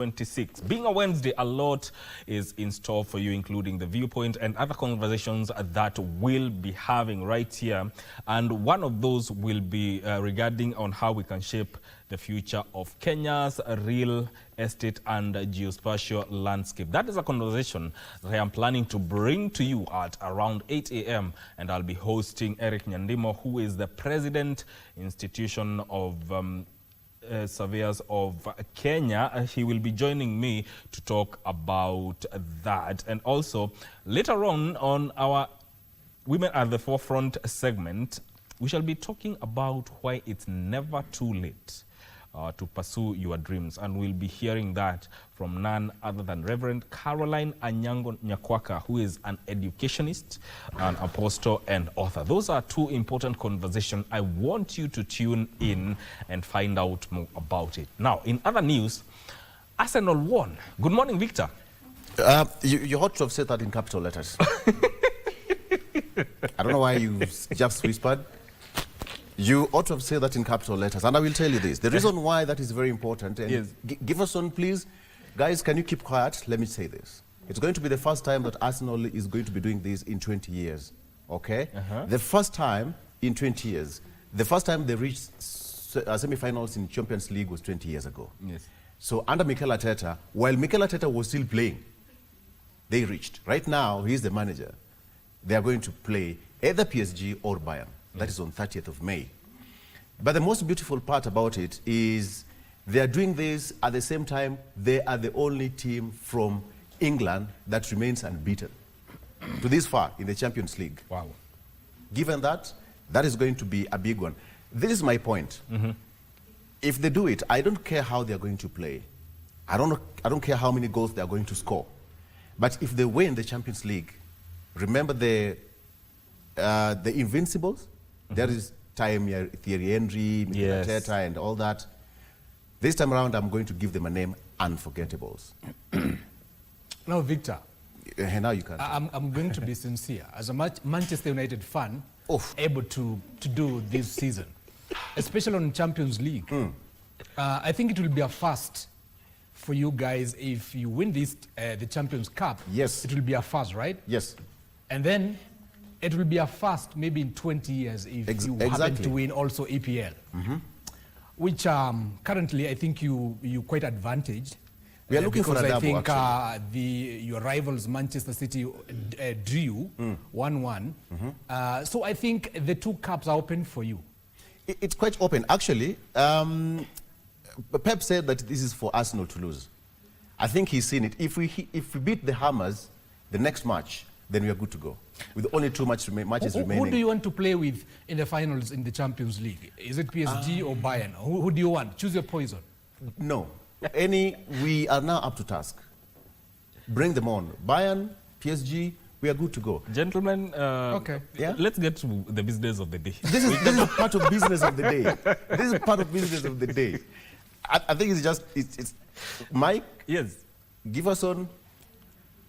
26. Being a Wednesday, a lot is in store for you, including the viewpoint and other conversations that we'll be having right here. And one of those will be regarding on how we can shape the future of Kenya's real estate and geospatial landscape. That is a conversation that I am planning to bring to you at around 8 a.m. And I'll be hosting Eric Nyandimo, who is the President Institution of Surveyors of Kenya. He will be joining me to talk about that. And also later on our Women at the Forefront segment, we shall be talking about why it's never too late to pursue your dreams. And we'll be hearing that from none other than Reverend Caroline Anyango Nyakwaka, who is an educationist, an apostle, and author. Those are two important conversations. I want you to tune in and find out more about it. Now, in other news, Arsenal won. Good morning, Victor. You ought to have said that in capital letters. I don't know why you just whispered. You ought to have said that in capital letters. And I will tell you this. The reason why that is very important, and yes. Give us one, please. Guys, can you keep quiet? Let me say this. It's going to be the first time that Arsenal is going to be doing this in 20 years. Okay? The first time in 20 years. The first time they reached semi-finals in Champions League was 20 years ago. Yes. So under Mikel Arteta, while Mikel Arteta was still playing, they reached. Right now, he's the manager. They are going to play either PSG or Bayern. That is on 30th of May. But the most beautiful part about it is they are doing this at the same time they are the only team from England that remains unbeaten to this far in the Champions League. Wow. Given that, that is going to be a big one. This is my point. If they do it, I don't care how they are going to play. I don't care how many goals they are going to score. But if they win the Champions League, remember the Invincibles? There is time here, Thierry Henry, Mikel Arteta, and all that. This time around, I'm going to give them a name, Unforgettables. Now, Victor, now you can. I'm going to be sincere. As a Manchester United fan, able to do this season, especially on Champions League, I think it will be a first for you guys if you win this, the Champions Cup. Yes. It will be a first, right? Yes. And then it will be a first maybe in 20 years if you happen to win also EPL, which currently I think you quite advantaged. We are looking for a double, I think your rivals Manchester City drew 1-1. So I think the two cups are open for you. It's quite open. Actually, Pep said that this is for Arsenal to lose. I think he's seen it. If we beat the Hammers, the next match, then we are good to go. With only two matches remaining. Who do you want to play with in the finals in the Champions League? Is it PSG or Bayern? Who do you want? Choose your poison. No. We are now up to task. Bring them on. Bayern, PSG, we are good to go. Gentlemen, let's get to the business of the day. This is part of business of the day. This is part of business of the day. I think it's Mike. Yes. Give us on.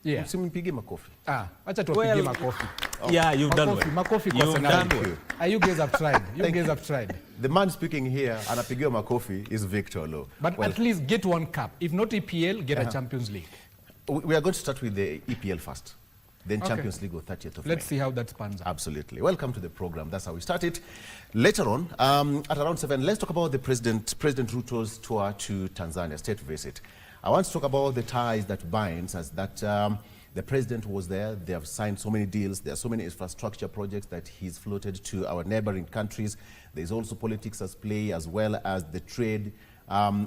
Yeah. Usimpige makofi. Acha tuwapige makofi. Yeah, you've done well. Makofi kwa Senado. You guys have tried. You guys have tried. The man speaking here, anapigiwa makofi, is Victor Lo. But at least get one cup. If not EPL, get a Champions League. We are going to start with the EPL first. Then Champions League on 30th of May. Let's see how that pans out. Absolutely. Welcome to the program. That's how we started. Later on, at around 7, let's talk about the President Ruto's tour to Tanzania, state visit. I want to talk about the ties that binds us, that the president was there. They have signed so many deals. There are so many infrastructure projects that he's floated to our neighboring countries. There's also politics at play, as well as the trade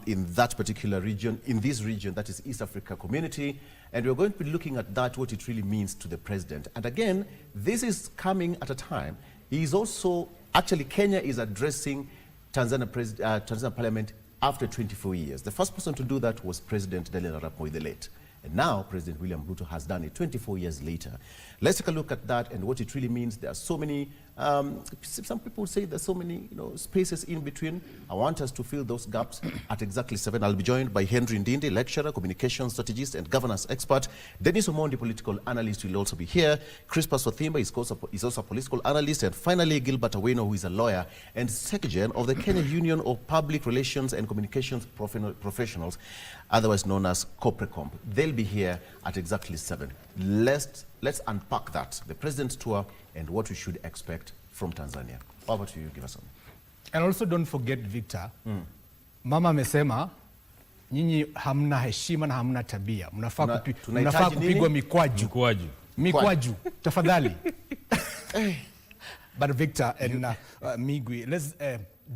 in that particular region, in this region, that is East Africa community. And we're going to be looking at that, what it really means to the president. And again, this is coming at a time. He's also, actually, Kenya is addressing Tanzania Parliament after 24 years. The first person to do that was President Daniel Arap Moi the late. And now President William Ruto has done it 24 years later. Let's take a look at that and what it really means. There are so many Some people say there's so many spaces in between. I want us to fill those gaps at exactly 7. I'll be joined by Henry Ndindi, lecturer, communication strategist, and governance expert. Dennis Omondi, political analyst, will also be here. Crispus Othimba is also a political analyst. And finally, Gilbert Aweno, who is a lawyer and secretary of the Kenya Union of Public Relations and Communications Professionals, otherwise known as COPRECOM. They'll be here at exactly 7. Let's unpack that, the president's tour and what we should expect from Tanzania. Over to you, give us some. And also don't forget, Victor, Mama amesema nyinyi hamna heshima na hamna tabia. Mnafaa kupigwa mikwaju. Tafadhali. But Victor and Migwi, let's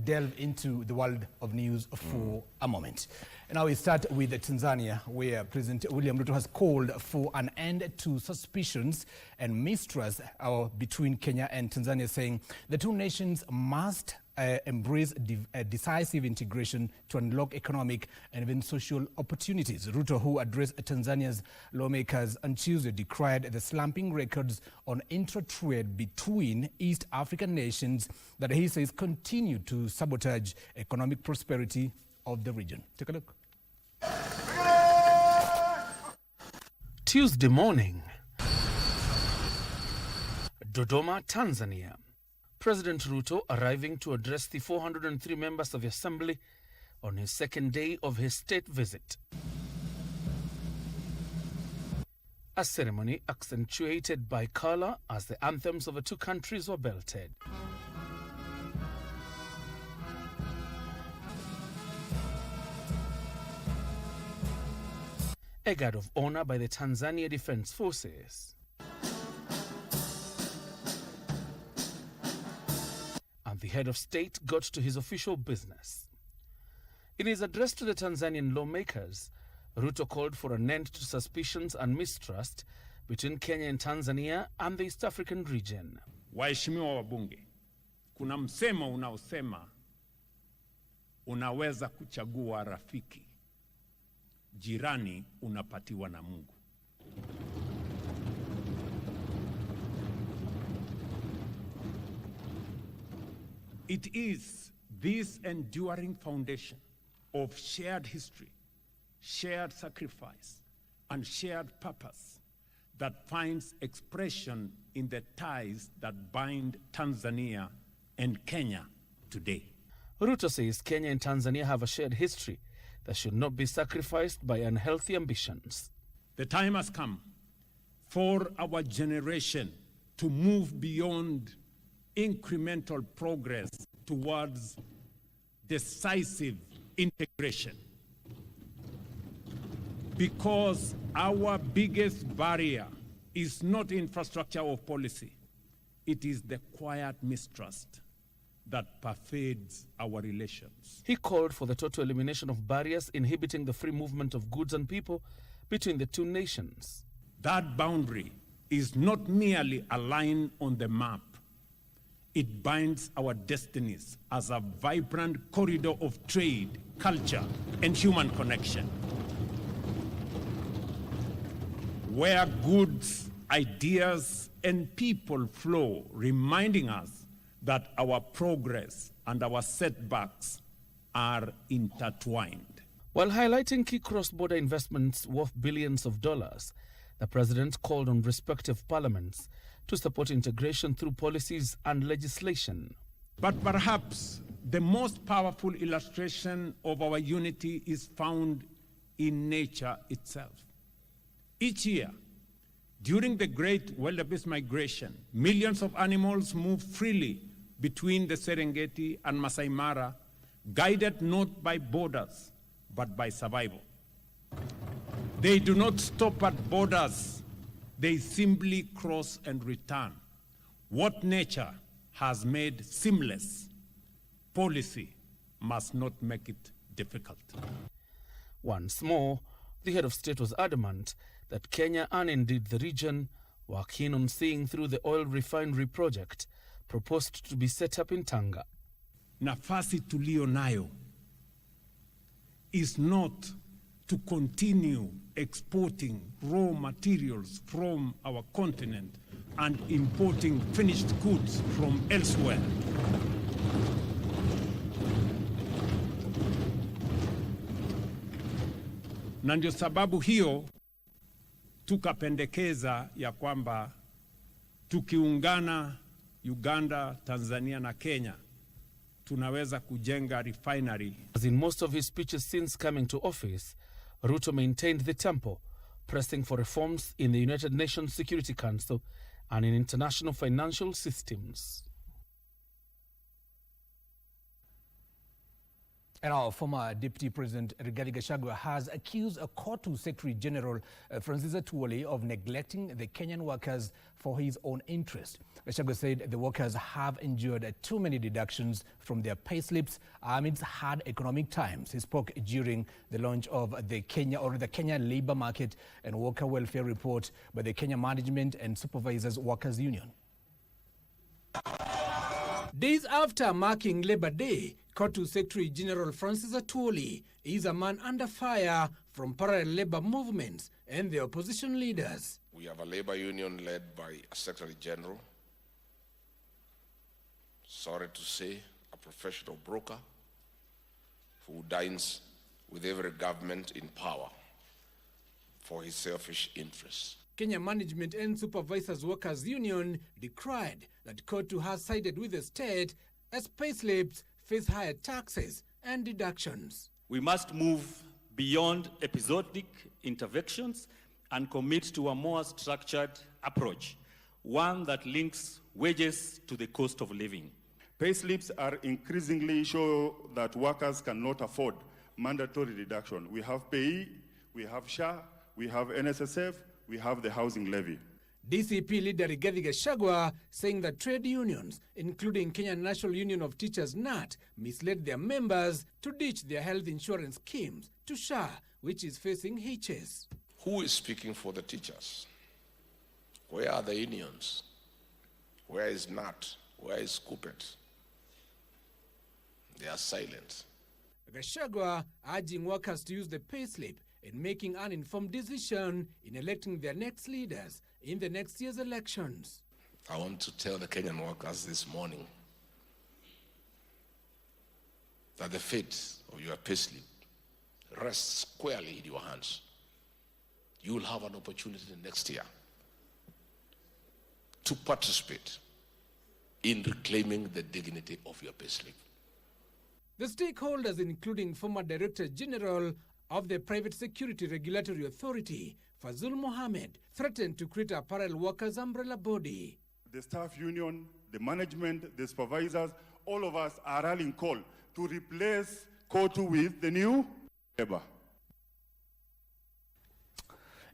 delve into the world of news for a moment. And now we start with Tanzania, where President William Ruto has called for an end to suspicions and mistrust between Kenya and Tanzania, saying the two nations must embrace decisive integration to unlock economic and even social opportunities. Ruto, who addressed Tanzania's lawmakers on Tuesday, decried the slumping records on intra-trade between East African nations that he says continue to sabotage economic prosperity of the region. Take a look. Tuesday morning, Dodoma, Tanzania. President Ruto arriving to address the 403 members of the Assembly on his second day of his state visit. A ceremony accentuated by color as the anthems of the two countries were belted. A guard of honor by the Tanzania Defense Forces. And the head of state got to his official business. In his address to the Tanzanian lawmakers, Ruto called for an end to suspicions and mistrust between Kenya and Tanzania and the East African region. Waheshimiwa wabunge, kuna msemo unaosema unaweza kuchagua rafiki, jirani unapatiwa na Mungu. It is this enduring foundation of shared history, shared sacrifice, and shared purpose that finds expression in the ties that bind Tanzania and Kenya today. Ruto says Kenya and Tanzania have a shared history that should not be sacrificed by unhealthy ambitions. The time has come for our generation to move beyond incremental progress towards decisive integration. Because our biggest barrier is not infrastructure or policy, it is the quiet mistrust that pervades our relations. He called for the total elimination of barriers inhibiting the free movement of goods and people between the two nations. That boundary is not merely a line on the map. It binds our destinies as a vibrant corridor of trade, culture, and human connection, where goods, ideas, and people flow, reminding us that our progress and our setbacks are intertwined. While highlighting key cross-border investments worth billions of dollars, the president called on respective parliaments to support integration through policies and legislation. But perhaps the most powerful illustration of our unity is found in nature itself. Each year, during the Great Wildebeest Migration, millions of animals move freely between the Serengeti and Masai Mara, guided not by borders, but by survival. They do not stop at borders. They simply cross and return. What nature has made seamless, policy must not make it difficult. Once more, the head of state was adamant that Kenya and indeed the region were keen on seeing through the oil refinery project proposed to be set up in Tanga. Nafasi tulio nayo is not to continue exporting raw materials from our continent and importing finished goods from elsewhere. Na ndio sababu hiyo tukapendekeza ya kwamba tukiungana Uganda, Tanzania na Kenya tunaweza kujenga refinery. As in most of his speeches since coming to office, Ruto maintained the tempo, pressing for reforms in the United Nations Security Council and in international financial systems. And our former Deputy President Rigathi Gachagua has accused a KOTU Secretary General Francis Atwoli of neglecting the Kenyan workers for his own interest. Gachagua said the workers have endured too many deductions from their payslips amidst hard economic times. He spoke during the launch of the Kenya Labour Market and Worker Welfare Report by the Kenya Management and Supervisors Workers Union. Days after marking Labour Day, KOTU Secretary General Francis Atwoli is a man under fire from parallel labour movements and the opposition leaders. We have a labour union led by a Secretary General, sorry to say, a professional broker who dines with every government in power for his selfish interests. Kenya Management and Supervisors Workers Union decried that KOTU has sided with the state as payslips face higher taxes and deductions. We must move beyond episodic interventions and commit to a more structured approach, one that links wages to the cost of living. Payslips are increasingly show that workers cannot afford mandatory deduction. We have PAYE, we have SHA, we have NSSF, we have the housing levy. DCP leader Rigathi Gachagua saying that trade unions, including Kenya National Union of Teachers NAT, misled their members to ditch their health insurance schemes to SHA, which is facing hitches. Who is speaking for the teachers? Where are the unions? Where is NAT? Where is Kupet? They are silent. Gachagua urging workers to use the payslip in making an informed decision in electing their next leaders in the next year's elections. I want to tell the Kenyan workers this morning that the fate of your payslip rests squarely in your hands. You will have an opportunity next year to participate in reclaiming the dignity of your payslip. The stakeholders, including former Director General of the Private Security Regulatory Authority, Fazul Mohammed, threatened to create a parallel workers' umbrella body. The staff union, the management, the supervisors, all of us are rallying call to replace KOTU with the new labor.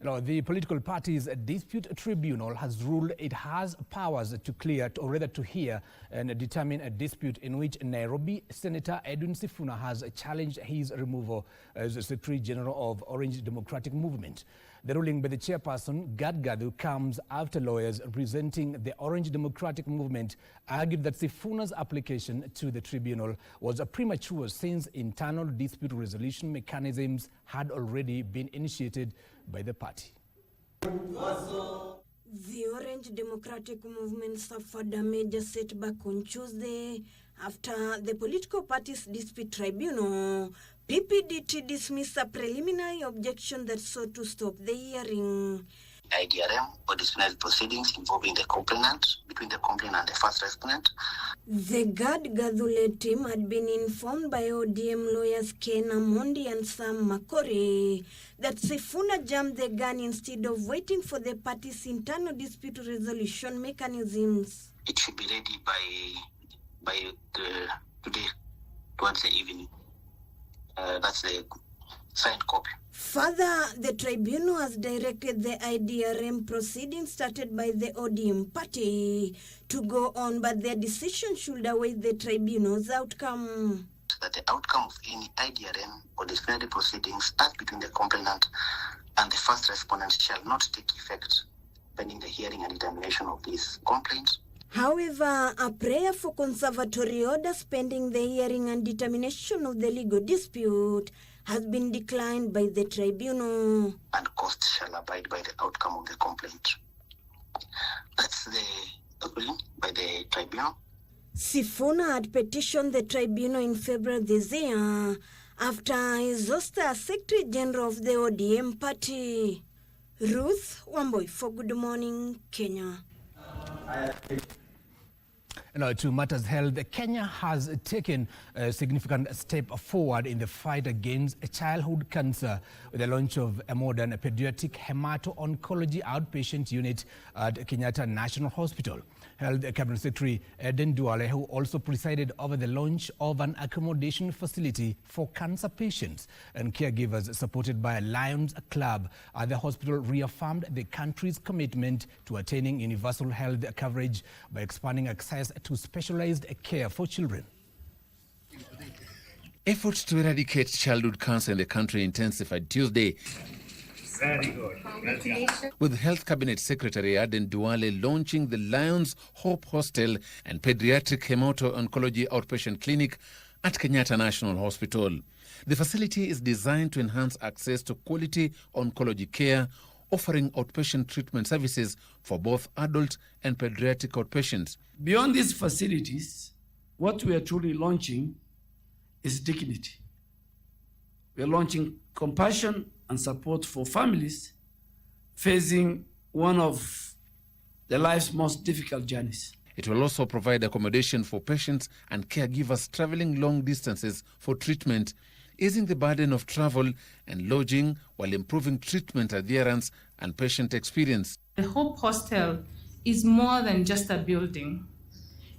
Now, the political parties' dispute tribunal has ruled it has powers to clear, or rather to hear and determine a dispute in which Nairobi Senator Edwin Sifuna has challenged his removal as Secretary General of Orange Democratic Movement. The ruling by the chairperson, Gad Gadu, comes after lawyers representing the Orange Democratic Movement argued that Sifuna's application to the tribunal was premature since internal dispute resolution mechanisms had already been initiated by the party. The Orange Democratic Movement suffered a major setback on Tuesday after the political parties dispute tribunal, PPDT, dismissed a preliminary objection that sought to stop the hearing. IDRM or disciplinary proceedings involving the complainant, between the complainant and the first respondent. The Gad Gadule team had been informed by ODM lawyers Ken Amondi and Sam Makori that Sifuna jumped the gun instead of waiting for the party's internal dispute resolution mechanisms. It should be ready by today, towards the evening. That's the signed copy. Further, the tribunal has directed the IDRM proceedings started by the ODM party to go on, but their decision should await the tribunal's outcome. That the outcome of any IDRM or disciplinary proceedings as between the complainant and the first respondent shall not take effect pending the hearing and determination of these complaints. However, a prayer for conservatory orders pending the hearing and determination of the legal dispute has been declined by the tribunal. And court shall abide by the outcome of the complaint. That's the ruling by the tribunal. Sifuna had petitioned the tribunal in February this year after his Zosta Secretary General of the ODM party. Ruth Wamboi for Good Morning Kenya. Now, to matters health, Kenya has taken a significant step forward in the fight against childhood cancer with the launch of a modern pediatric hemato-oncology outpatient unit at Kenyatta National Hospital. Health Cabinet Secretary Eden Duale, who also presided over the launch of an accommodation facility for cancer patients and caregivers supported by a Lions Club at the hospital, reaffirmed the country's commitment to attaining universal health coverage by expanding access to specialized care for children. Efforts to eradicate childhood cancer in the country intensified Tuesday. Very good. With Health Cabinet Secretary Aden Duale launching the Lions Hope Hostel and Pediatric Hemato-Oncology Outpatient Clinic at Kenyatta National Hospital. The facility is designed to enhance access to quality oncology care, offering outpatient treatment services for both adult and pediatric outpatients. Beyond these facilities, what we are truly launching is dignity. We are launching compassion and support for families facing one of the life's most difficult journeys. It will also provide accommodation for patients and caregivers traveling long distances for treatment, easing the burden of travel and lodging while improving treatment adherence and patient experience. The Hope Hostel is more than just a building.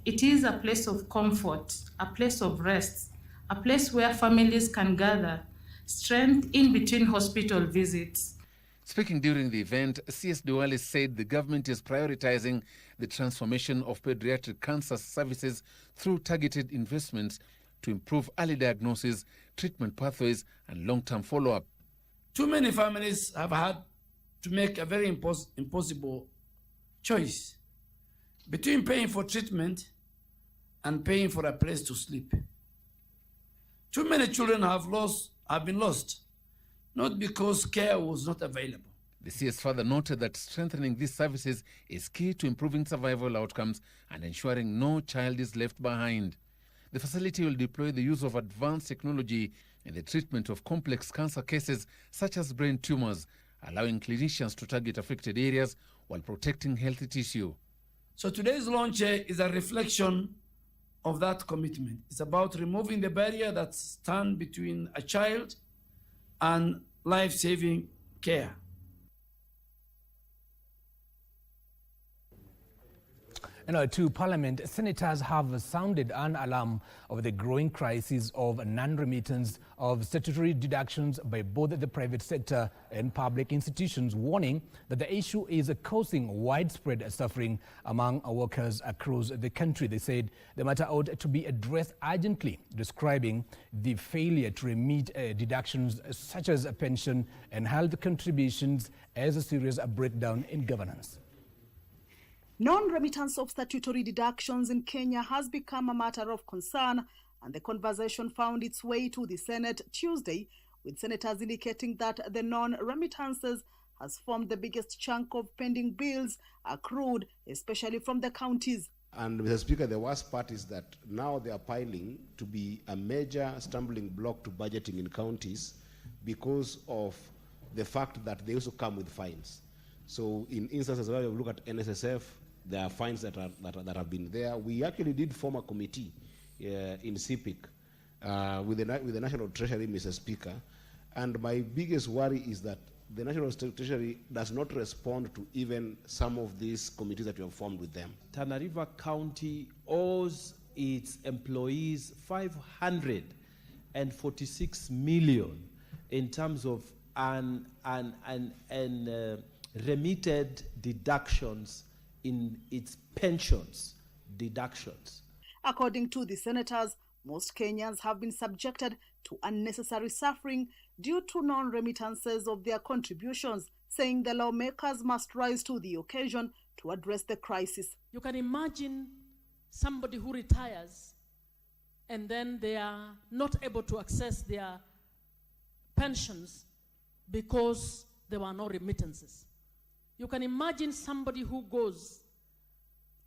It is a place of comfort, a place of rest, a place where families can gather, strength in between hospital visits. Speaking during the event, CS Duale said the government is prioritizing the transformation of pediatric cancer services through targeted investments to improve early diagnosis, treatment pathways, and long-term follow-up. Too many families have had to make a very impossible choice between paying for treatment and paying for a place to sleep. Too many children have been lost, not because care was not available. The CS further noted that strengthening these services is key to improving survival outcomes and ensuring no child is left behind. The facility will deploy the use of advanced technology in the treatment of complex cancer cases such as brain tumors, allowing clinicians to target affected areas while protecting healthy tissue. So today's launch is a reflection of that commitment. It's about removing the barrier that stands between a child and life-saving care. To Parliament, senators have sounded an alarm over the growing crisis of non-remittance of statutory deductions by both the private sector and public institutions, warning that the issue is causing widespread suffering among workers across the country. They said the matter ought to be addressed urgently, describing the failure to remit deductions such as pension and health contributions as a serious breakdown in governance. Non-remittance of statutory deductions in Kenya has become a matter of concern, and the conversation found its way to the Senate Tuesday, with senators indicating that the non-remittances has formed the biggest chunk of pending bills accrued, especially from the counties. And Mr. Speaker, the worst part is that now they are piling to be a major stumbling block to budgeting in counties because of the fact that they also come with fines. So in instances where you look at NSSF, there are fines that have been there. We actually did form a committee in CPIC with the National Treasury, Mr. Speaker, and my biggest worry is that the National Treasury does not respond to even some of these committees that we have formed with them. Tana River County owes its employees 546 million in terms of remitted deductions in its pensions deductions. According to the senators, most Kenyans have been subjected to unnecessary suffering due to non-remittances of their contributions, saying the lawmakers must rise to the occasion to address the crisis. You can imagine somebody who retires and then they are not able to access their pensions because there were no remittances. You can imagine somebody who goes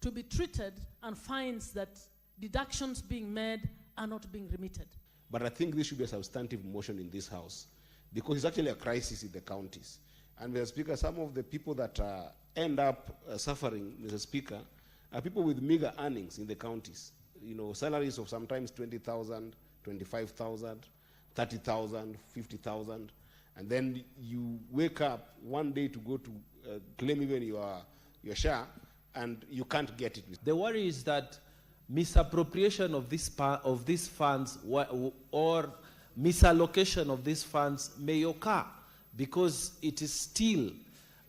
to be treated and finds that deductions being made are not being remitted. But I think this should be a substantive motion in this House because it's actually a crisis in the counties. And Mr. Speaker, some of the people that end up suffering, Mr. Speaker, are people with meager earnings in the counties. You know, salaries of sometimes 20,000, 25,000, 30,000, 50,000. And then you wake up one day to go to claim even your share, and you can't get it. The worry is that misappropriation of these funds or misallocation of these funds may occur because it is still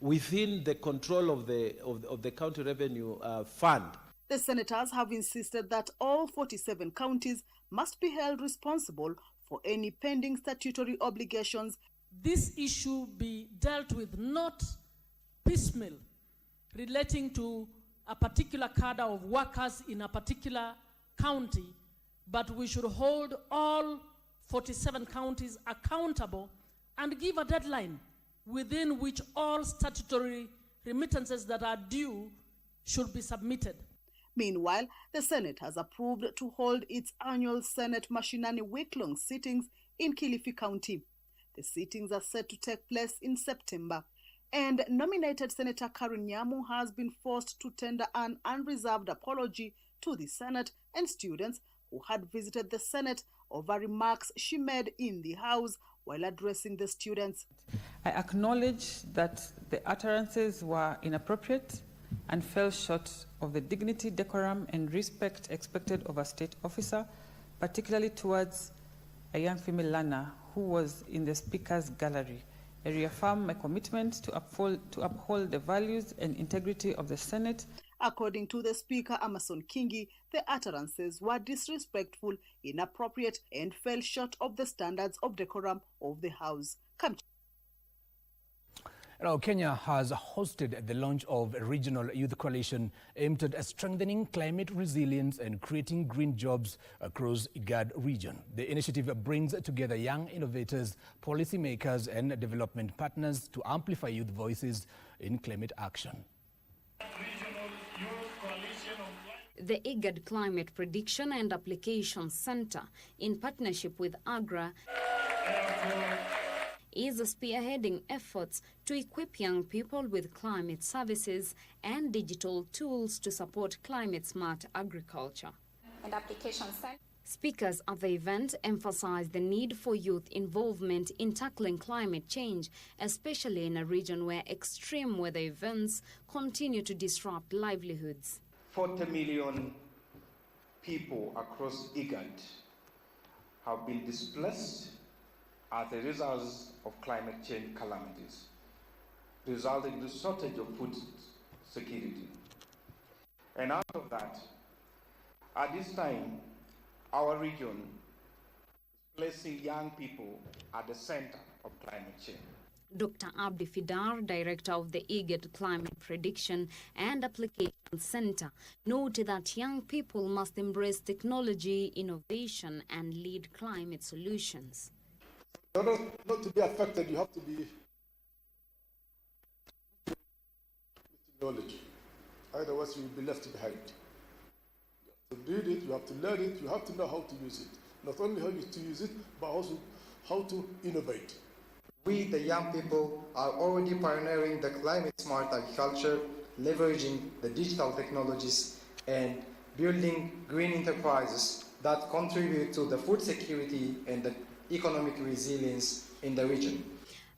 within the control of the county revenue fund. The senators have insisted that all 47 counties must be held responsible for any pending statutory obligations. This issue be dealt with not piecemeal, relating to a particular cadre of workers in a particular county, but we should hold all 47 counties accountable and give a deadline within which all statutory remittances that are due should be submitted. Meanwhile, the Senate has approved to hold its annual Senate Mashinani week-long sittings in Kilifi County. The sittings are set to take place in September. And nominated Senator Karen Nyamu has been forced to tender an unreserved apology to the Senate and students who had visited the Senate over remarks she made in the House while addressing the students. I acknowledge that the utterances were inappropriate and fell short of the dignity, decorum, and respect expected of a state officer, particularly towards a young female learner who was in the Speaker's gallery. I reaffirm my commitment to uphold the values and integrity of the Senate. According to the Speaker, Amason Kingi, the utterances were disrespectful, inappropriate, and fell short of the standards of decorum of the House. Now, Kenya has hosted the launch of a regional youth coalition aimed at strengthening climate resilience and creating green jobs across IGAD region. The initiative brings together young innovators, policymakers, and development partners to amplify youth voices in climate action. The IGAD Climate Prediction and Application Center, in partnership with AGRA, is spearheading efforts to equip young people with climate services and digital tools to support climate-smart agriculture. And application center. Speakers at the event emphasized the need for youth involvement in tackling climate change, especially in a region where extreme weather events continue to disrupt livelihoods. 40 million people across IGAD have been displaced as a result of climate change calamities, resulting in the shortage of food security. And out of that, at this time, our region is placing young people at the center of climate change. Dr. Abdi Fidar, director of the IGAD Climate Prediction and Application Center, noted that young people must embrace technology, innovation, and lead climate solutions. In order not to be affected, you have to be with knowledge. Otherwise, you will be left behind. You have to read it, you have to learn it, you have to know how to use it. Not only how to use it, but also how to innovate. We, the young people, are already pioneering the climate-smart agriculture, leveraging the digital technologies and building green enterprises that contribute to the food security and the economic resilience in the region.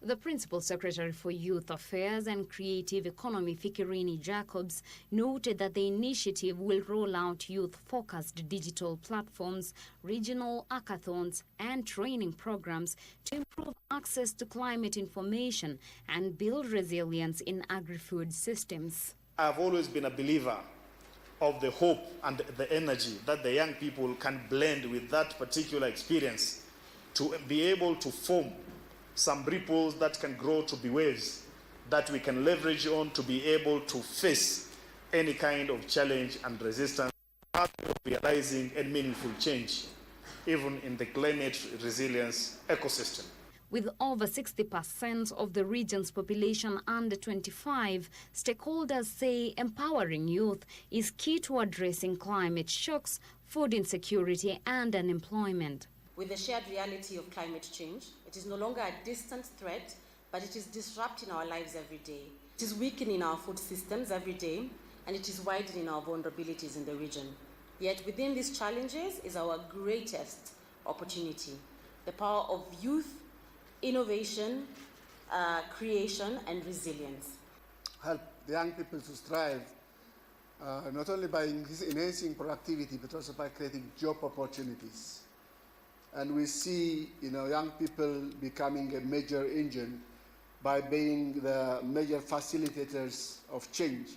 The Principal Secretary for Youth Affairs and Creative Economy, Fikirini Jacobs, noted that the initiative will roll out youth-focused digital platforms, regional hackathons, and training programs to improve access to climate information and build resilience in agri-food systems. I've always been a believer of the hope and the energy that the young people can blend with that particular experience to be able to form some ripples that can grow to be waves that we can leverage on to be able to face any kind of challenge and resistance, of realizing and meaningful change, even in the climate resilience ecosystem. With over 60% of the region's population under 25, stakeholders say empowering youth is key to addressing climate shocks, food insecurity and unemployment. With the shared reality of climate change, it is no longer a distant threat, but it is disrupting our lives every day. It is weakening our food systems every day, and it is widening our vulnerabilities in the region. Yet within these challenges is our greatest opportunity, the power of youth, innovation, creation and resilience. Help the young people to strive, not only by enhancing productivity, but also by creating job opportunities. And we see, young people becoming a major engine by being the major facilitators of change.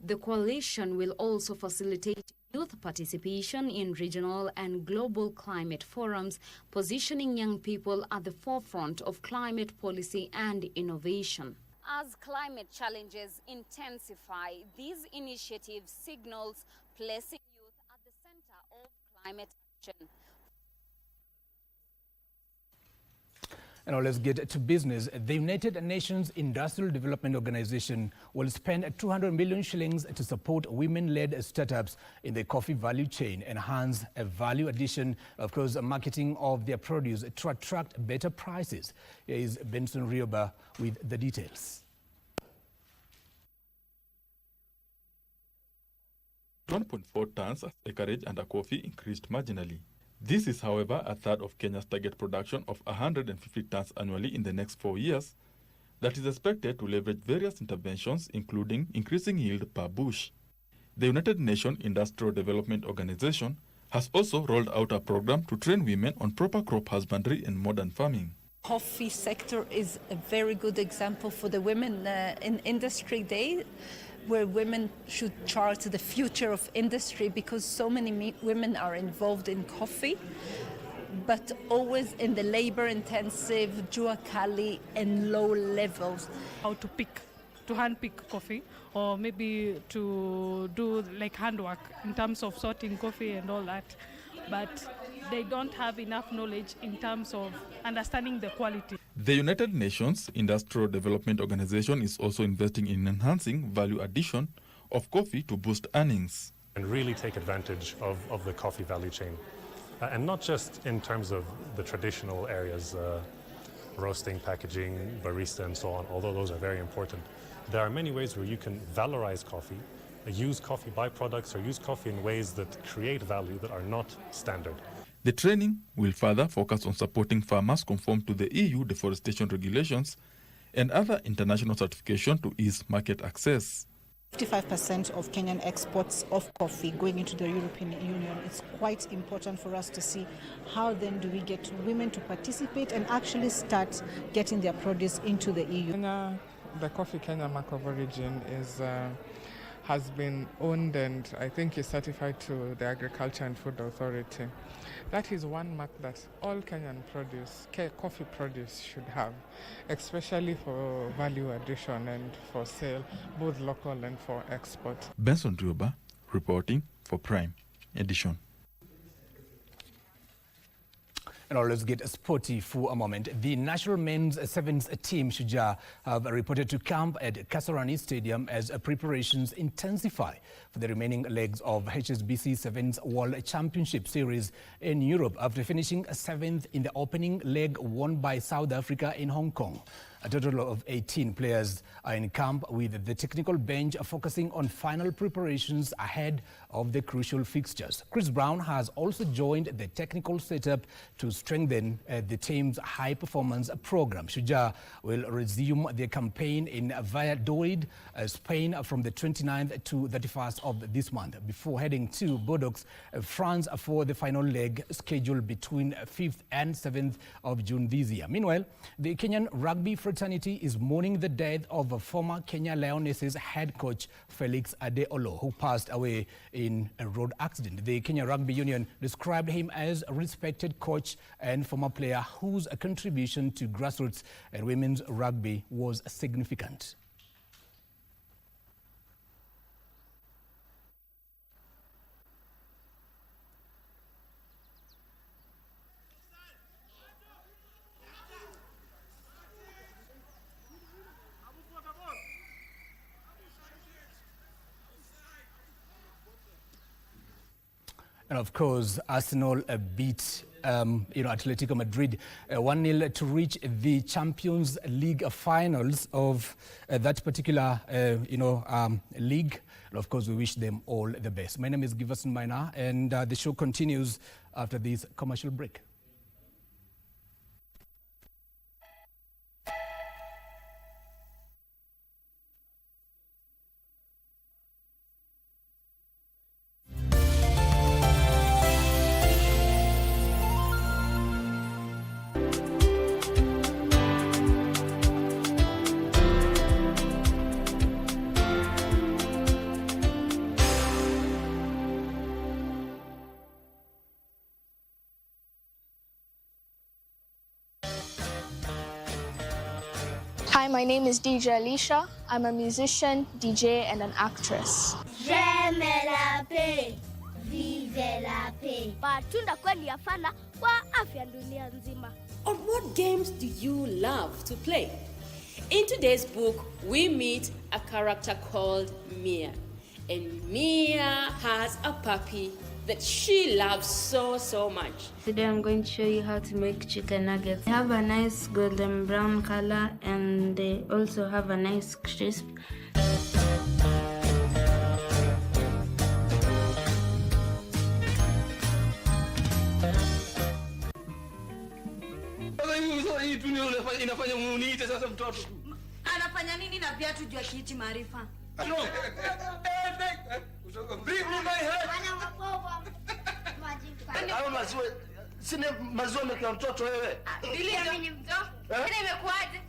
The coalition will also facilitate youth participation in regional and global climate forums, positioning young people at the forefront of climate policy and innovation. As climate challenges intensify, these initiatives signals placing youth at the center of climate action. And now let's get to business. The United Nations Industrial Development Organization will spend 200 million shillings to support women-led startups in the coffee value chain, enhance a value addition, of course, marketing of their produce to attract better prices. Here is Benson Rioba with the details. 1.4 tons as acreage under coffee increased marginally. This is, however, a third of Kenya's target production of 150 tons annually in the next 4 years that is expected to leverage various interventions, including increasing yield per bush. The United Nations Industrial Development Organization has also rolled out a program to train women on proper crop husbandry and modern farming. Coffee sector is a very good example for the Women in Industry Day, where women should chart the future of industry, because so many women are involved in coffee, but always in the labor-intensive, juakali and low levels. How to hand pick coffee, or maybe to do like handwork in terms of sorting coffee and all that. But they don't have enough knowledge in terms of understanding the quality. The United Nations Industrial Development Organization is also investing in enhancing value addition of coffee to boost earnings. And really take advantage of the coffee value chain. And not just in terms of the traditional areas, roasting, packaging, barista and so on, although those are very important. There are many ways where you can valorize coffee, use coffee byproducts, or use coffee in ways that create value that are not standard. The training will further focus on supporting farmers conform to the EU deforestation regulations and other international certification to ease market access. 55% of Kenyan exports of coffee going into the European Union. It's quite important for us to see how then do we get women to participate and actually start getting their produce into the EU. The Coffee Kenya mark of origin has been owned and I think is certified to the Agriculture and Food Authority. That is one mark that all Kenyan coffee produce should have, especially for value addition and for sale, both local and for export. Benson Rioba reporting for Prime Edition. And now let's get sporty for a moment. The national men's sevens team, Shujaa, have reported to camp at Kasarani Stadium as preparations intensify for the remaining legs of HSBC Sevens World Championship Series in Europe after finishing 7th in the opening leg won by South Africa in Hong Kong. A total of 18 players are in camp, with the technical bench focusing on final preparations ahead of the crucial fixtures. Chris Brown has also joined the technical setup to strengthen the team's high-performance program. Shujaa will resume their campaign in Valladolid, Spain from the 29th to 31st of this month before heading to Bordeaux, France for the final leg scheduled between 5th and 7th of June this year. Meanwhile, the Kenyan rugby fraternity is mourning the death of former Kenya Lionesses head coach Felix Adeolo, who passed away in a road accident. The Kenya Rugby Union described him as a respected coach and former player whose contribution to grassroots and women's rugby was significant. And of course, Arsenal beat Atletico Madrid 1-0 to reach the Champions League finals of that particular league. And of course, we wish them all the best. My name is Giverson Maina, and the show continues after this commercial break. Hi, my name is DJ Alicia. I'm a musician, DJ, and an actress. J'aime la paix, vive la paix. Matunda kweli yafana kwa afya dunia nzima. On what games do you love to play? In today's book, we meet a character called Mia. And Mia has a puppy that she loves so much. Today I'm going to show you how to make chicken nuggets. They have a nice golden brown color and they also have a nice crisp. Anafanya nini na viatu juu akiiti maarifa? Sina maziwa mekea mtoto wewe. Bili mimi ni mtoto. Kile imekuaje?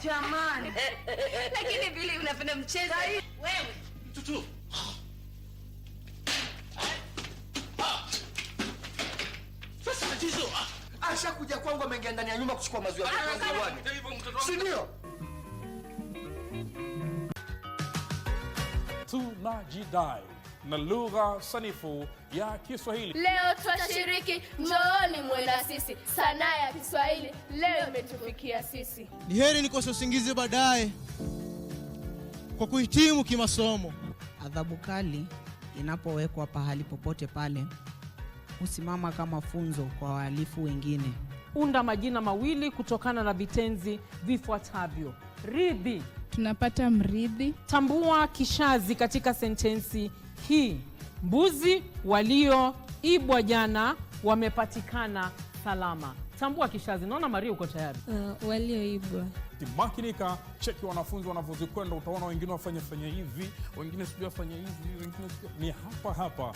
Jamani. Lakini Bili unapenda mchezo. Wewe. Tutu. Sasa tatizo. Asha kuja kwangu ameingia ndani ya nyumba kuchukua maziwa yangu. Si ndio? Tunajidai na lugha sanifu ya Kiswahili. Leo twashiriki, njooni mwenda sisi. Sanaa ya Kiswahili leo imetufikia sisi. Ni heri nikose usingizi baadaye kwa kuhitimu kimasomo. Adhabu kali inapowekwa pahali popote pale husimama kama funzo kwa wahalifu wengine. Unda majina mawili kutokana na vitenzi vifuatavyo. Ridhi. Tunapata mridhi. Tambua kishazi katika sentensi hii. Mbuzi walioibwa jana wamepatikana salama. Tambua kishazi. Naona Maria uko tayari. Walioibwa. Makinika, cheki wanafunzi wanavyozikwenda, utaona wengine wafanya hivi, wengine sijui wafanya hivi, wengine sijui. Ni hapa.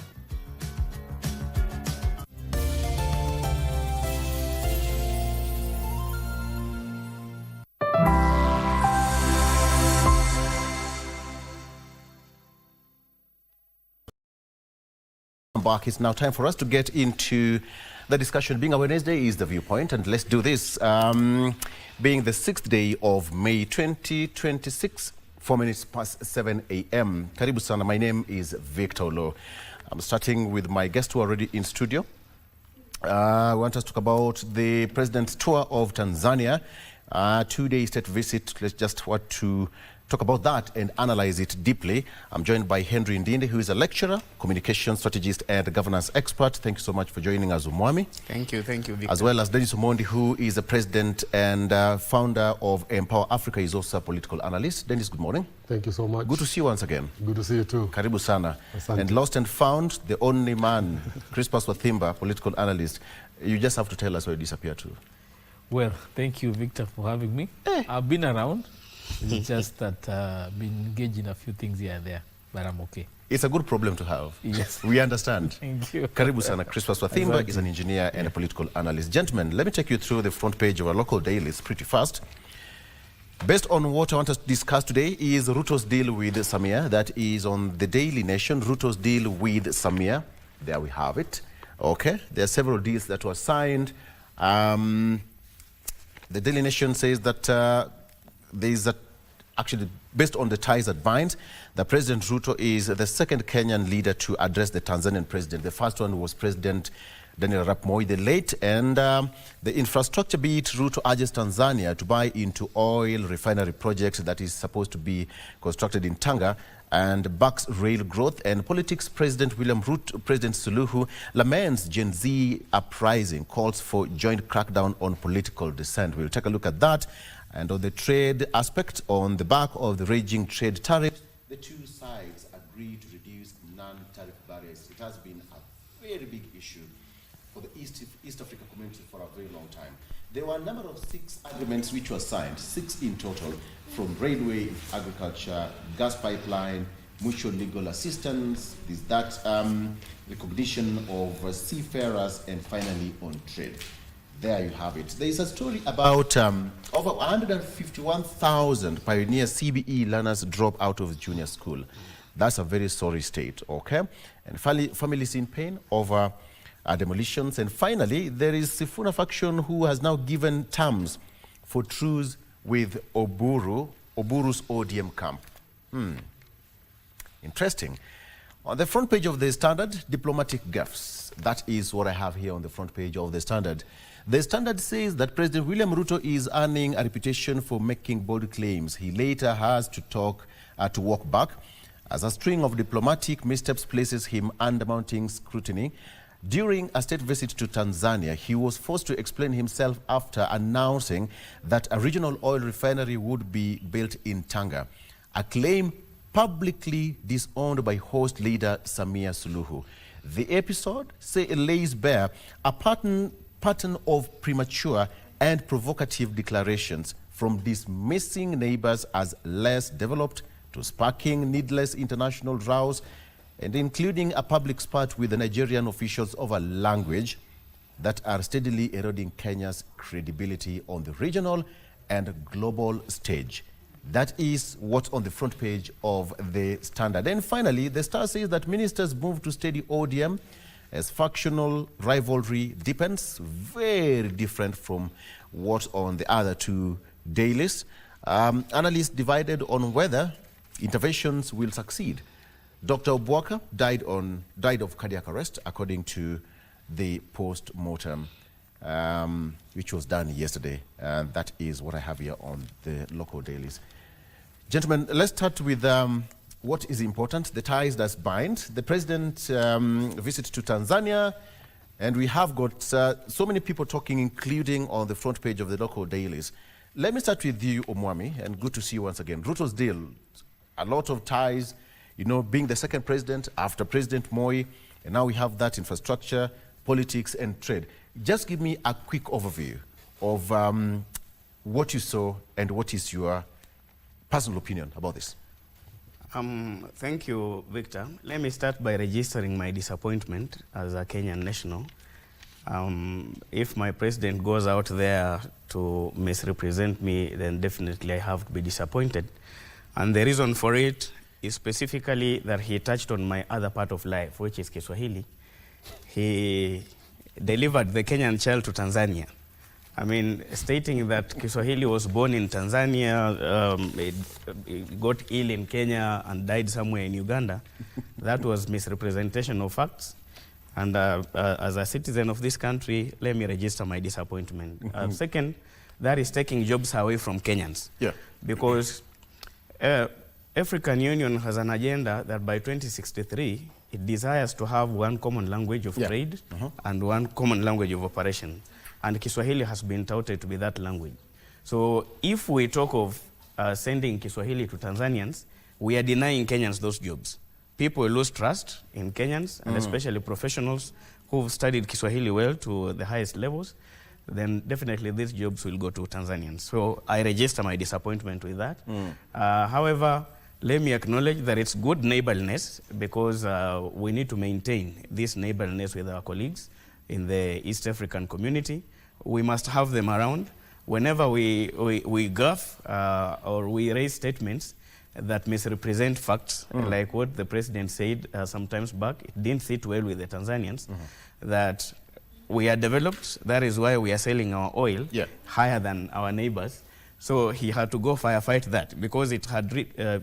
Back. It's now time for us to get into the discussion. Being a Wednesday is the viewpoint, and let's do this. Being the 6th day of May 2026, 4 minutes past 7 a.m. Karibu sana. My name is Victor Lo. I'm starting with my guests who are already in studio. I want us to talk about the president's tour of Tanzania, 2-day state visit. Let's just want to talk about that and analyze it deeply. I'm joined by Henry Ndinde, who is a lecturer, communication strategist, and governance expert. Thank you so much for joining us, Umwami. Thank you, Victor. As well as Dennis Omondi, who is the president and founder of Empower Africa. He's also a political analyst. Dennis, good morning. Thank you so much. Good to see you once again. Good to see you too. Karibu sana. Asante. And lost and found, the only man, Crispus Wathimba, political analyst. You just have to tell us where you disappeared to. Well, thank you, Victor, for having me. I've been around. It's just that I've been engaged in a few things here and there, but I'm okay. It's a good problem to have. Yes. We understand. Thank you. Karibu sana. Crispus Wathimba is an engineer and a political analyst. Gentlemen, let me take you through the front page of our local dailies pretty fast. Based on what I want to discuss today is Ruto's deal with Samia. That is on the Daily Nation. Ruto's deal with Samia. There we have it. Okay. There are several deals that were signed. The Daily Nation says that there is actually, based on the ties that bind, the President Ruto is the second Kenyan leader to address the Tanzanian president. The first one was President Daniel Arap Moi the late, and the infrastructure beat Ruto urges Tanzania to buy into oil refinery project that is supposed to be constructed in Tanga and backs rail growth. And politics, President President Suluhu laments Gen Z uprising, calls for joint crackdown on political dissent. We'll take a look at that. And on the trade aspect, on the back of the raging trade tariff, the two sides agree to reduce non-tariff barriers. It has been a very big issue for the East Africa community for a very long time. There were a number of 6 agreements which were signed, 6 in total, from railway, agriculture, gas pipeline, mutual legal assistance, recognition of seafarers, and finally on trade. There you have it. There is a story about over 151,000 pioneer CBE learners drop out of junior school. That's a very sorry state, okay? And families in pain over demolitions. And finally, there is Sifuna faction who has now given terms for truce with Oburu's ODM camp. Interesting. On the front page of the Standard, diplomatic gaffes. That is what I have here on the front page of the Standard. The Standard says that President William Ruto is earning a reputation for making bold claims. He later has to walk back, as a string of diplomatic missteps places him under mounting scrutiny. During a state visit to Tanzania, he was forced to explain himself after announcing that a regional oil refinery would be built in Tanga, a claim publicly disowned by host leader Samia Suluhu. The episode, lays bare a pattern of premature and provocative declarations, from dismissing neighbors as less developed to sparking needless international rows, and including a public spat with the Nigerian officials over language that are steadily eroding Kenya's credibility on the regional and global stage. That is what's on the front page of the Standard. And finally, the Star says that ministers move to steady ODM as factional rivalry deepens, very different from what's on the other two dailies. Analysts divided on whether interventions will succeed. Dr. Obwaka died of cardiac arrest, according to the post-mortem, which was done yesterday. And that is what I have here on the local dailies. Gentlemen, let's start with what is important, the ties that bind. The president visit to Tanzania, and we have got so many people talking, including on the front page of the local dailies. Let me start with you, Omwami, and good to see you once again. Ruto's deal, a lot of ties, you know, being the second president after President Moi, and now we have that infrastructure, politics, and trade. Just give me a quick overview of what you saw and what is your personal opinion about this. Thank you, Victor. Let me start by registering my disappointment as a Kenyan national. If my president goes out there to misrepresent me, then definitely I have to be disappointed. And the reason for it is specifically that he touched on my other part of life, which is Kiswahili. He delivered the Kenyan child to Tanzania. I mean, stating that Kiswahili was born in Tanzania, it got ill in Kenya and died somewhere in Uganda, that was misrepresentation of facts. And as a citizen of this country, let me register my disappointment. Second, that is taking jobs away from Kenyans. Yeah. Because African Union has an agenda that by 2063, it desires to have one common language of trade and one common language of operation. And Kiswahili has been touted to be that language. So if we talk of sending Kiswahili to Tanzanians, we are denying Kenyans those jobs. People lose trust in Kenyans, and especially professionals who've studied Kiswahili well to the highest levels, then definitely these jobs will go to Tanzanians. So I register my disappointment with that. However, let me acknowledge that it's good neighborliness, because we need to maintain this neighborliness with our colleagues in the East African community. We must have them around. Whenever we guff or we raise statements that misrepresent facts, like what the president said some times back, it didn't sit well with the Tanzanians, that we are developed, that is why we are selling our oil higher than our neighbors. So he had to go firefight that, because it had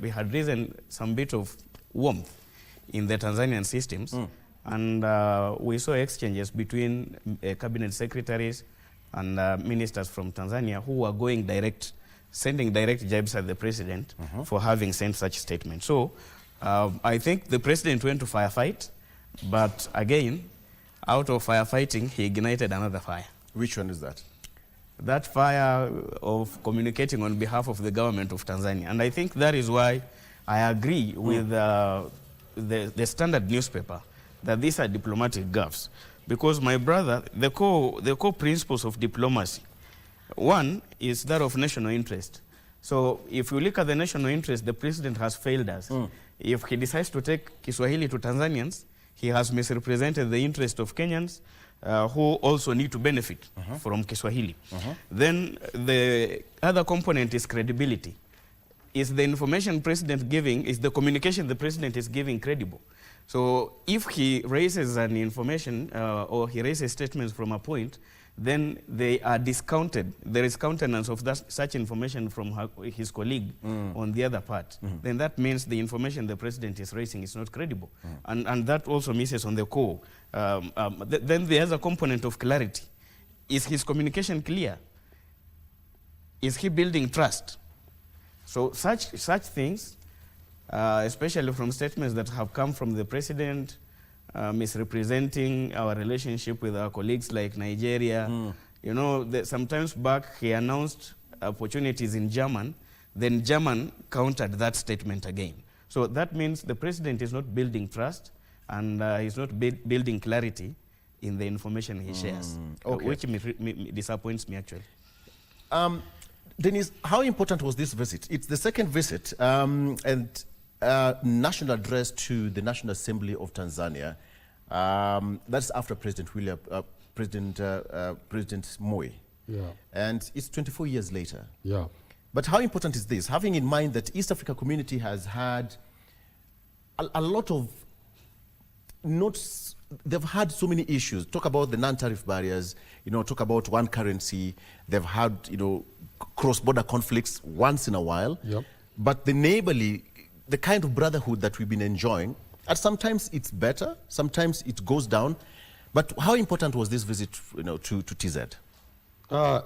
we had risen some bit of warmth in the Tanzanian systems, And we saw exchanges between cabinet secretaries and ministers from Tanzania who were going direct, sending direct jabs at the president for having sent such statements. So I think the president went to firefight, but again, out of firefighting, he ignited another fire. Which one is that? That fire of communicating on behalf of the government of Tanzania. And I think that is why I agree with the Standard newspaper that these are diplomatic gaffes. Because my brother, the core principles of diplomacy, one is that of national interest. So if you look at the national interest, the president has failed us. If he decides to take Kiswahili to Tanzanians, he has misrepresented the interest of Kenyans who also need to benefit from Kiswahili. Then the other component is credibility. Is the information president giving, is the communication the president is giving credible? So if he raises an information or he raises statements from a point, then they are discounted. There is countenance of such information from his colleague on the other part. Then that means the information the president is raising is not credible. And that also misses on the core. Then the other component of clarity. Is his communication clear? Is he building trust? So such things, especially from statements that have come from the president, misrepresenting our relationship with our colleagues like Nigeria. You know, sometimes back he announced opportunities in German, then German countered that statement again. So that means the president is not building trust and he's not building clarity in the information he shares, which disappoints me actually. Denise, how important was this visit? It's the second visit and national address to the National Assembly of Tanzania. That's after President President Moi. Yeah. And it's 24 years later. Yeah. But how important is this? Having in mind that East Africa community has had a lot of they've had so many issues. Talk about the non-tariff barriers, you know, talk about one currency. They've had, you know, cross-border conflicts once in a while. Yep. But the neighborly, the kind of brotherhood that we've been enjoying, and sometimes it's better, sometimes it goes down. But how important was this visit, you know, to TZ?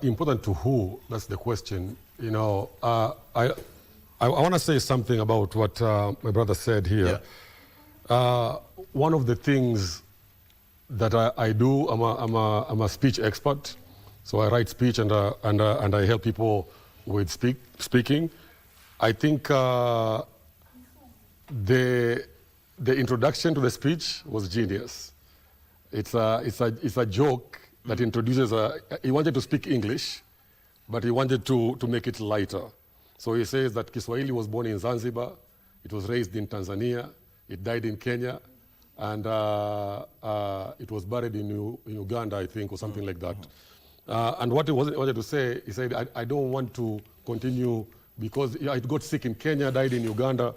Important to who? That's the question. You know, I want to say something about what my brother said here. Yeah. One of the things that I do, I'm a speech expert. So I write speech and I help people with speaking. I think the introduction to the speech was genius. It's a joke that introduces he wanted to speak English, but he wanted to make it lighter. So he says that Kiswahili was born in Zanzibar, it was raised in Tanzania, it died in Kenya, and it was buried in Uganda, I think, or something like that. And what he wanted to say, he said, I don't want to continue because it got sick in Kenya, died in Uganda,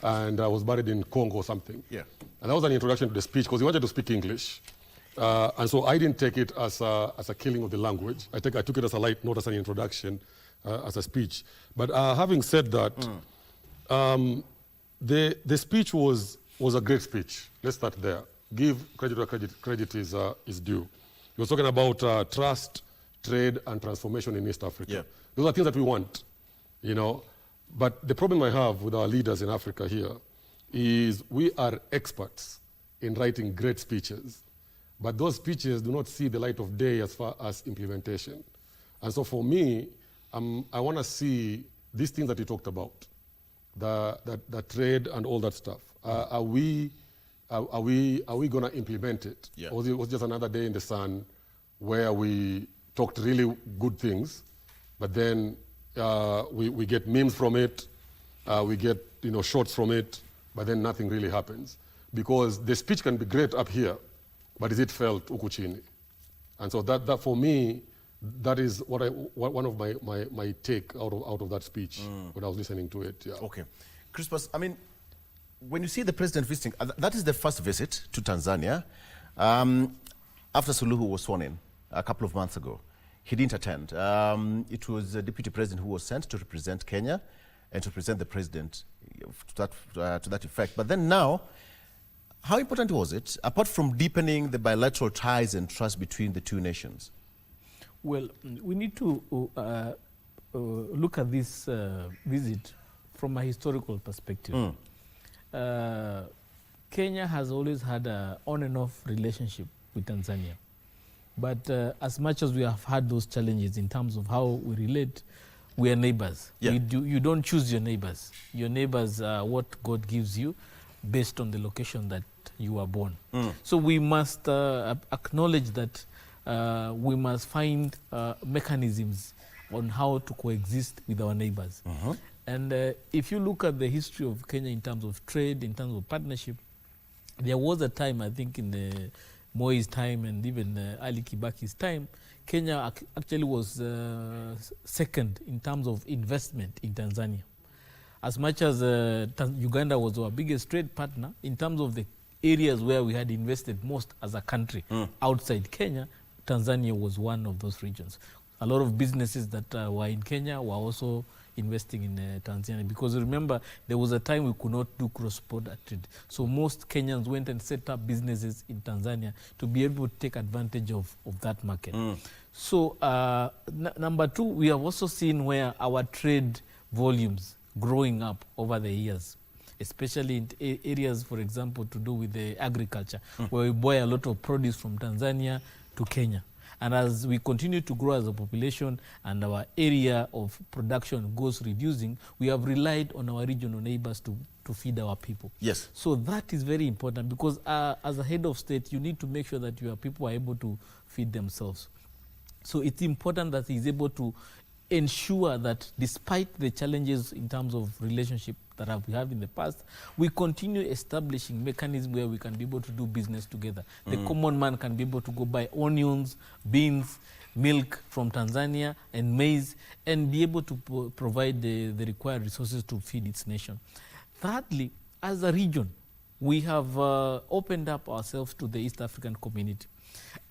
and was buried in Congo or something. Yeah. And that was an introduction to the speech because he wanted to speak English. And so I didn't take it as a killing of the language. I took it as a light, not as an introduction, as a speech. But having said that, the speech was a great speech. Let's start there. Give credit where credit is due. He was talking about trust, trade, and transformation in East Africa. Yeah. Those are things that we want, you know. But the problem I have with our leaders in Africa here is we are experts in writing great speeches, but those speeches do not see the light of day as far as implementation. And so for me, I want to see these things that you talked about, the trade and all that stuff. Are we going to implement it? Yeah. Or was it just another day in the sun where we talked really good things, but then we get memes from it, we get shorts from it, but then nothing really happens. Because the speech can be great up here, but is it felt huku chini? And so that for me, that is one of my take out of that speech when I was listening to it. Yeah. Okay. Crispus, I mean, when you see the president visiting, that is the first visit to Tanzania. After Suluhu was sworn in a couple of months ago, he didn't attend. It was the deputy president who was sent to represent Kenya and to present the president to that effect. But then now, How important was it, apart from deepening the bilateral ties and trust between the two nations? Well, we need to look at this visit from a historical perspective. Kenya has always had an on and off relationship with Tanzania. But as much as we have had those challenges in terms of how we relate, we are neighbors. Yeah. You don't choose your neighbors. Your neighbors are what God gives you based on the location that you were born. So we must acknowledge that we must find mechanisms on how to coexist with our neighbors. And if you look at the history of Kenya in terms of trade, in terms of partnership, there was a time, I think in Moi's time and even Ali Kibaki's time, Kenya actually was second in terms of investment in Tanzania. As much as Uganda was our biggest trade partner, in terms of the areas where we had invested most as a country outside Kenya, Tanzania was one of those regions. A lot of businesses that were in Kenya were also investing in Tanzania, because remember, there was a time we could not do cross-border trade. So most Kenyans went and set up businesses in Tanzania to be able to take advantage of that market. So number two, we have also seen where our trade volumes growing up over the years, especially in areas, for example, to do with the agriculture, where we buy a lot of produce from Tanzania to Kenya. And as we continue to grow as a population and our area of production goes reducing, we have relied on our regional neighbors to feed our people. Yes. So that is very important, because as a head of state, you need to make sure that your people are able to feed themselves. So it's important that he's able to ensure that despite the challenges in terms of relationship that we have in the past, we continue establishing mechanisms where we can be able to do business together. The common man can be able to go buy onions, beans, milk from Tanzania and maize, and be able to provide the required resources to feed its nation. Thirdly, as a region, we have opened up ourselves to the East African community.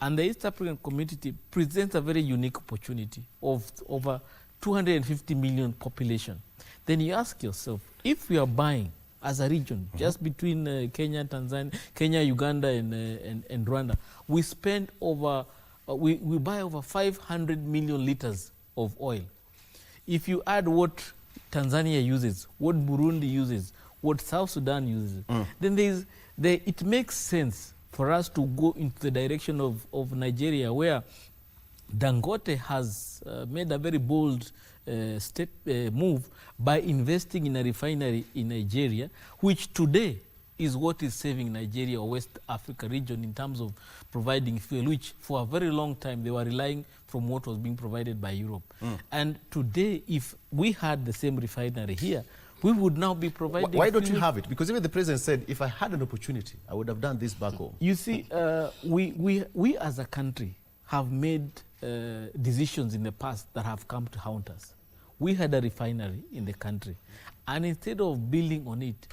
And the East African community presents a very unique opportunity of over 250 million population. Then you ask yourself, if we are buying as a region, just between Kenya, Tanzania, Kenya, Uganda, and Rwanda, we spend over, we buy over 500 million liters of oil. If you add what Tanzania uses, what Burundi uses, what South Sudan uses, then it makes sense for us to go into the direction of Nigeria, where Dangote has made a very bold move by investing in a refinery in Nigeria, which today is what is saving Nigeria or West Africa region in terms of providing fuel, which for a very long time they were relying from what was being provided by Europe. And today, if we had the same refinery here, we would now be providing. Why don't you have it? Because even the president said, if I had an opportunity, I would have done this back home. You see, we as a country have made decisions in the past that have come to haunt us. We had a refinery in the country, and instead of building on it,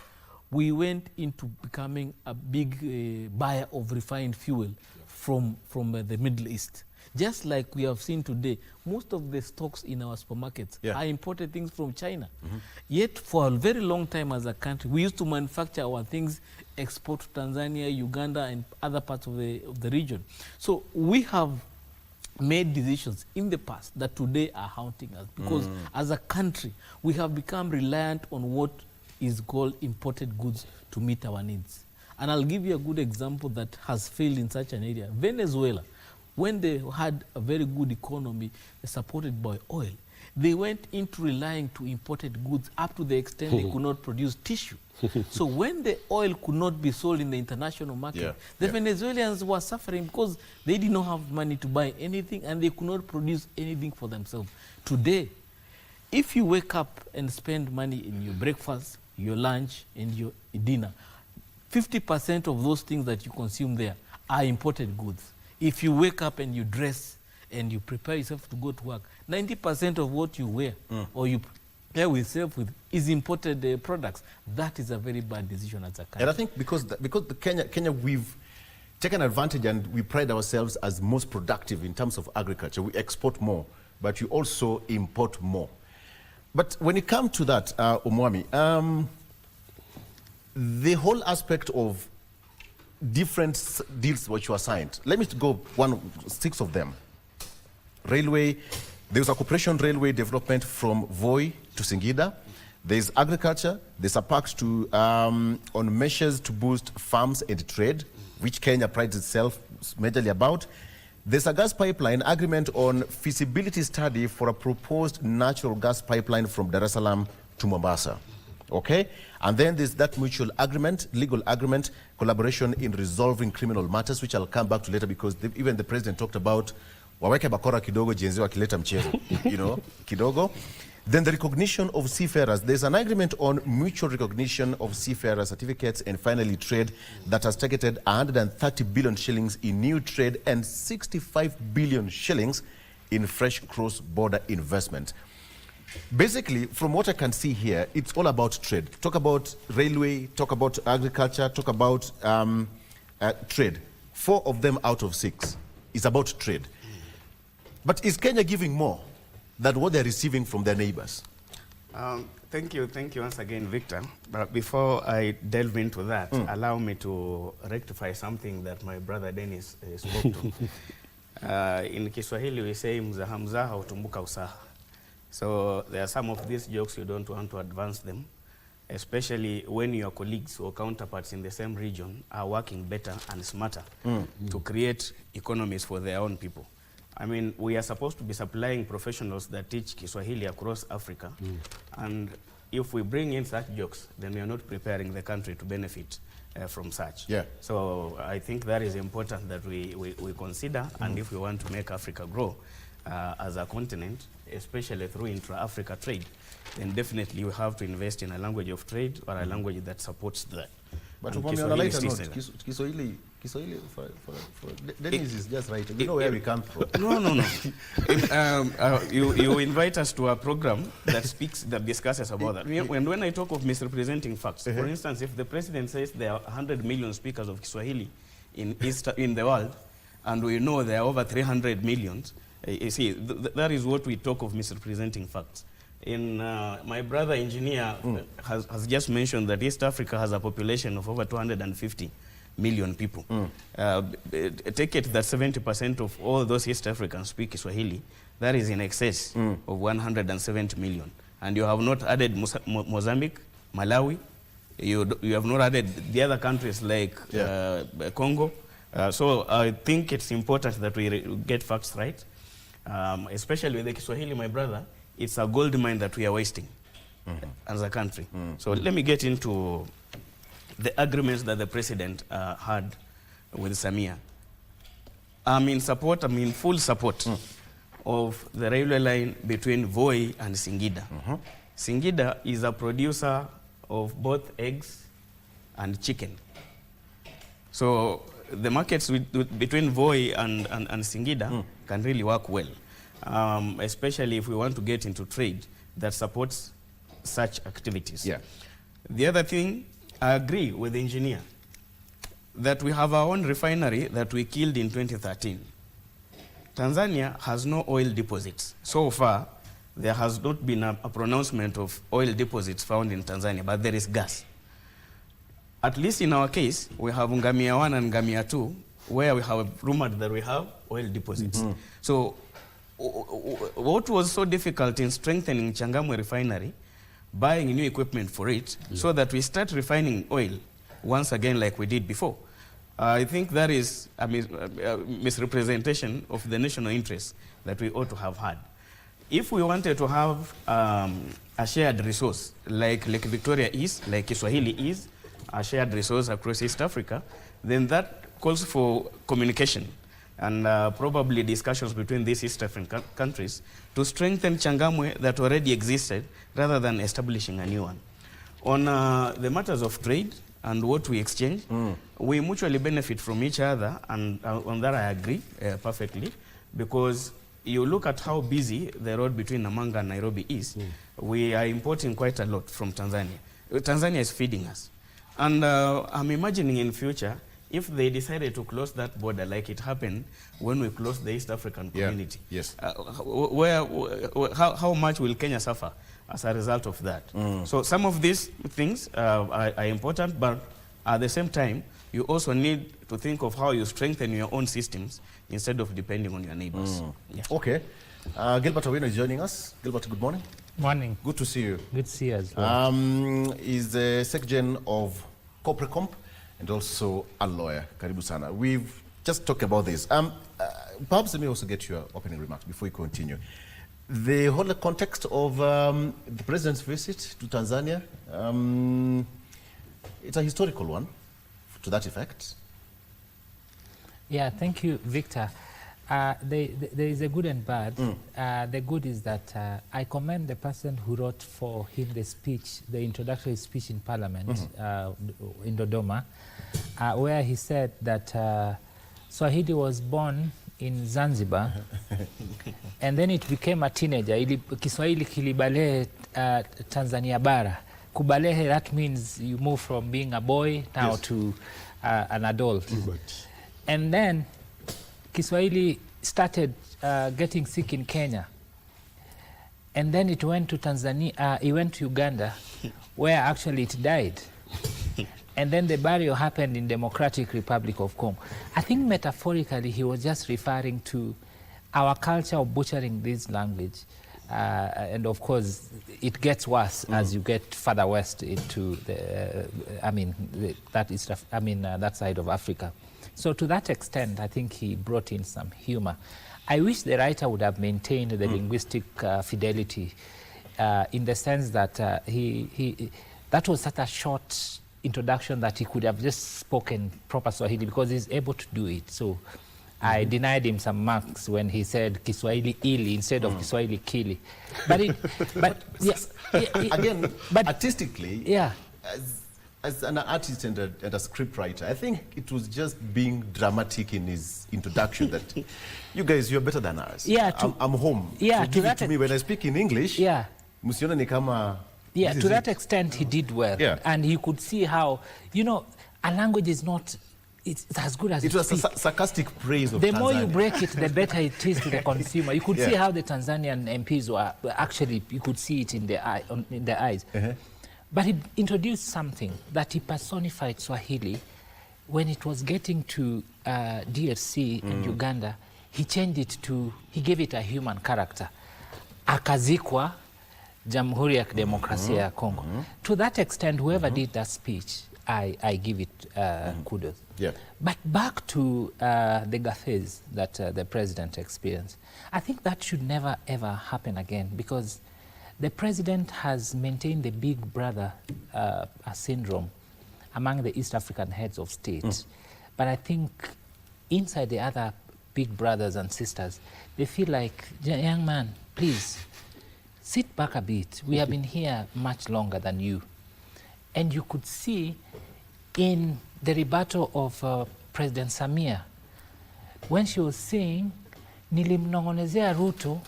we went into becoming a big buyer of refined fuel from the Middle East. Just like we have seen today, most of the stocks in our supermarkets are imported things from China. Yet for a very long time as a country, we used to manufacture our things, export to Tanzania, Uganda, and other parts of the region. So we have made decisions in the past that today are haunting us, because as a country, we have become reliant on what is called imported goods to meet our needs. And I'll give you a good example that has failed in such an area. Venezuela, when they had a very good economy supported by oil, they went into relying to imported goods up to the extent they could not produce tissue. So when the oil could not be sold in the international market, the Venezuelans were suffering because they did not have money to buy anything and they could not produce anything for themselves. Today, if you wake up and spend money in your breakfast, your lunch, and your dinner, 50% of those things that you consume there are imported goods. If you wake up and you dress and you prepare yourself to go to work, 90% of what you wear or you prepare yourself with is imported products. That is a very bad decision as a country. And I think because Kenya, we've taken advantage and we pride ourselves as most productive in terms of agriculture. We export more, but you also import more. But when it comes to that, Omwami, the whole aspect of different deals which were signed. Let me go 6 of them. Railway, there was a cooperation railway development from Voi to Singida. There's agriculture. There's a pact to, on measures to boost farms and trade, which Kenya prides itself majorly about. There's a gas pipeline agreement on feasibility study for a proposed natural gas pipeline from Dar es Salaam to Mombasa. Okay? And then there's that mutual agreement, legal agreement, collaboration in resolving criminal matters, which I'll come back to later because even the president talked about waweke bakora kidogo jenzi wakileta mchezo, you know, kidogo. Then the recognition of seafarers. There's an agreement on mutual recognition of seafarer certificates, and finally trade that has targeted 130 billion shillings in new trade and 65 billion shillings in fresh cross-border investment. Basically, from what I can see here, it's all about trade. Talk about railway, talk about agriculture, talk about trade. 4 of them out of 6 is about trade. But is Kenya giving more than what they're receiving from their neighbors? Thank you once again, Victor. But before I delve into that, allow me to rectify something that my brother Dennis spoke to. In Kiswahili, we say mzaha mzaha utumbuka usaha. So there are some of these jokes you don't want to advance them, especially when your colleagues or counterparts in the same region are working better and smarter to create economies for their own people. I mean, we are supposed to be supplying professionals that teach Kiswahili across Africa. And if we bring in such jokes, then we are not preparing the country to benefit from such. Yeah. So I think that is important that we consider, and if we want to make Africa grow as a continent, especially through intra-Africa trade, then definitely we have to invest in a language of trade or a language that supports that. But on a lighter note, Kiswahili for Dennis is just right. We know where we come from. No. You invite us to a program that discusses about that. When I talk of misrepresenting facts, for instance, if the president says there are 100 million speakers of Kiswahili in the world, and we know there are over 300 million, you see, that is what we talk of misrepresenting facts. My brother engineer has just mentioned that East Africa has a population of over 250 million people. Take it that 70% of all those East Africans speak Swahili. That is in excess of 170 million. And you have not added Mozambique, Malawi. You have not added the other countries like Congo. So I think it's important that we get facts right. Especially with the Kiswahili, my brother, it's a gold mine that we are wasting as a country. So let me get into the agreements that the president had with Samia. I'm in full support of the railway line between Voi and Singida. Singida is a producer of both eggs and chicken. So the markets between Voi and Singida can really work well, especially if we want to get into trade that supports such activities. Yeah. The other thing, I agree with the engineer that we have our own refinery that we killed in 2013. Tanzania has no oil deposits. So far, there has not been a pronouncement of oil deposits found in Tanzania, but there is gas. At least in our case, we have Ngamia 1 and Ngamia 2, where we have rumored that we have oil deposits. So what was so difficult in strengthening Changamwe refinery, buying new equipment for it, so that we start refining oil once again like we did before? I think that is a misrepresentation of the national interest that we ought to have had. If we wanted to have a shared resource like Lake Victoria is, like Kiswahili is, a shared resource across East Africa, then that calls for communication and probably discussions between these East African countries to strengthen Changamwe that already existed rather than establishing a new one. On the matters of trade and what we exchange, we mutually benefit from each other, and on that I agree perfectly, because you look at how busy the road between Namanga and Nairobi is, we are importing quite a lot from Tanzania. Tanzania is feeding us. And I'm imagining in future, if they decided to close that border like it happened when we closed the East African community, how much will Kenya suffer as a result of that? So some of these things are important, but At the same time, you also need to think of how you strengthen your own systems instead of depending on your neighbors. Yeah. Okay. Gilbert Owino is joining us. Gilbert, good morning. Morning. Good to see you. Good to see you as well. Is the Secretary of Corporate and also a lawyer. Karibu sana. We've just talked about this. Perhaps let me also get your opening remarks before we continue. The whole context of the president's visit to Tanzania, it's a historical one to that effect. Yeah, thank you, Victor. There is a good and bad. The good is that I commend the person who wrote for him the speech, the introductory speech in Parliament in Dodoma, where he said that Swahili was born in Zanzibar and then it became a teenager. Kiswahili kilibalehe Tanzania bara. Kubalehe, that means you move from being a boy now to an adult. And then Kiswahili started getting sick in Kenya. And then it went to Tanzania, it went to Uganda, where actually it died. And then the burial happened in Democratic Republic of Congo. I think metaphorically he was just referring to our culture of butchering this language. And of course, it gets worse as you get further west into the, that side of Africa. So to that extent, I think he brought in some humor. I wish the writer would have maintained the linguistic fidelity in the sense that that was such a short introduction that he could have just spoken proper Swahili because he's able to do it. So I denied him some marks when he said Kiswahili ili instead of Kiswahili kili. Again, artistically, yeah. As an artist and a script writer, I think it was just being dramatic in his introduction that you guys, you're better than us. Yeah, I'm home. Yeah, so give it to me when I speak in English. Yeah. Musiona ni kama. Yeah, to that extent he did well. Yeah. And you could see how, you know, a language is not, it's as good as it was a sarcastic praise of the Tanzania. more you break it, the better it is to the consumer. You could see how the Tanzanian MPs were actually, you could see it in their eyes. But he introduced something that he personified Swahili. When it was getting to DRC and Uganda, he changed it to, he gave it a human character. Akazikwa Jamhuri ya Kidemokrasia ya Congo. To that extent, whoever did that speech, I give it kudos. Yeah. But back to the gaffes that the president experienced, I think that should never ever happen again because the president has maintained the big brother syndrome among the East African heads of state. But I think inside the other big brothers and sisters, they feel like, young man, please, sit back a bit. We have been here much longer than you. And you could see in the rebuttal of President Samia, when she was saying, nilimnong'onezea Ruto,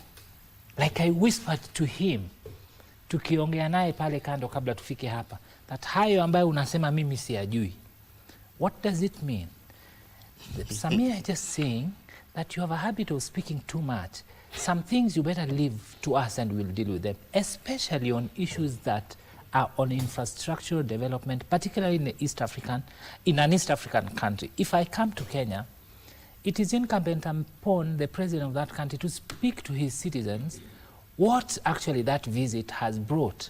like I whispered to him, tukiongea naye pale kando kabla tufike hapa, that hayo ambayo unasema mimi siyajui. What does it mean? Samia is just saying that you have a habit of speaking too much. Some things you better leave to us and we'll deal with them, especially on issues that are on infrastructural development, particularly in an East African country. If I come to Kenya, it is incumbent upon the president of that country to speak to his citizens what actually that visit has brought.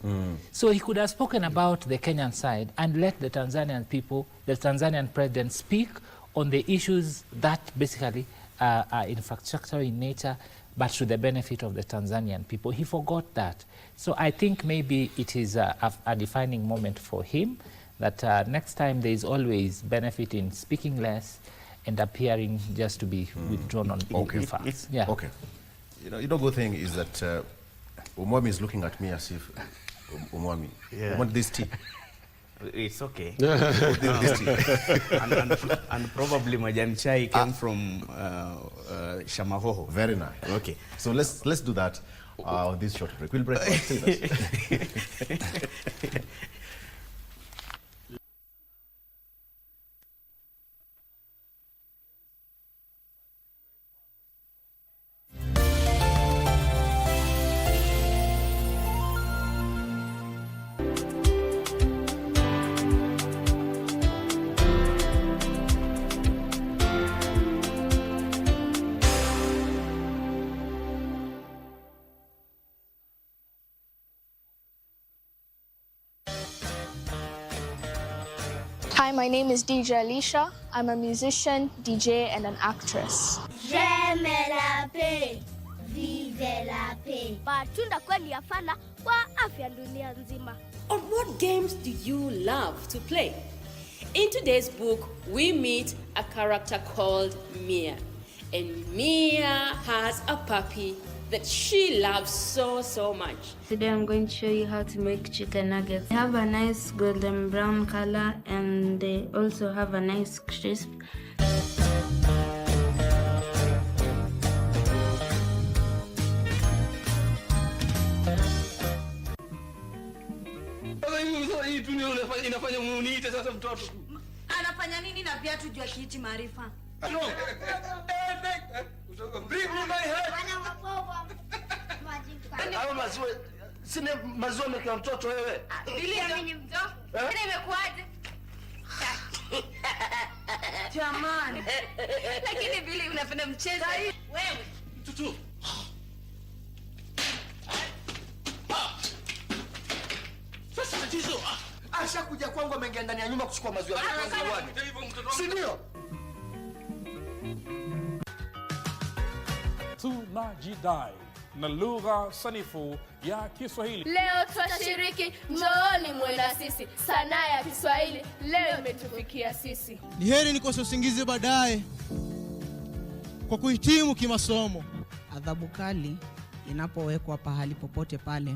So he could have spoken about the Kenyan side and let the Tanzanian people, the Tanzanian president speak on the issues that basically are infrastructural in nature, but to the benefit of the Tanzanian people. He forgot that. So I think maybe it is a defining moment for him that next time there is always benefit in speaking less and appearing just to be withdrawn on facts. Yeah. Okay. You know, good thing is that Umwami is looking at me as if, Umwami, I want this tea. It's okay. This tea. and probably Majani Chai came from Shamahoho. Very nice. Okay. So let's do that on this short break. We'll break. Hi, my name is DJ Alicia. I'm a musician, DJ, and an actress. J'aime la paix. Vive la paix. Matunda kweli yafana kwa afya dunia nzima. Or what games do you love to play? In today's book, we meet a character called Mia. And Mia has a puppy that she loves so much. Today I'm going to show you how to make chicken nuggets. They have a nice golden brown color and they also have a nice crisp. Inafanya uniite sasa mtoto. Anafanya nini na viatu juu ya kiti Maarifa? No. Bring me my head. Hayo maziwa, sina maziwa mekea mtoto wewe. Bilia mimi mtoto. Tena imekuaje? Jamani. Lakini Bili unapenda mchezo. Wewe. Tutu. Sasa tatizo. Ashakuja kwangu ameingia ndani ya nyumba kuchukua maziwa. Si ndio? Tunajidai na lugha sanifu ya Kiswahili. Leo tutashiriki njooni mwenda sisi. Sanaa ya Kiswahili leo imetufikia sisi. Ni heri nikose usingizi baadaye kwa kuhitimu kimasomo. Adhabu kali inapowekwa pahali popote pale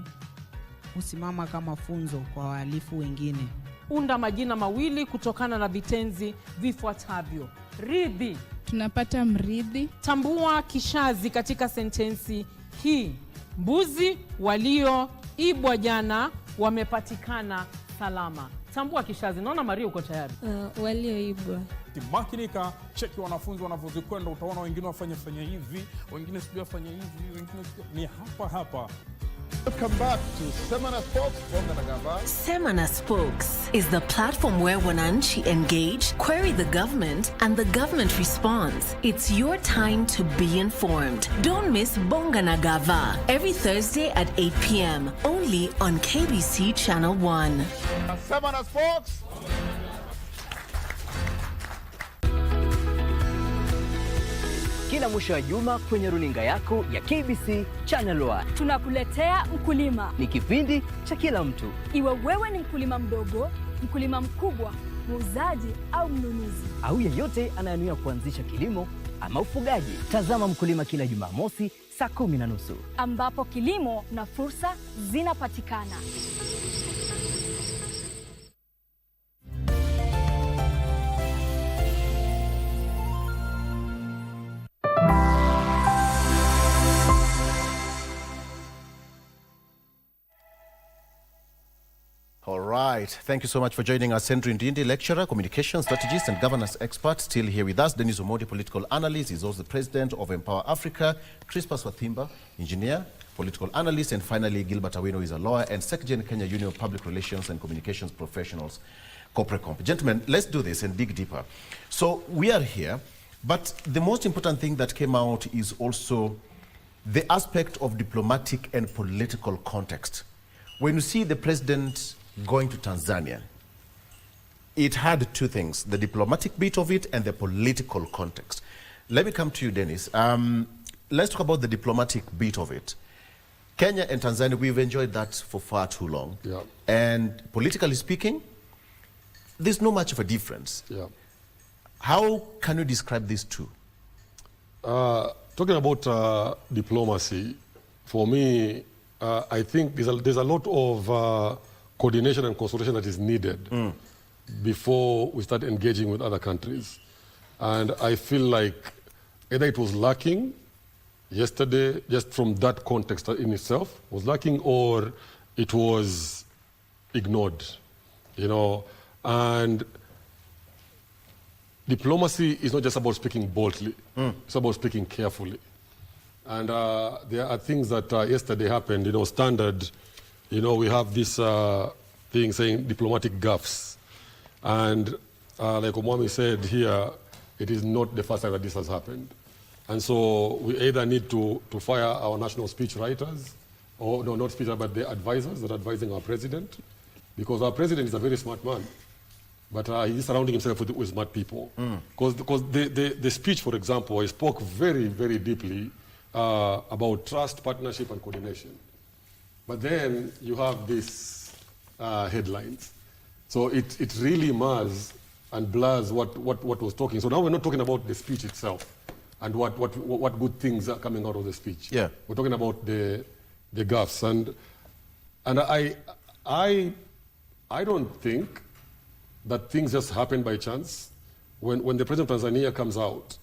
husimama kama funzo kwa wahalifu wengine. Unda majina mawili kutokana na vitenzi vifuatavyo. Ridhi. Tunapata mridhi. Tambua kishazi katika sentensi hii. Mbuzi walioibwa jana wamepatikana salama. Tambua kishazi. Naona Maria uko tayari. Walioibwa. Makinika, cheki wanafunzi wanavyozikwenda, utaona wengine wafanya hivi, wengine sijui wafanya hivi, wengine ni hapa. Welcome back to Semana Spokes. Semana Spokes is the platform where Wananchi engage, query the government, and the government responds. It's your time to be informed. Don't miss Bongana Gava every Thursday at 8 p.m. only on KBC Channel 1. Semana Spokes. Kila mwisho wa juma kwenye runinga yako ya KBC Channel 1. Tunakuletea Mkulima. Ni kipindi cha kila mtu. Iwe wewe ni mkulima mdogo, mkulima mkubwa, muuzaji au mnunuzi, au yeyote anayenuia kuanzisha kilimo ama ufugaji. Tazama Mkulima kila Jumamosi saa 10:30. Ambapo kilimo na fursa zinapatikana. All right. Thank you so much for joining us. Sandrine Ndindi, lecturer, communication strategist and governance expert, still here with us. Dennis Omodi, political analyst. He's also the president of Empower Africa. Crispus Wathimba, engineer, political analyst. And finally, Gilbert Awino is a lawyer and Secretary in Kenya Union of Public Relations and Communications Professionals, Corporate Comp. Gentlemen, let's do this and dig deeper. So we are here, but the most important thing that came out is also the aspect of diplomatic and political context. When you see the president going to Tanzania, it had two things, the diplomatic bit of it and the political context. Let me come to you, Dennis. Let's talk about the diplomatic bit of it. Kenya and Tanzania, we've enjoyed that for far too long. Yeah. And politically speaking, there's not much of a difference. Yeah. How can you describe these two? Talking about diplomacy, for me, I think there's a lot of coordination and consultation that is needed before we start engaging with other countries. And I feel like either it was lacking yesterday, just from that context in itself, was lacking, or it was ignored, you know. And diplomacy is not just about speaking boldly, it's about speaking carefully. And there are things that yesterday happened, you know, standard. You know, we have this thing saying diplomatic gaffes. And like Omwami said here, it is not the first time that this has happened. And so we either need to fire our national speech writers, or no, not speech, but the advisors that are advising our president, because our president is a very smart man. but he's surrounding himself with smart people. Because the speech, for example, he spoke very, very deeply about trust, partnership, and coordination. But then you have these headlines. So it really mars and blurs what was talking. So now we're not talking about the speech itself and what good things are coming out of the speech. Yeah. We're talking about the gaffes. And I don't think that things just happen by chance. When the president of Tanzania comes out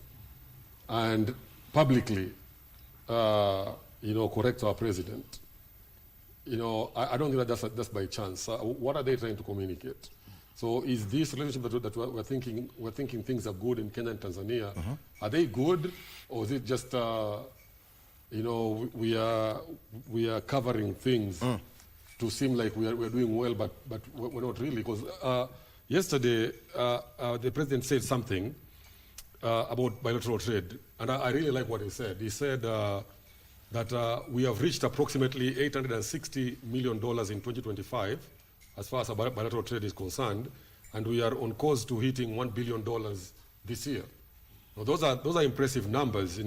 and publicly, corrects our president, I don't think that that's by chance. What are they trying to communicate? So is this relationship that we're thinking things are good in Kenya and Tanzania, are they good, or is it just, we are covering things to seem like we're doing well, but we're not really? Because yesterday, the president said something about bilateral trade, and I really like what he said. He said that we have reached approximately $860 million in 2025, as far as bilateral trade is concerned, and we are on course to hitting $1 billion this year. Now, those are impressive numbers,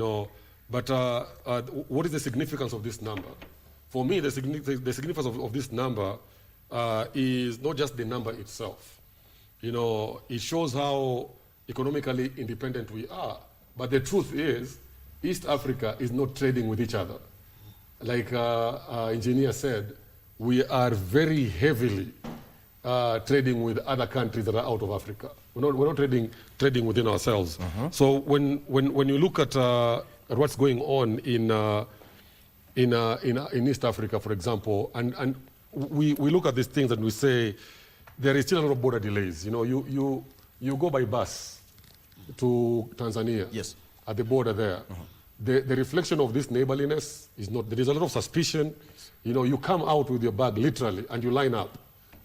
but what is the significance of this number? For me, the significance of this number is not just the number itself. It shows how economically independent we are, but the truth is, East Africa is not trading with each other. Like engineer said, we are very heavily trading with other countries that are out of Africa. We're not trading within ourselves. So when you look at what's going on in East Africa, for example, and we look at these things and we say there is still a lot of border delays. You go by bus to Tanzania. Yes. At the border there. The reflection of this neighborliness is not, there is a lot of suspicion. You come out with your bag literally and you line up,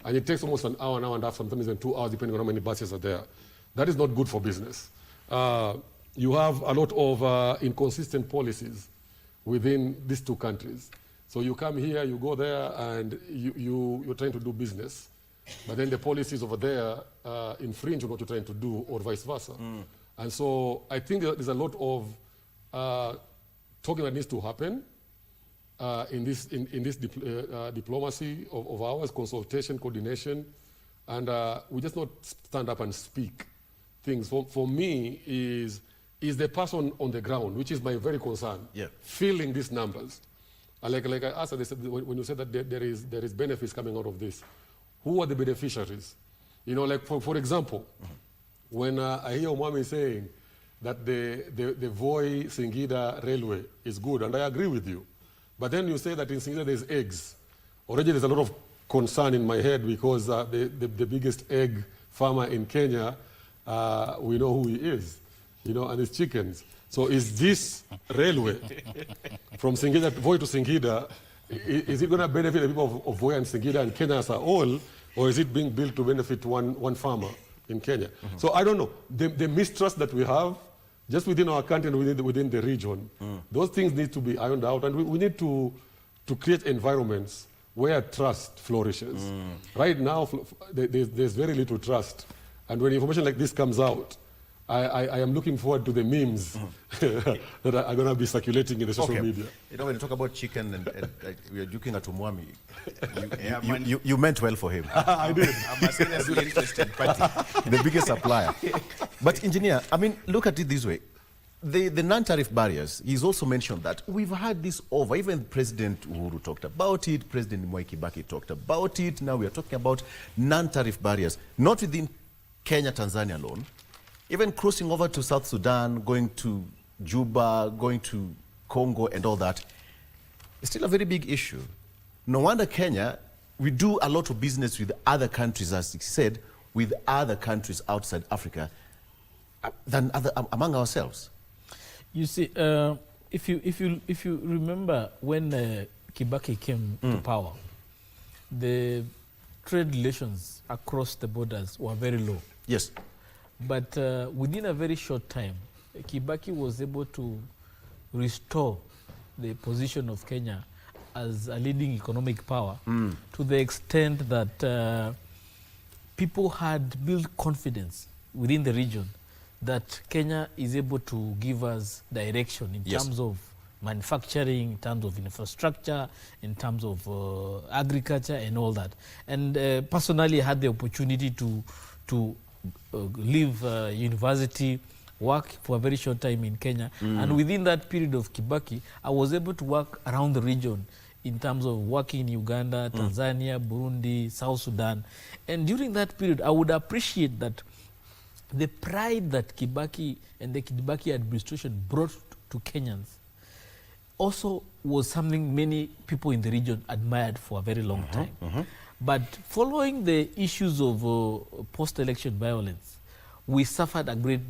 and it takes almost an hour and a half, sometimes even 2 hours, depending on how many buses are there. That is not good for business. You have a lot of inconsistent policies within these two countries. So you come here, you go there, and you're trying to do business, but then the policies over there infringe on what you're trying to do, or vice versa. And so I think there's a lot of talking that needs to happen in this diplomacy of ours, consultation, coordination, and we just not stand up and speak things. For me, is the person on the ground, which is my very concern, feeling these numbers. Like I asked, they said, when you said that there is benefits coming out of this, who are the beneficiaries? Like for example, when I hear Omwami saying that the Voi-Singida railway is good, and I agree with you. But then you say that in Singida there's eggs. Already there's a lot of concern in my head because the biggest egg farmer in Kenya, we know who he is, and his chickens. So is this railway from Singida, Voi to Singida, is it going to benefit the people of Voi and Singida and Kenya as a whole, or is it being built to benefit one farmer in Kenya? So I don't know. The mistrust that we have, just within our country and within the region, those things need to be ironed out, and we need to create environments where trust flourishes. Right now, there's very little trust, and when information like this comes out, I am looking forward to the memes that are going to be circulating in the social media. When you talk about chicken and we are looking at Umwami, you meant well for him. I did. I'm a seriously interested party. The biggest supplier. But engineer, look at it this way. The non-tariff barriers, he's also mentioned that we've had this over. Even President Uhuru talked about it. President Mwai Kibaki talked about it. Now we are talking about non-tariff barriers, not within Kenya, Tanzania alone. Even crossing over to South Sudan, going to Juba, going to Congo and all that, it's still a very big issue. No wonder Kenya, we do a lot of business with other countries, as he said, with other countries outside Africa than among ourselves. You see, if you remember when Kibaki came to power, the trade relations across the borders were very low. Yes. But within a very short time, Kibaki was able to restore the position of Kenya as a leading economic power to the extent that people had built confidence within the region that Kenya is able to give us direction in terms of manufacturing, in terms of infrastructure, in terms of agriculture and all that. And personally, I had the opportunity to leave university, work for a very short time in Kenya. And within that period of Kibaki, I was able to work around the region in terms of working in Uganda, Tanzania, Burundi, South Sudan. And during that period, I would appreciate that the pride that Kibaki and the Kibaki administration brought to Kenyans also was something many people in the region admired for a very long time. But following the issues of post-election violence, we suffered a great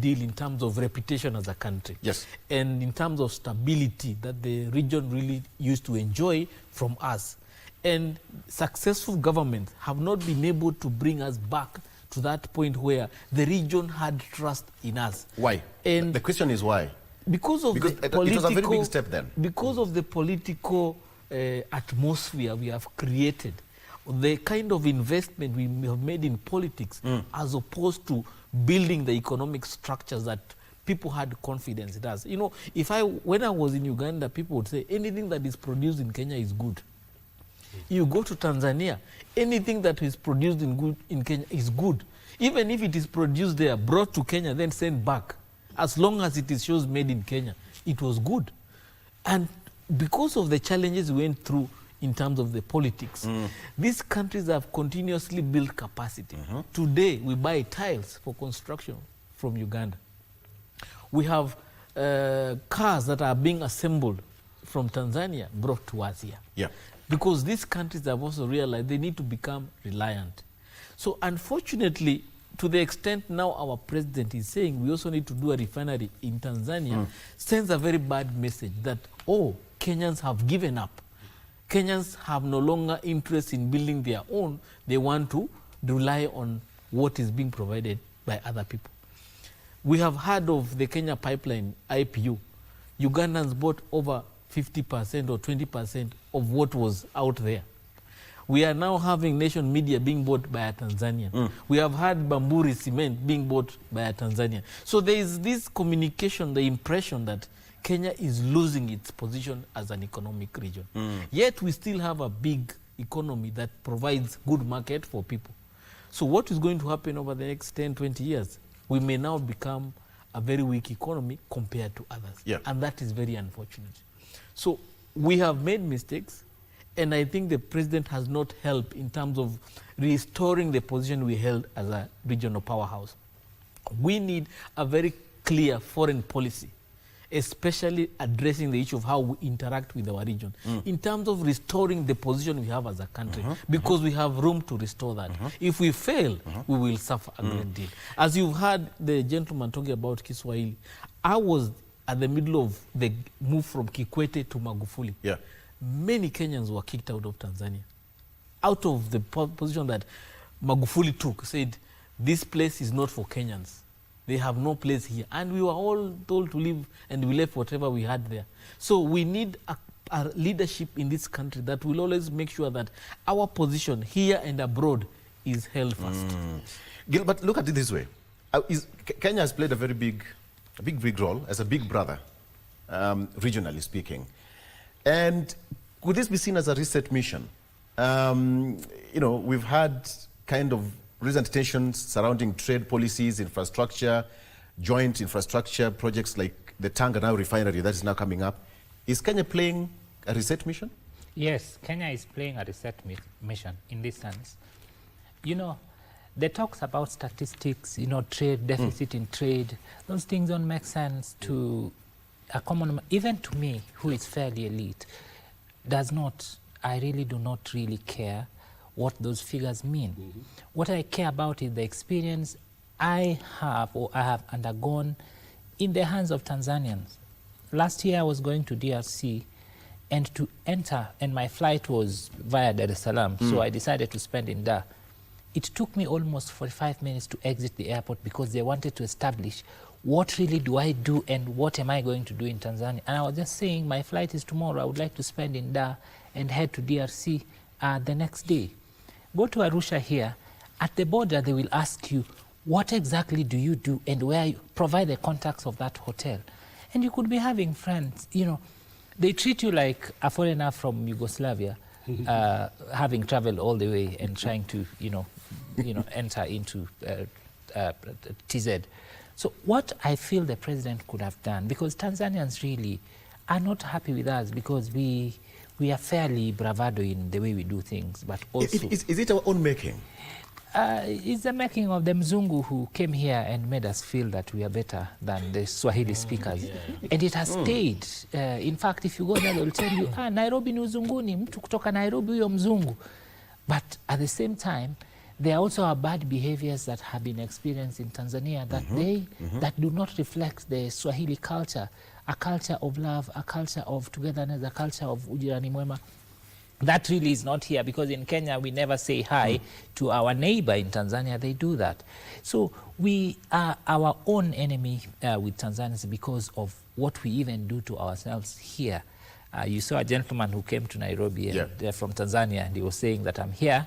deal in terms of reputation as a country. Yes. And in terms of stability that the region really used to enjoy from us. And successful governments have not been able to bring us back to that point where the region had trust in us. Why? And the question is why? Because of the political, it was a very big step then. Because of the political atmosphere we have created, the kind of investment we have made in politics, as opposed to building the economic structures that people had confidence in us. You know, when I was in Uganda, people would say anything that is produced in Kenya is good. You go to Tanzania, anything that is produced in Kenya is good. Even if it is produced there, brought to Kenya, then sent back, as long as it shows made in Kenya, it was good. And because of the challenges we went through in terms of the politics, these countries have continuously built capacity. Today, we buy tiles for construction from Uganda. We have cars that are being assembled from Tanzania brought to us here. Yeah. Because these countries have also realized they need to become reliant. So unfortunately, to the extent now our president is saying we also need to do a refinery in Tanzania, sends a very bad message that, oh, Kenyans have given up. Kenyans have no longer interest in building their own. They want to rely on what is being provided by other people. We have heard of the Kenya pipeline, IPU. Ugandans bought over 50% or 20% of what was out there. We are now having nation media being bought by a Tanzanian. We have had Bamburi cement being bought by a Tanzanian. So there is this communication, the impression that Kenya is losing its position as an economic region. Yet we still have a big economy that provides good market for people. So what is going to happen over the next 10, 20 years? We may now become a very weak economy compared to others. And that is very unfortunate. So we have made mistakes, and I think the president has not helped in terms of restoring the position we held as a regional powerhouse. We need a very clear foreign policy, especially addressing the issue of how we interact with our region, in terms of restoring the position we have as a country, because we have room to restore that. If we fail, we will suffer a great deal. As you've heard the gentleman talking about Kiswahili, I was at the middle of the move from Kikwete to Magufuli. Many Kenyans were kicked out of Tanzania, out of the position that Magufuli took, said, this place is not for Kenyans. They have no place here. And we were all told to leave, and we left whatever we had there. So we need a leadership in this country that will always make sure that our position here and abroad is held fast. Gilbert, look at it this way. Kenya has played a very big role as a big brother, regionally speaking. And could this be seen as a reset mission? You know, we've had kind of recent tensions surrounding trade policies, infrastructure, joint infrastructure projects like the Tanga now refinery that is now coming up. Is Kenya playing a reset mission? Yes, Kenya is playing a reset mission in this sense. You know, the talks about statistics, you know, trade, deficit in trade, those things don't make sense to a common man. Even to me, who is fairly elite, I really do not really care what those figures mean. What I care about is the experience I have undergone in the hands of Tanzanians. Last year I was going to DRC, and to enter, and my flight was via Dar es Salaam, so I decided to spend in Dar. It took me almost 45 minutes to exit the airport because they wanted to establish what really do I do and what am I going to do in Tanzania. And I was just saying, my flight is tomorrow. I would like to spend in Dar and head to DRC the next day. Go to Arusha here. At the border, they will ask you, what exactly do you do and where you provide the contacts of that hotel. And you could be having friends, you know, they treat you like a foreigner from Yugoslavia, having traveled all the way and trying to, enter into TZ. So what I feel the president could have done, because Tanzanians really are not happy with us because we are fairly bravado in the way we do things, but also... Is it our own making? It's the making of the Mzungu who came here and made us feel that we are better than the Swahili speakers. And it has stayed. In fact, if you go there, they'll tell you, Nairobi ni uzunguni, mtu kutoka Nairobi huyo mzungu. But at the same time, there also are bad behaviors that have been experienced in Tanzania that do not reflect the Swahili culture, a culture of love, a culture of togetherness, a culture of ujirani mwema. That really is not here, because in Kenya we never say hi to our neighbor. In Tanzania they do that. So we are our own enemy with Tanzanians because of what we even do to ourselves here. You saw a gentleman who came to Nairobi and, from Tanzania, and he was saying that I'm here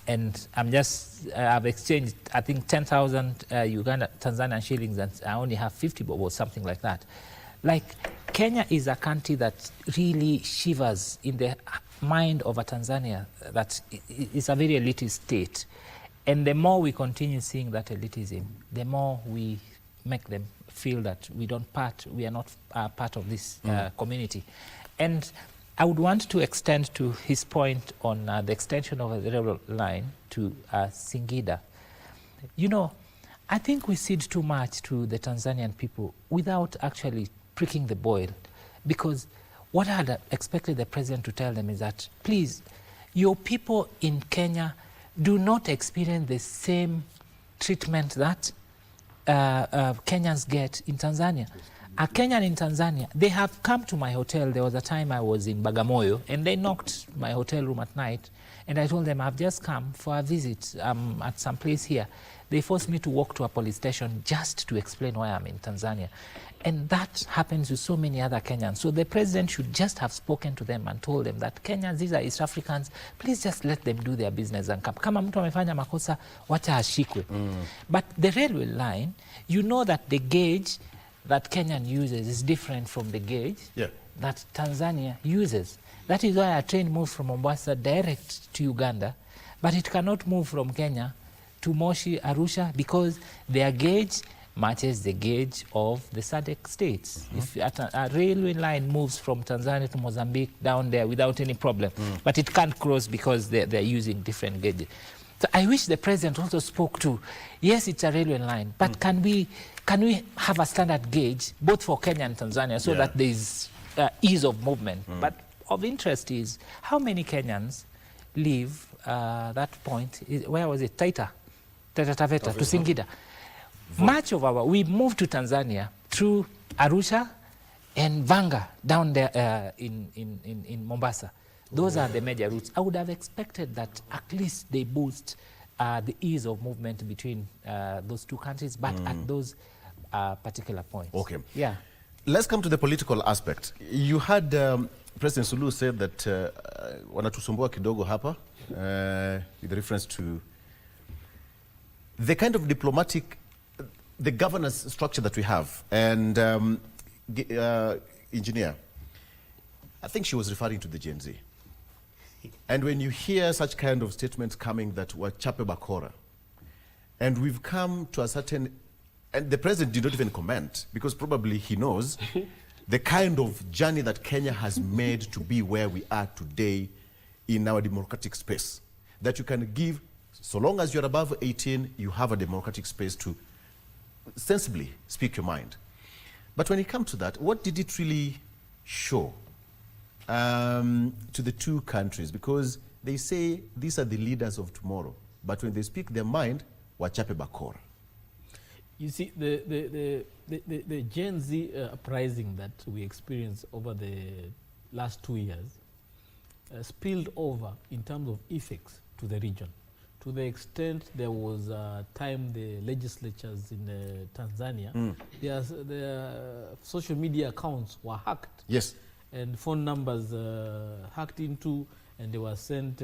and I've exchanged, I think, 10,000 Tanzanian shillings, and I only have 50 bob or something like that. Like, Kenya is a country that really shivers in the mind of a Tanzania that is a very elitist state. And the more we continue seeing that elitism, the more we make them feel that we are not part of this community. And I would want to extend to his point on the extension of the railroad line to Singida. You know, I think we cede too much to the Tanzanian people without actually pricking the boil, because what I had expected the president to tell them is that, please, your people in Kenya do not experience the same treatment that Kenyans get in Tanzania. A Kenyan in Tanzania, they have come to my hotel. There was a time I was in Bagamoyo, and they knocked my hotel room at night, and I told them, I've just come for a visit at some place here. They forced me to walk to a police station just to explain why I'm in Tanzania. And that happens with so many other Kenyans. So the president should just have spoken to them and told them that Kenyans, these are East Africans, please just let them do their business and come. Kama mtu amefanya makosa, wacha ashikwe. But the railway line, you know that the gauge that Kenyan uses is different from the gauge that Tanzania uses. That is why a train moves from Mombasa direct to Uganda, but it cannot move from Kenya to Moshi, Arusha, because their gauge matches the gauge of the SADC states. If a railway line moves from Tanzania to Mozambique down there without any problem, but it can't cross because they're using different gauges. So I wish the president also spoke to, yes, it's a railway line, but can we have a standard gauge both for Kenya and Tanzania so that there's ease of movement? But of interest is, how many Kenyans leave that point, where was it, Taita Taveta, to Singida? Much of we moved to Tanzania through Arusha and Vanga down there in Mombasa. Those are the major routes. I would have expected that at least they boost the ease of movement between those two countries, but at those particular points. Okay. Yeah. Let's come to the political aspect. You had President Suluhu said that wanatusumbua kidogo hapa with reference to the kind of diplomatic, the governance structure that we have. And engineer, I think she was referring to the Gen Z. And when you hear such kind of statements coming that were chape bakora, and we've come to a certain, and the president did not even comment, because probably he knows the kind of journey that Kenya has made to be where we are today in our democratic space. That you can give, so long as you're above 18, you have a democratic space to sensibly speak your mind. But when it comes to that, what did it really show to the two countries? Because they say these are the leaders of tomorrow, but when they speak their mind, wachape bakora. You see, the Gen Z uprising that we experienced over the last 2 years spilled over in terms of effects to the region. To the extent there was a time the legislatures in Tanzania, their social media accounts were hacked. Yes. And phone numbers hacked into, and they were sent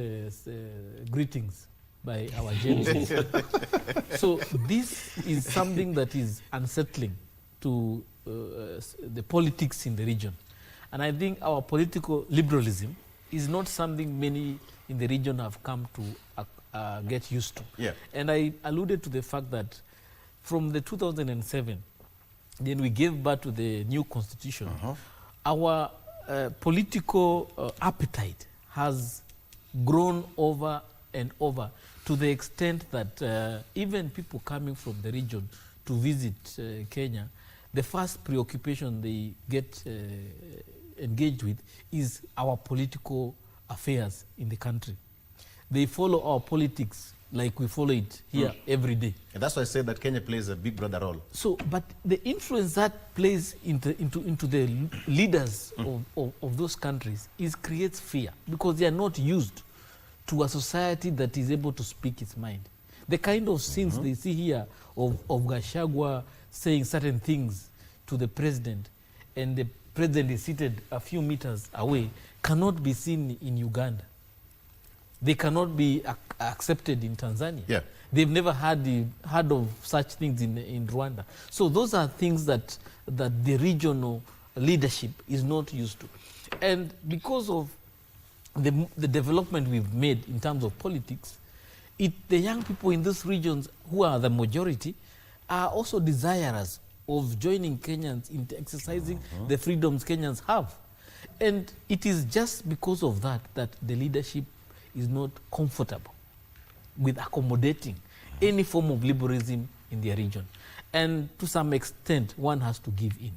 greetings by our Gen Zs. So this is something that is unsettling to the politics in the region. And I think our political liberalism is not something many in the region have come to get used to. Yeah. And I alluded to the fact that from the 2007, then we gave birth to the new constitution, our political appetite has grown over and over to the extent that even people coming from the region to visit Kenya, the first preoccupation they get engaged with is our political affairs in the country. They follow our politics like we follow it here every day. And that's why I said that Kenya plays a big brother role. So, but the influence that plays into the leaders of those countries creates fear, because they are not used to a society that is able to speak its mind. The kind of scenes they see here of Gachagua saying certain things to the president, and the president is seated a few meters away, cannot be seen in Uganda. They cannot be accepted in Tanzania. Yeah. They've never heard of such things in Rwanda. So those are things that the regional leadership is not used to. And because of the development we've made in terms of politics, the young people in these regions, who are the majority, are also desirous of joining Kenyans in exercising the freedoms Kenyans have. And it is just because of that the leadership is not comfortable with accommodating any form of liberalism in their region. And to some extent, one has to give in.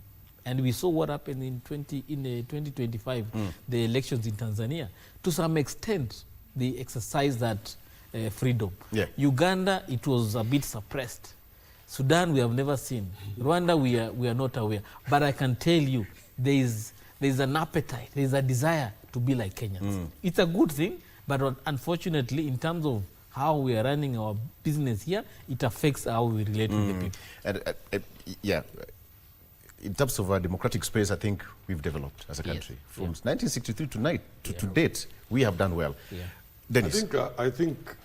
And we saw what happened in 2025, the elections in Tanzania. To some extent, they exercised that freedom. Yeah. Uganda, it was a bit suppressed. Sudan, we have never seen. Rwanda, we are not aware. But I can tell you, there is an appetite, there is a desire to be like Kenyans. It's a good thing, but unfortunately, in terms of how we are running our business here, it affects how we relate with the people. And, yeah, in terms of our democratic space, I think we've developed as a country. From 1963 to date, we have done well. Dennis. I think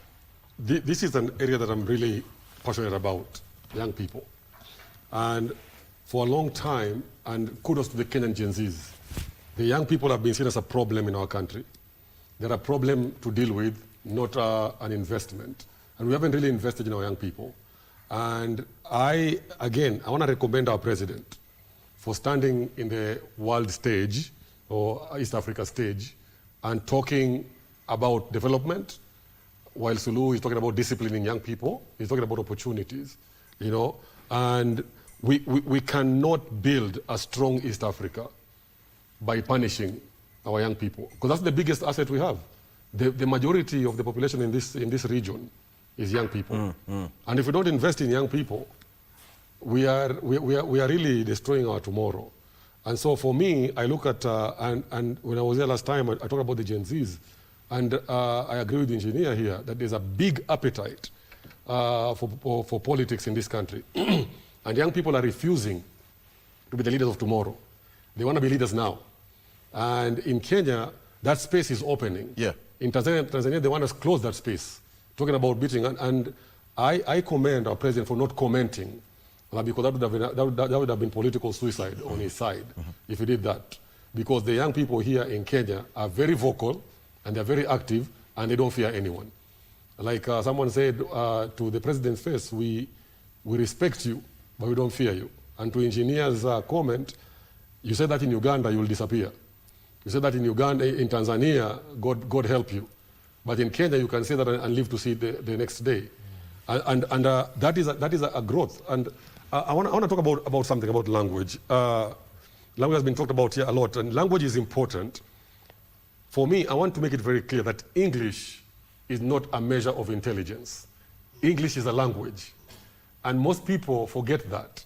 this is an area that I'm really passionate about, young people. And for a long time, and kudos to the Kenyan Gen Zs, the young people have been seen as a problem in our country. They're a problem to deal with, not an investment. And we haven't really invested in our young people. And I want to recommend our president for standing in the world stage, or East Africa stage, and talking about development, while Suluhu is talking about disciplining young people. He's talking about opportunities, you know. And we cannot build a strong East Africa by punishing our young people, because that's the biggest asset we have. The majority of the population in this region is young people, and if we don't invest in young people, we are really destroying our tomorrow. And so for me, I look at and when I was here last time, I talked about the Gen Zs, and I agree with the engineer here that there's a big appetite for politics in this country, and young people are refusing to be the leaders of tomorrow. They want to be leaders now. And in Kenya, that space is opening. Yeah. In Tanzania, they want to close that space, talking about beating. And I commend our president for not commenting, because that would have been political suicide on his side if he did that. Because the young people here in Kenya are very vocal, and they're very active, and they don't fear anyone. Like someone said to the president's face, we respect you, but we don't fear you. And to engineer's comment, you said that in Uganda, you will disappear. You said that in Uganda, in Tanzania, God help you. But in Kenya, you can say that and live to see the next day. And that is a growth. And I want to talk about something about language. Language has been talked about here a lot, and language is important. For me, I want to make it very clear that English is not a measure of intelligence. English is a language. And most people forget that.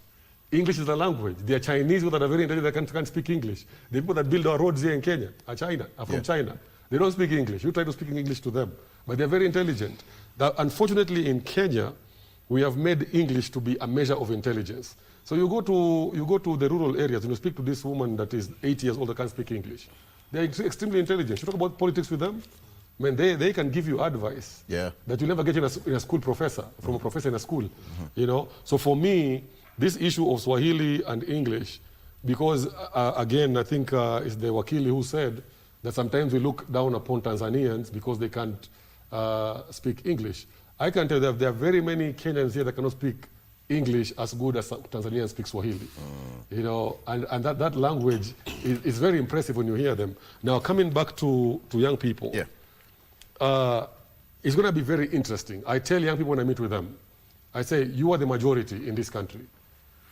English is a language. There are Chinese that are very intelligent that can't speak English. The people that build our roads here in Kenya are from China. They don't speak English. You try to speak English to them. But they're very intelligent. Unfortunately, in Kenya, we have made English to be a measure of intelligence. So you go to the rural areas and you speak to this woman that is 8 years old that can't speak English. They're extremely intelligent. You talk about politics with them, I mean, they can give you advice that you never get in a school professor, from a professor in a school, you know. So for me, this issue of Swahili and English, because again, I think it's the Wakili who said that sometimes we look down upon Tanzanians because they can't speak English. I can tell you that there are very many Kenyans here that cannot speak English as good as Tanzanians speak Swahili. You know, and that language is very impressive when you hear them. Now, coming back to young people, it's going to be very interesting. I tell young people when I meet with them, I say, you are the majority in this country.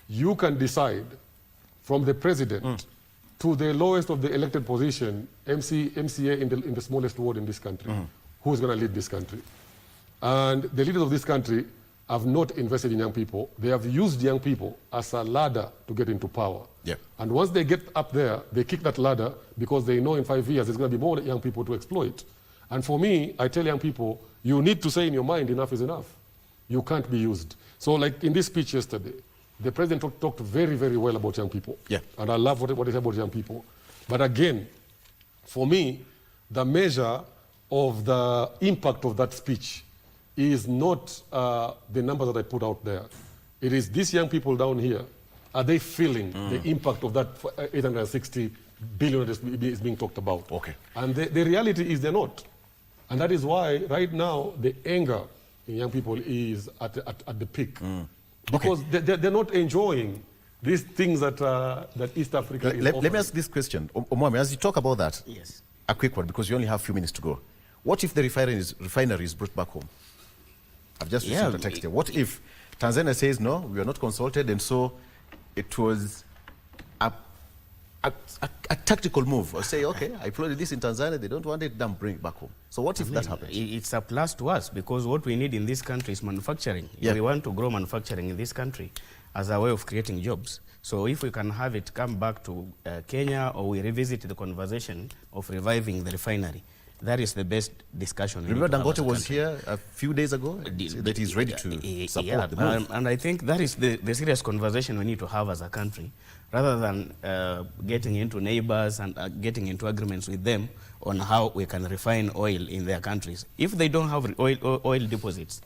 You can decide from the president to the lowest of the elected position, MCA in the smallest ward in this country, who's going to lead this country. And the leaders of this country have not invested in young people. They have used young people as a ladder to get into power. And once they get up there, they kick that ladder because they know in 5 years there's going to be more young people to exploit. And for me, I tell young people, you need to say in your mind, enough is enough. You can't be used. So like in this speech yesterday, the president talked very, very well about young people. And I love what he said about young people. But again, for me, the measure of the impact of that speech is not the number that I put out there. It is these young people down here, are they feeling the impact of that 860 billion that is being talked about? And the reality is they're not. And that is why right now the anger in young people is at the peak. Because they're not enjoying these things that East Africa is offering. Let me ask this question. Omwami, as you talk about that, a quick one, because you only have a few minutes to go. What if the refinery is brought back home? I've just received a text here. What if Tanzania says, no, we are not consulted, and so it was a tactical move, or say, okay, I floated this in Tanzania, they don't want it, then bring it back home. So what if that happens? It's a plus to us, because what we need in this country is manufacturing. We want to grow manufacturing in this country as a way of creating jobs. So if we can have it come back to Kenya, or we revisit the conversation of reviving the refinery, that is the best discussion. Remember Dangote was here a few days ago, that he's ready to support the move. And I think that is the serious conversation we need to have as a country, rather than getting into neighbors and getting into agreements with them on how we can refine oil in their countries. If they don't have oil deposits,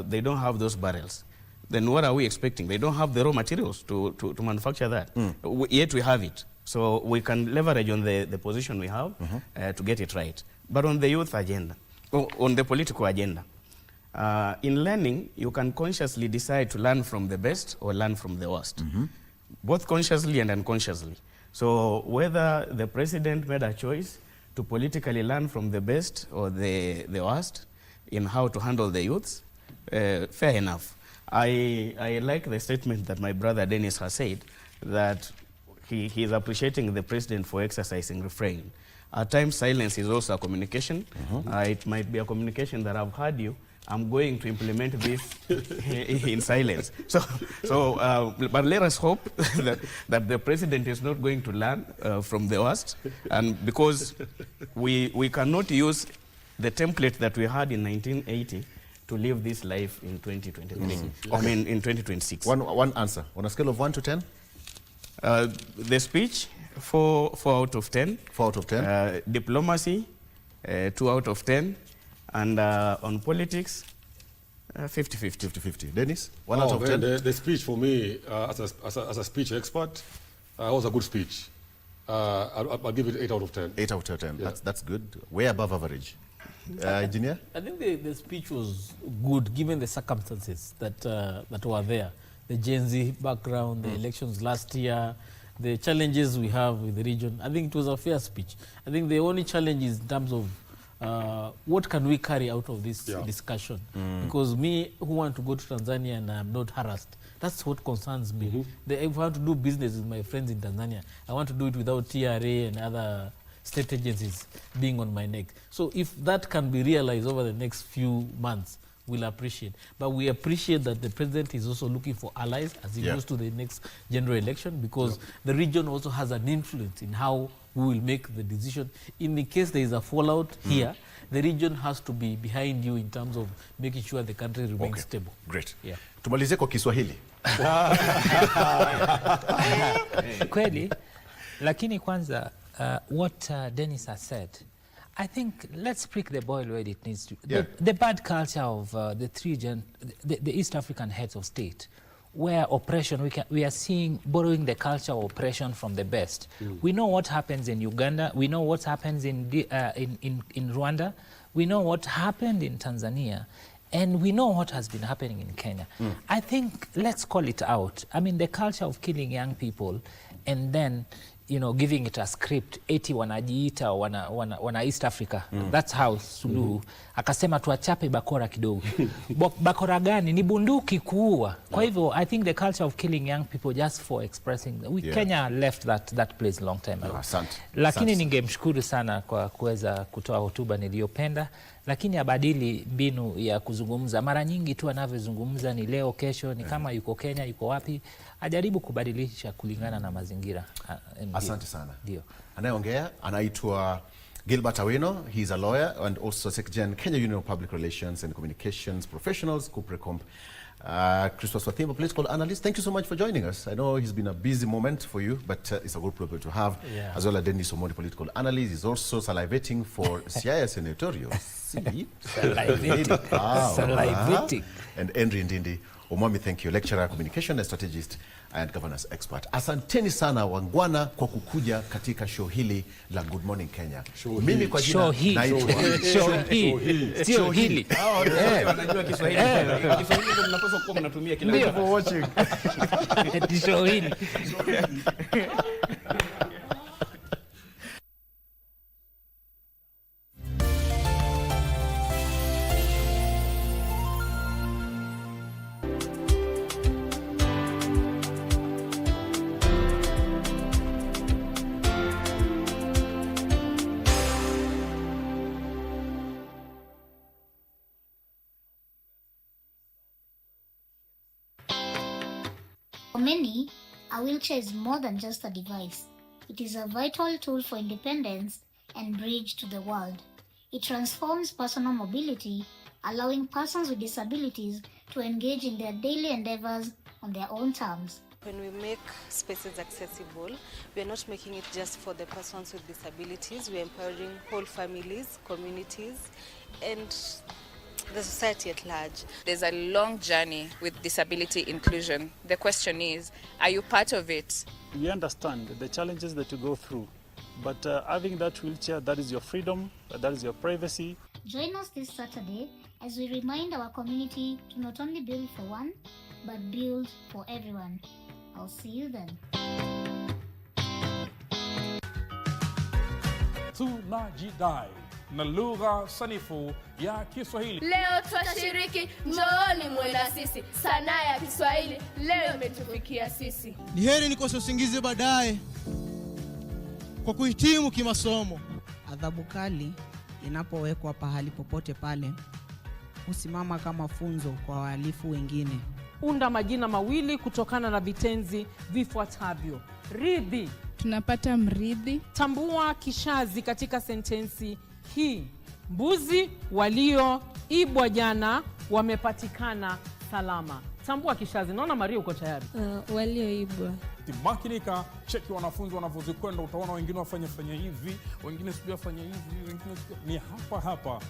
they don't have those barrels, then what are we expecting? They don't have the raw materials to manufacture that. Yet we have it. So we can leverage on the position we have to get it right. But on the youth agenda, on the political agenda, in learning, you can consciously decide to learn from the best or learn from the worst, both consciously and unconsciously. So whether the president made a choice to politically learn from the best or the worst in how to handle the youths, fair enough. I like the statement that my brother Dennis has said, that he is appreciating the president for exercising refrain. At times, silence is also a communication. It might be a communication that I've heard you. I'm going to implement this in silence. But let us hope that the president is not going to learn from the worst, and because we cannot use the template that we had in 1980 to live this life in 2023. I mean, in 2026. One answer on a scale of 1 to 10. The speech, 4 out of 10. 4 out of 10. Diplomacy, 2 out of 10. And on politics, 50-50. 50-50. Dennis, 1 out of 10. The speech for me, as a speech expert, was a good speech. I'll give it 8 out of 10. 8 out of 10. That's good. Way above average. Engineer? I think the speech was good given the circumstances that were there. The Gen Z background, the elections last year, the challenges we have with the region. I think it was a fair speech. I think the only challenge is in terms of what can we carry out of this discussion? Because me, who want to go to Tanzania and I'm not harassed, that's what concerns me. If I want to do business with my friends in Tanzania, I want to do it without TRA and other state agencies being on my neck. So if that can be realized over the next few months, we'll appreciate. But we appreciate that the president is also looking for allies as he goes to the next general election, because the region also has an influence in how we will make the decision. In the case there is a fallout here, the region has to be behind you in terms of making sure the country remains stable. Great. Tumalize kwa Kiswahili. Kweli, lakini kwanza what Dennis has said, I think let's prick the boil where it needs to. Yeah. The bad culture of the East African heads of state, where oppression, we are seeing borrowing the culture of oppression from the best. We know what happens in Uganda. We know what happens in Rwanda. We know what happened in Tanzania. And we know what has been happening in Kenya. I think let's call it out. I mean, the culture of killing young people and then, you know, giving it a script, eti wanajiita wana East Africa. That's how Suluhu akasema tuachape bakora kidogo. Bakora gani? Ni bunduki kuua. Kwa hivyo, I think the culture of killing young people just for expressing, Kenya left that place a long time ago. Lakini ningemshukuru sana kwa kuweza kutoa hotuba niliyopenda, lakini abadili mbinu ya kuzungumza. Mara nyingi tu anavyozungumza ni leo kesho, ni kama yuko Kenya, yuko wapi, ajaribu kubadilisha kulingana na mazingira. Asante sana. Ndio. Anayeongea anaitwa Gilbert Awino. He's a lawyer and also Secretary Kenya Union of Public Relations and Communications Professionals, Kuprecomp. Christos Wathimba, political analyst, thank you so much for joining us. I know it's been a busy moment for you, but it's a good problem to have. As well as Dennis Omoni, political analyst, is also salivating for CIS senatorial. Salivating. And Henry Ndindi Omwami, thank you, lecturer, communication and strategist and governance expert. Asanteni sana wangwana kwa kukuja katika show hili la Good Morning Kenya. Mimi kwa jina naitwa Show hili. Wanajua Kiswahili. Kiswahili ndio mnapaswa kuwa mnatumia kila wakati. For watching. Show hili. For many, a wheelchair is more than just a device. It is a vital tool for independence and bridge to the world. It transforms personal mobility, allowing persons with disabilities to engage in their daily endeavors on their own terms. When we make spaces accessible, we are not making it just for the persons with disabilities. We are empowering whole families, communities, and the society at large. There's a long journey with disability inclusion. The question is, are you part of it? We understand the challenges that you go through, but having that wheelchair, that is your freedom, that is your privacy. Join us this Saturday as we remind our community to not only build for one, but build for everyone. I'll see you then. Tunajidai na lugha sanifu ya Kiswahili. Leo twashiriki, njooni mwe na sisi. Sanaa ya Kiswahili leo imetufikia sisi. Ni heri nikose usingizi baadaye kwa kuhitimu kimasomo. Adhabu kali inapowekwa pahali popote pale husimama kama funzo kwa wahalifu wengine. Unda majina mawili kutokana na vitenzi vifuatavyo. Ridhi. Tunapata mridhi. Tambua kishazi katika sentensi hii. Mbuzi walioibwa jana wamepatikana salama. Tambua kishazi. Naona Maria uko tayari. Walioibwa. Makinika, cheki wanafunzi wanavyozikwenda, utaona wengine wafanya hivi, wengine sijui wafanya hivi, wengine ni hapa.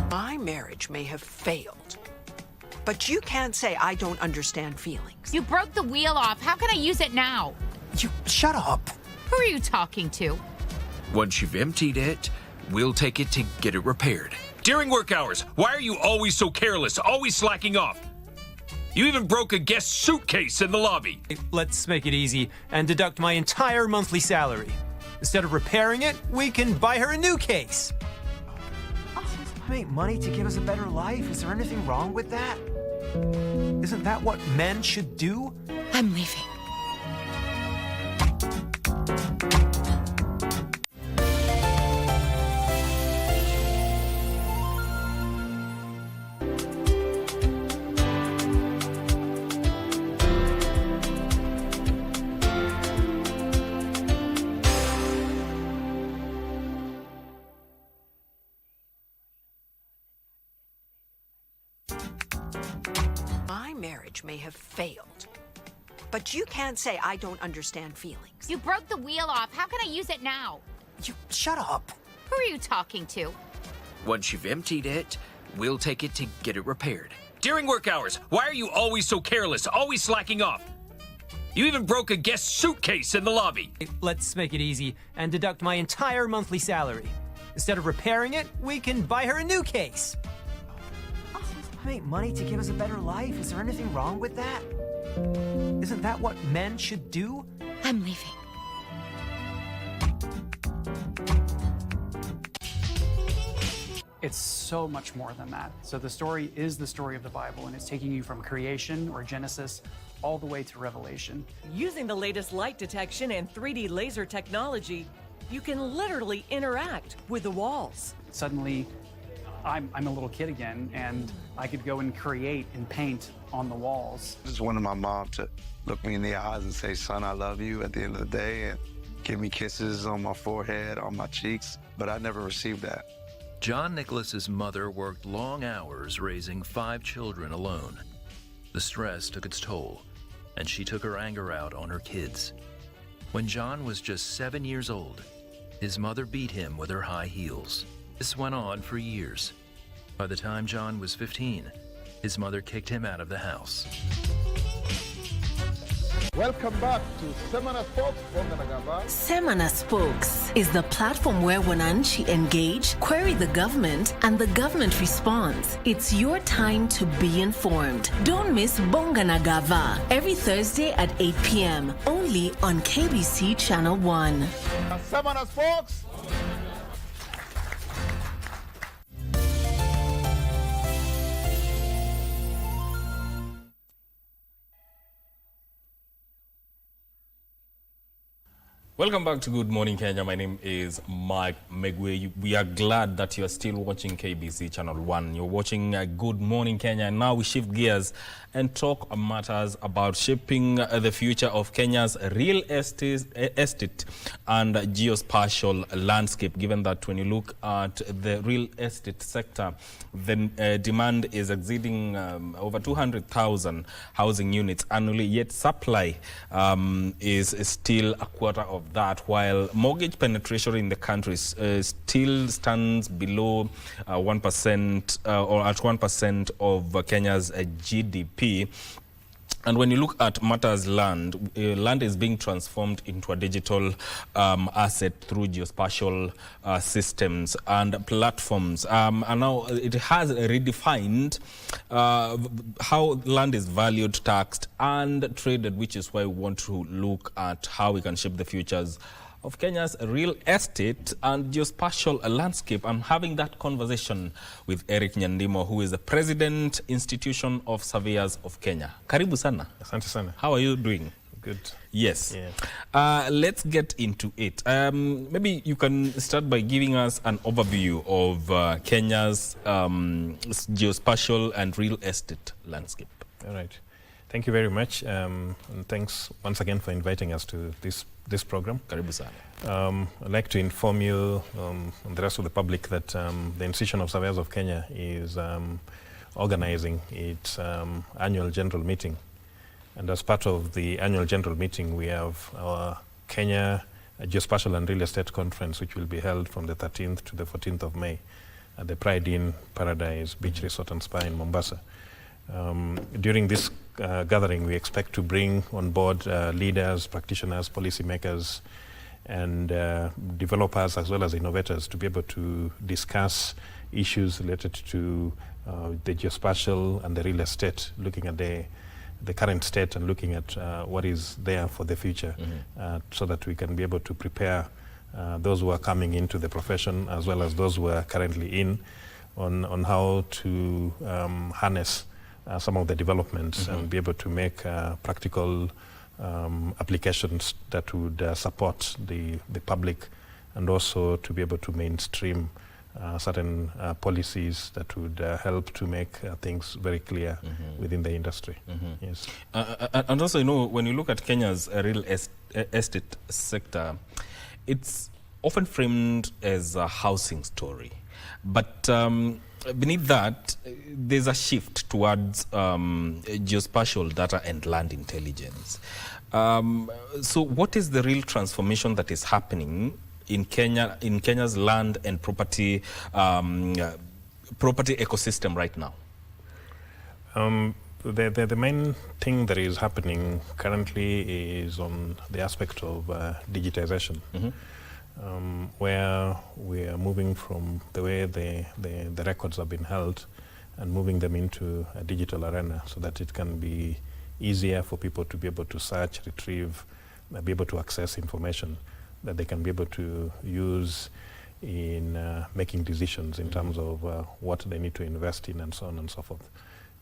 My marriage may have failed, but you can't say I don't understand feelings. You broke the wheel off. How can I use it now? You shut up. Who are you talking to? Once you've emptied it, we'll take it to get it repaired. During work hours, why are you always so careless, always slacking off? You even broke a guest suitcase in the lobby. Let's make it easy and deduct my entire monthly salary. Instead of repairing it, we can buy her a new case. Make money to give us a better life. Is there anything wrong with that? Isn't that what men should do? I'm leaving. marriage may have failed, but you can't say I don't understand feelings. You broke the wheel off. How can I use it now? You shut up. Who are you talking to? Once you've emptied it, we'll take it to get it repaired. During work hours, why are you always so careless, always slacking off? You even broke a guest suitcase in the lobby. Let's make it easy and deduct my entire monthly salary. Instead of repairing it, we can buy her a new case. I make money to give us a better life. Is there anything wrong with that? Isn't that what men should do? I'm leaving. It's so much more than that. So the story is the story of the Bible, and it's taking you from creation or Genesis all the way to Revelation. Using the latest light detection and 3D laser technology, you can literally interact with the walls. Suddenly, I'm a little kid again, and I could go and create and paint on the walls. I just wanted my mom to look me in the eyes and say, son, I love you at the end of the day, and give me kisses on my forehead, on my cheeks, but I never received that. John Nicholas's mother worked long hours raising 5 children alone. The stress took its toll, and she took her anger out on her kids. When John was just 7 years old, his mother beat him with her high heels. This went on for years. By the time John was 15, his mother kicked him out of the house. Welcome back to Semana Spokes from Nagamba. Semana Spokes is the platform where Wananchi engage, query the government, and the government responds. It's your time to be informed. Don't miss Bonga Nagava every Thursday at 8 p.m. only on KBC Channel 1. Semana Spokes. Welcome back to Good Morning Kenya. My name is Mike Megwe. We are glad that you are still watching KBC Channel 1. You're watching Good Morning Kenya, and now we shift gears and talk matters about shaping the future of Kenya's real estate and geospatial landscape, given that when you look at the real estate sector, the demand is exceeding over 200,000 housing units annually, yet supply is still a quarter of that, while mortgage penetration in the country still stands below 1% or at 1% of Kenya's GDP. And when you look at matters land is being transformed into a digital asset through geospatial systems and platforms. And now it has redefined how land is valued, taxed, and traded, which is why we want to look at how we can shape the futures of Kenya's real estate and geospatial landscape. I'm having that conversation with Eric Nyandimo, who is the President, Institution of Surveyors of Kenya. Karibu sana. Asante sana. How are you doing? Good. Yes. Yeah. Let's get into it. Maybe you can start by giving us an overview of Kenya's geospatial and real estate landscape. All right. Thank you very much, and thanks once again for inviting us to this program. Karibu sana. I'd like to inform you and the rest of the public that the Institution of Surveyors of Kenya is organizing its annual general meeting. And as part of the annual general meeting, we have our Kenya Geospatial and Real Estate Conference, which will be held from the 13th to the 14th of May at the Pride Inn Paradise Beach Resort and Spa in Mombasa. During this gathering, we expect to bring on board leaders, practitioners, policymakers, and developers, as well as innovators, to be able to discuss issues related to the geospatial and the real estate, looking at the current state and looking at what is there for the future, so that we can be able to prepare those who are coming into the profession, as well as those who are currently in, on how to harness some of the developments and be able to make practical applications that would support the public, and also to be able to mainstream certain policies that would help to make things very clear within the industry. Yes. And also, you know, when you look at Kenya's real estate sector, it's often framed as a housing story. But beneath that, there's a shift towards geospatial data and land intelligence. So what is the real transformation that is happening in Kenya's land and property ecosystem right now? The main thing that is happening currently is on the aspect of digitization, where we are moving from the way the records have been held and moving them into a digital arena so that it can be easier for people to be able to search, retrieve, be able to access information that they can be able to use in making decisions in terms of what they need to invest in and so on and so forth.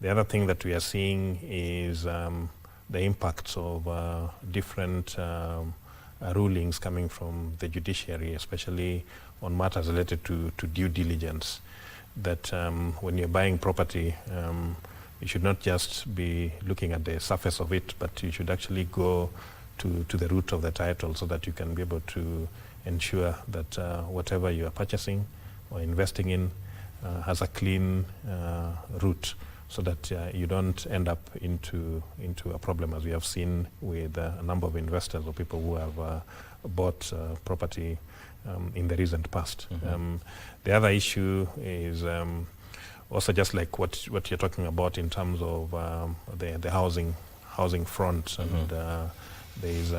The other thing that we are seeing is the impacts of different rulings coming from the judiciary, especially on matters related to due diligence, that when you're buying property, you should not just be looking at the surface of it, but you should actually go to the root of the title so that you can be able to ensure that whatever you are purchasing or investing in has a clean route, so that you don't end up into a problem, as we have seen with a number of investors or people who have bought property in the recent past. The other issue is also just like what you're talking about in terms of the housing front, and there is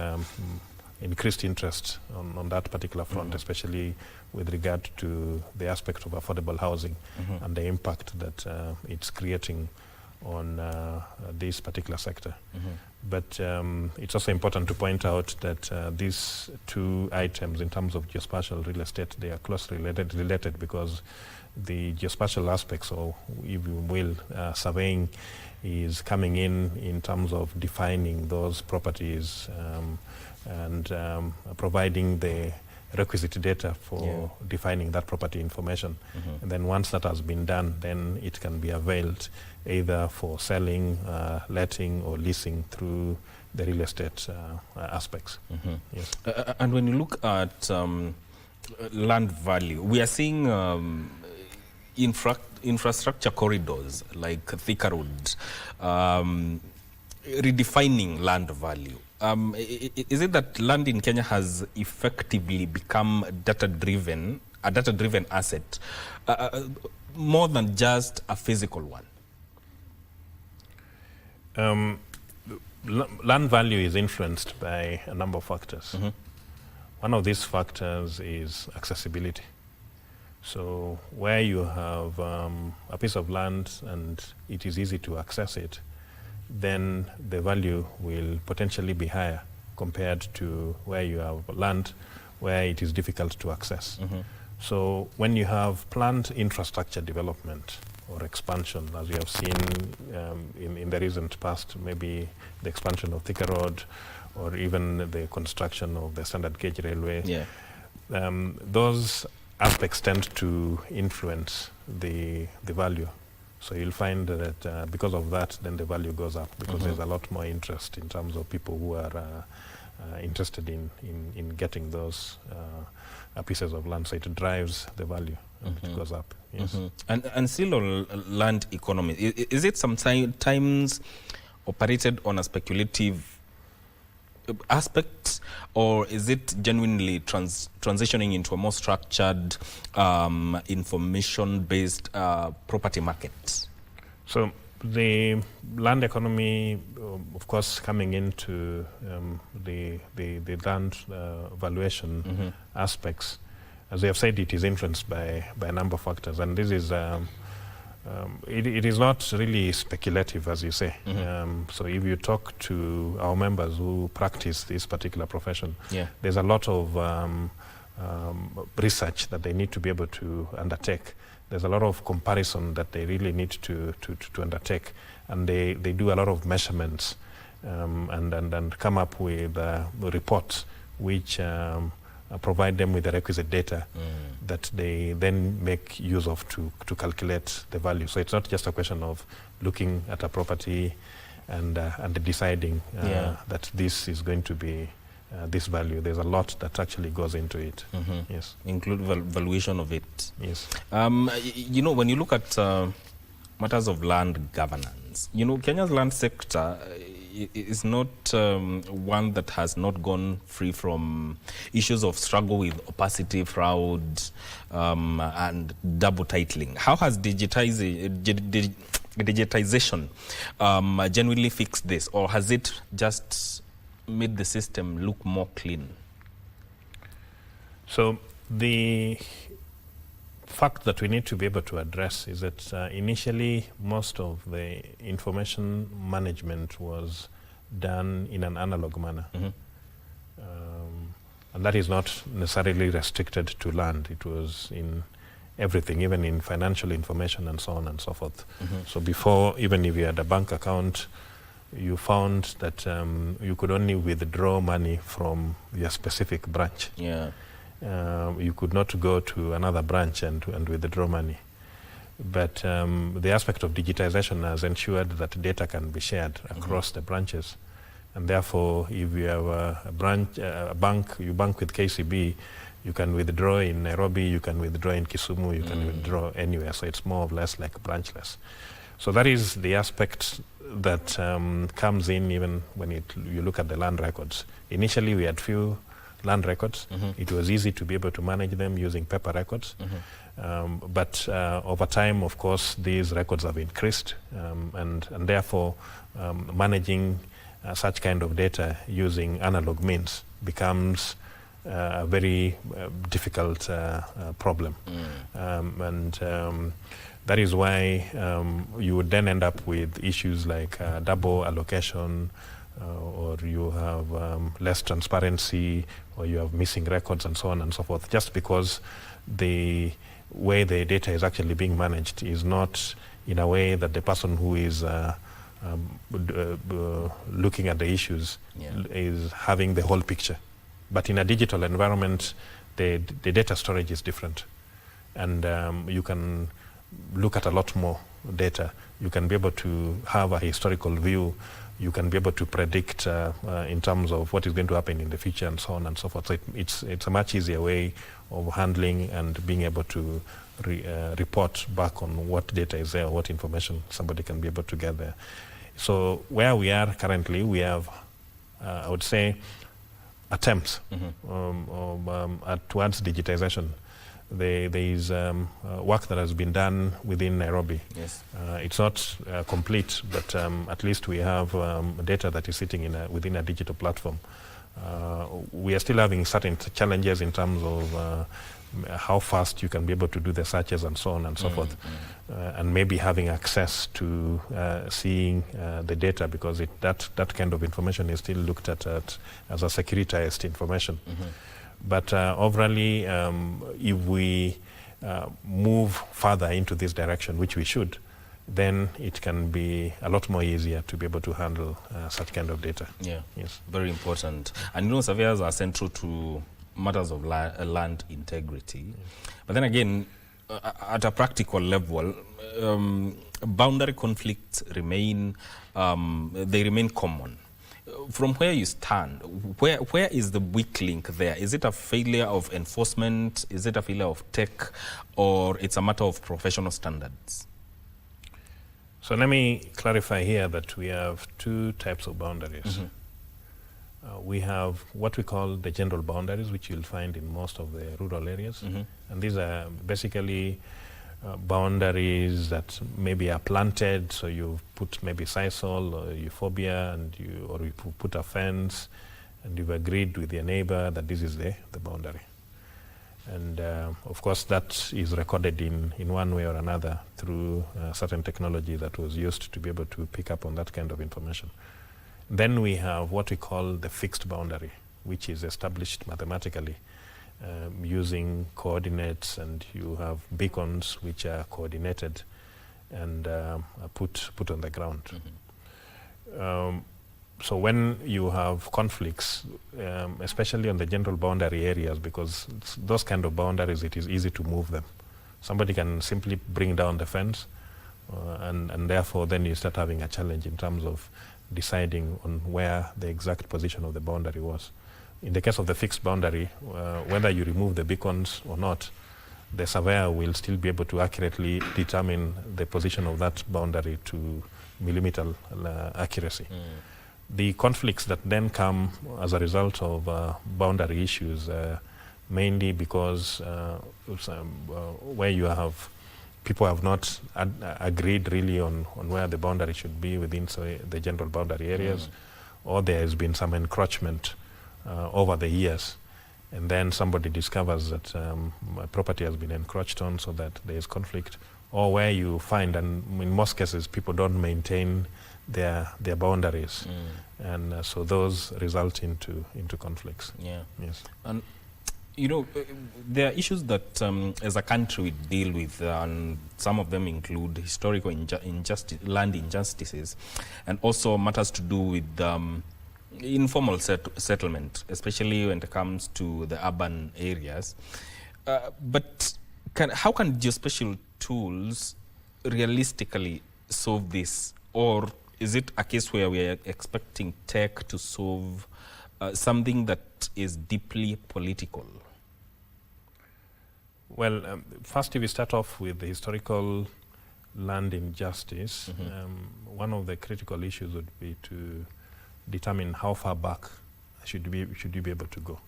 increased interest on that particular front, especially with regard to the aspect of affordable housing and the impact that it's creating on this particular sector. But it's also important to point out that these two items, in terms of geospatial real estate, they are closely related because the geospatial aspects, or if you will, surveying, is coming in terms of defining those properties and providing the requisite data for defining that property information. And then once that has been done, then it can be availed either for selling, letting, or leasing through the real estate aspects. Yes. And when you look at land value, we are seeing infrastructure corridors like Thika Road redefining land value. Is it that land in Kenya has effectively become a data-driven asset, more than just a physical one? Land value is influenced by a number of factors. One of these factors is accessibility. So where you have a piece of land and it is easy to access it, then the value will potentially be higher compared to where you have land where it is difficult to access. So when you have planned infrastructure development or expansion, as we have seen in the recent past, maybe the expansion of Thika Road or even the construction of the standard gauge railway, those aspects tend to influence the value. So you'll find that because of that, then the value goes up, because there's a lot more interest in terms of people who are interested in getting those pieces of land. So it drives the value and it goes up. Yes. And still on land economy, is it sometimes operated on a speculative aspect, or is it genuinely transitioning into a more structured, information-based property market? So the land economy, of course, coming into the land valuation aspects, as we have said, it is influenced by a number of factors, and this is it is not really speculative, as you say. So if you talk to our members who practice this particular profession, there's a lot of research that they need to be able to undertake. There's a lot of comparison that they really need to undertake, and they do a lot of measurements and come up with reports which provide them with the requisite data that they then make use of to calculate the value. So it's not just a question of looking at a property and deciding that this is going to be this value. There's a lot that actually goes into it. Yes. Include valuation of it. Yes. You know, when you look at matters of land governance, you know, Kenya's land sector is not one that has not gone free from issues of struggle with opacity, fraud, and double titling. How has digitization genuinely fixed this, or has it just made the system look more clean? So the fact that we need to be able to address is that initially most of the information management was done in an analog manner. And that is not necessarily restricted to land. It was in everything, even in financial information and so on and so forth. So before, even if you had a bank account, you found that you could only withdraw money from your specific branch. Yeah. You could not go to another branch and withdraw money. But the aspect of digitization has ensured that data can be shared across the branches. And therefore, if you have a bank, you bank with KCB, you can withdraw in Nairobi, you can withdraw in Kisumu, you can withdraw anywhere. So it's more or less like branchless. So that is the aspect that comes in even when you look at the land records. Initially, we had few land records. It was easy to be able to manage them using paper records. But over time, of course, these records have increased, and therefore managing such kind of data using analog means becomes a very difficult problem. That is why you would then end up with issues like double allocation, or you have less transparency, or you have missing records and so on and so forth, just because the way the data is actually being managed is not in a way that the person who is looking at the issues is having the whole picture. But in a digital environment, the data storage is different. And you can look at a lot more data. You can be able to have a historical view. You can be able to predict in terms of what is going to happen in the future and so on and so forth. So it's a much easier way of handling and being able to report back on what data is there, what information somebody can be able to gather. So where we are currently, we have, I would say, attempts towards digitization. There is work that has been done within Nairobi. Yes. It's not complete, but at least we have data that is sitting within a digital platform. We are still having certain challenges in terms of how fast you can be able to do the searches and so on and so forth, and maybe having access to seeing the data, because that kind of information is still looked at as a securitized information. But overall, if we move further into this direction, which we should, then it can be a lot more easier to be able to handle such kind of data. Yeah, yes, very important. And you know, surveyors are central to matters of land integrity. But then again, at a practical level, boundary conflicts remain, they remain common. From where you stand, where is the weak link there? Is it a failure of enforcement? Is it a failure of tech? Or it's a matter of professional standards? So let me clarify here that we have two types of boundaries. We have what we call the general boundaries, which you'll find in most of the rural areas. And these are basically boundaries that maybe are planted, so you put maybe sisal or euphorbia, and you put a fence, and you've agreed with your neighbor that this is the boundary. And of course that is recorded in one way or another through certain technology that was used to be able to pick up on that kind of information. Then we have what we call the fixed boundary, which is established mathematically using coordinates, and you have beacons which are coordinated and put on the ground. So when you have conflicts, especially on the general boundary areas, because those kind of boundaries, it is easy to move them. Somebody can simply bring down the fence, and therefore then you start having a challenge in terms of deciding on where the exact position of the boundary was. in the case of the fixed boundary, whether you remove the beacons or not, the surveyor will still be able to accurately determine the position of that boundary to millimeter accuracy. The conflicts that then come as a result of boundary issues, mainly because where you have people have not agreed really on where the boundary should be within the general boundary areas, or there has been some encroachment over the years, and then somebody discovers that my property has been encroached on, so that there is conflict, or where you find, and in most cases people don't maintain their boundaries, and so those result into conflicts. Yeah. Yes. And you know, there are issues that as a country we deal with, and some of them include historical land injustices, and also matters to do with informal settlement, especially when it comes to the urban areas. But how can geospatial tools realistically solve this? Or is it a case where we are expecting tech to solve something that is deeply political? Well, first, if we start off with the historical land injustice, one of the critical issues would be to determine how far back should you be able to go.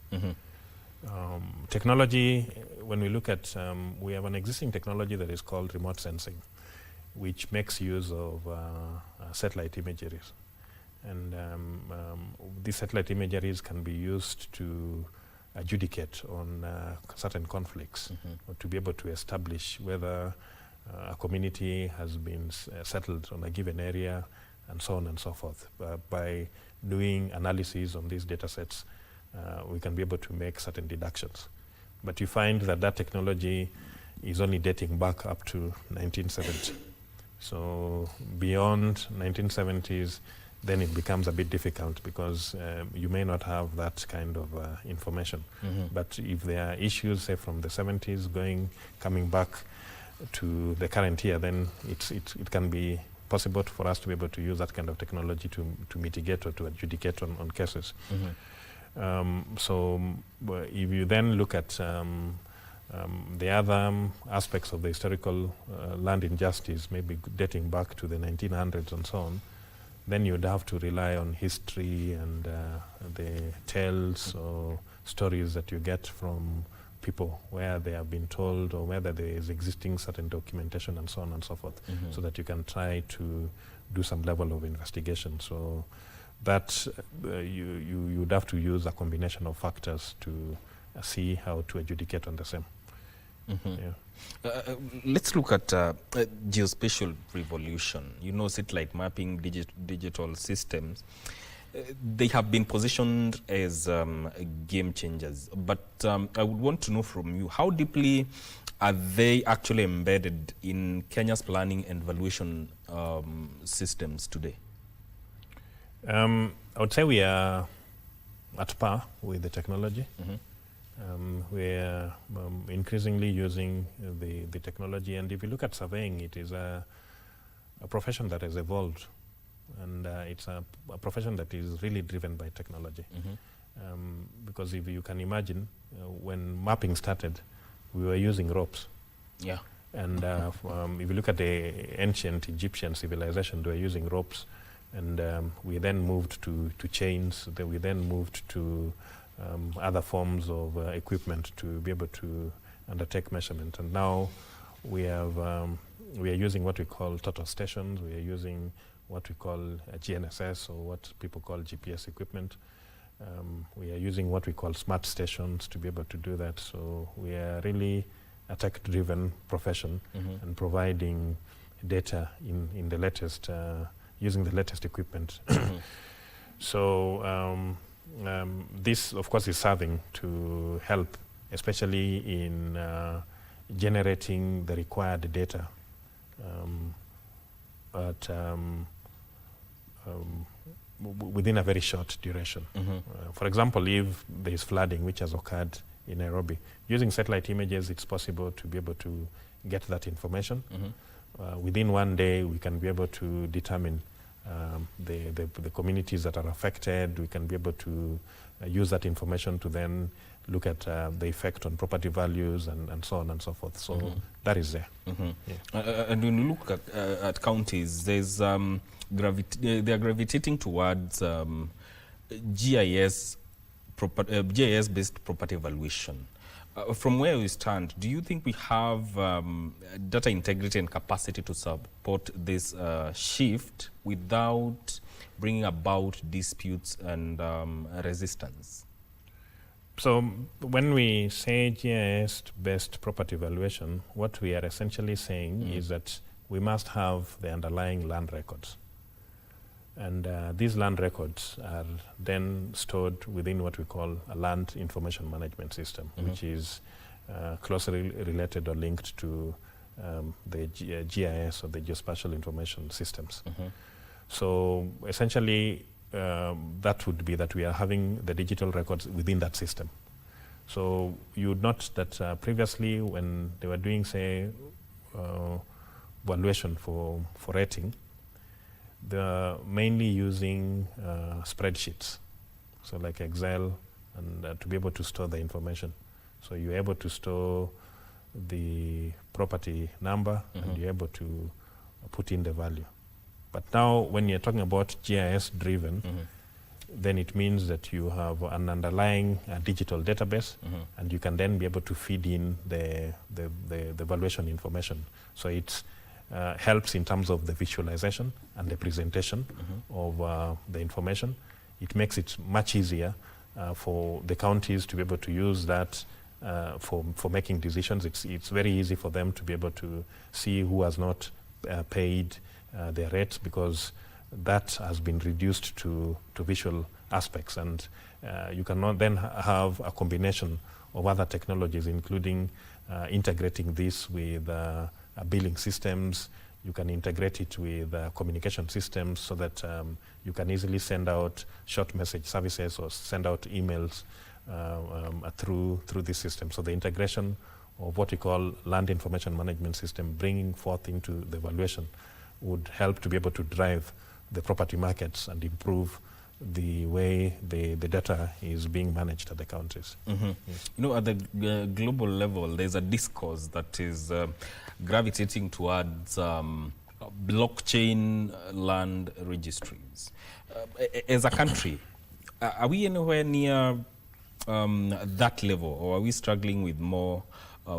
Technology, when we look at, we have an existing technology that is called remote sensing, which makes use of satellite imageries. And these satellite imageries can be used to adjudicate on certain conflicts, or to be able to establish whether a community has been settled on a given area, and so on and so forth. By doing analysis on these data sets, we can be able to make certain deductions. But you find that that technology is only dating back up to 1970. So beyond 1970s, then it becomes a bit difficult, because you may not have that kind of information. But if there are issues, say from the 70s coming back to the current year, then it can be possible for us to be able to use that kind of technology to mitigate or to adjudicate on cases. So if you then look at the other aspects of the historical land injustice, maybe dating back to the 1900s and so on, then you'd have to rely on history and the tales or stories that you get from people, where they have been told, or whether there is existing certain documentation and so on and so forth, so that you can try to do some level of investigation. So that you would have to use a combination of factors to see how to adjudicate on the same. Let's look at geospatial revolution. You know, satellite mapping, digital systems. They have been positioned as game changers. But I would want to know from you, how deeply are they actually embedded in Kenya's planning and valuation systems today? I would say we are at par with the technology. We're increasingly using the technology, and if you look at surveying, it is a profession that has evolved, and it's a profession that is really driven by technology. Because if you can imagine, when mapping started, we were using ropes. Yeah. And if you look at the ancient Egyptian civilization, they were using ropes, and we then moved to chains. Then we then moved to other forms of equipment to be able to undertake measurement. And now we are using what we call total stations. We are using what we call GNSS, or what people call GPS equipment. We are using what we call smart stations to be able to do that. So we are really a tech-driven profession, and providing data in the latest, using the latest equipment. So this, of course, is serving to help, especially in generating the required data, but within a very short duration. For example, if there is flooding which has occurred in Nairobi, using satellite images, it's possible to be able to get that information. Within one day, we can be able to determine the communities that are affected. We can be able to use that information to then look at the effect on property values and so on and so forth. So that is there. Yeah. And when you look at counties, there's they are gravitating towards GIS-based property evaluation. From where we stand, do you think we have data integrity and capacity to support this shift without bringing about disputes and resistance? So when we say GIS-based property evaluation, what we are essentially saying is that we must have the underlying land records. And these land records are then stored within what we call a land information management system, which is closely related or linked to the GIS or the geospatial information systems. So essentially, that would be that we are having the digital records within that system. So you would note that previously when they were doing, say, valuation for rating, they're mainly using spreadsheets, so like Excel, and to be able to store the information. So you're able to store the property number and you're able to put in the value. But now when you're talking about GIS driven, then it means that you have an underlying digital database and you can then be able to feed in the valuation information. So it's helps in terms of the visualization and the presentation of the information. It makes it much easier for the counties to be able to use that for making decisions. It's very easy for them to be able to see who has not paid their rates, because that has been reduced to visual aspects. And you can then have a combination of other technologies, including integrating this with billing systems. You can integrate it with communication systems so that you can easily send out short message services or send out emails through this system. So the integration of what we call land information management system, bringing forth into the valuation, would help to be able to drive the property markets and improve the way the data is being managed at the counties. You know, at the global level, there's a discourse that is gravitating towards blockchain land registries. As a country, are we anywhere near that level, or are we struggling with more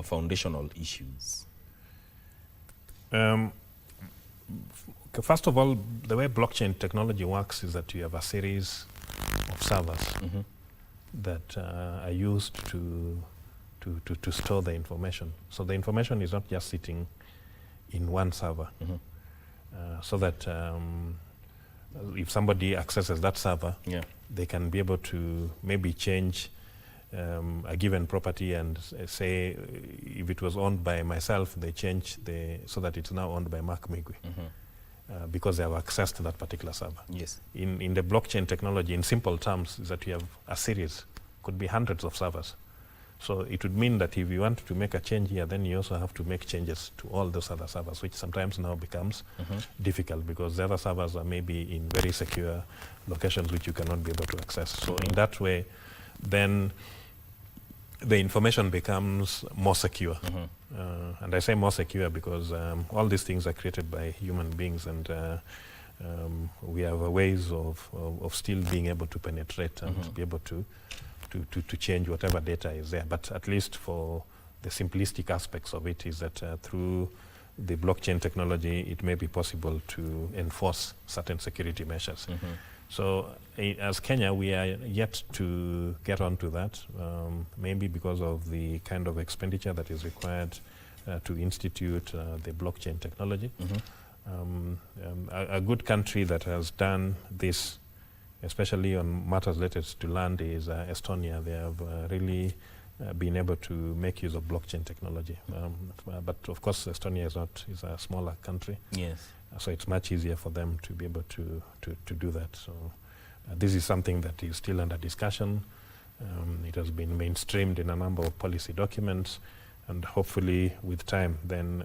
foundational issues? First of all, the way blockchain technology works is that you have a series of servers that are used to store the information. So the information is not just sitting in one server. So that if somebody accesses that server, they can be able to maybe change a given property and say if it was owned by myself, they change so that it's now owned by Mark Migwi. Because they have access to that particular server. Yes. In the blockchain technology, in simple terms, is that you have a series, could be hundreds of servers. So it would mean that if you want to make a change here, then you also have to make changes to all those other servers, which sometimes now becomes difficult because the other servers are maybe in very secure locations which you cannot be able to access. So in that way, then the information becomes more secure. And I say more secure because all these things are created by human beings, and we have ways of still being able to penetrate and be able to change whatever data is there. But at least for the simplistic aspects of it is that through the blockchain technology, it may be possible to enforce certain security measures. So as Kenya, we are yet to get onto that, maybe because of the kind of expenditure that is required to institute the blockchain technology. A good country that has done this, especially on matters related to land, is Estonia. They have really been able to make use of blockchain technology. But of course, Estonia is a smaller country. Yes. So it's much easier for them to be able to do that. So this is something that is still under discussion. It has been mainstreamed in a number of policy documents, and hopefully with time then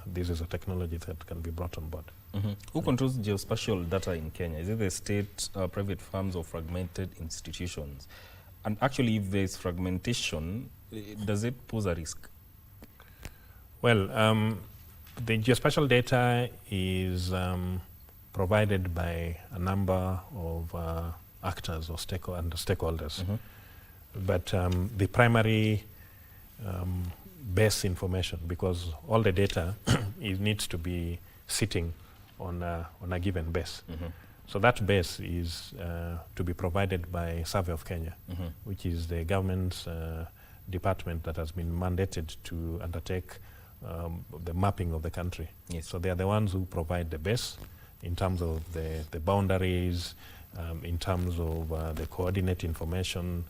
this is a technology that can be brought on board. Who controls geospatial data in Kenya? Is it the state, private firms, or fragmented institutions? And actually, if there is fragmentation, does it pose a risk? Well, the geospatial data is provided by a number of actors or stakeholders. But the primary base information, because all the data it needs to be sitting on a given base. So that base is to be provided by Survey of Kenya, which is the government's department that has been mandated to undertake the mapping of the country. Yes. So they are the ones who provide the base in terms of the boundaries, in terms of the coordinate information,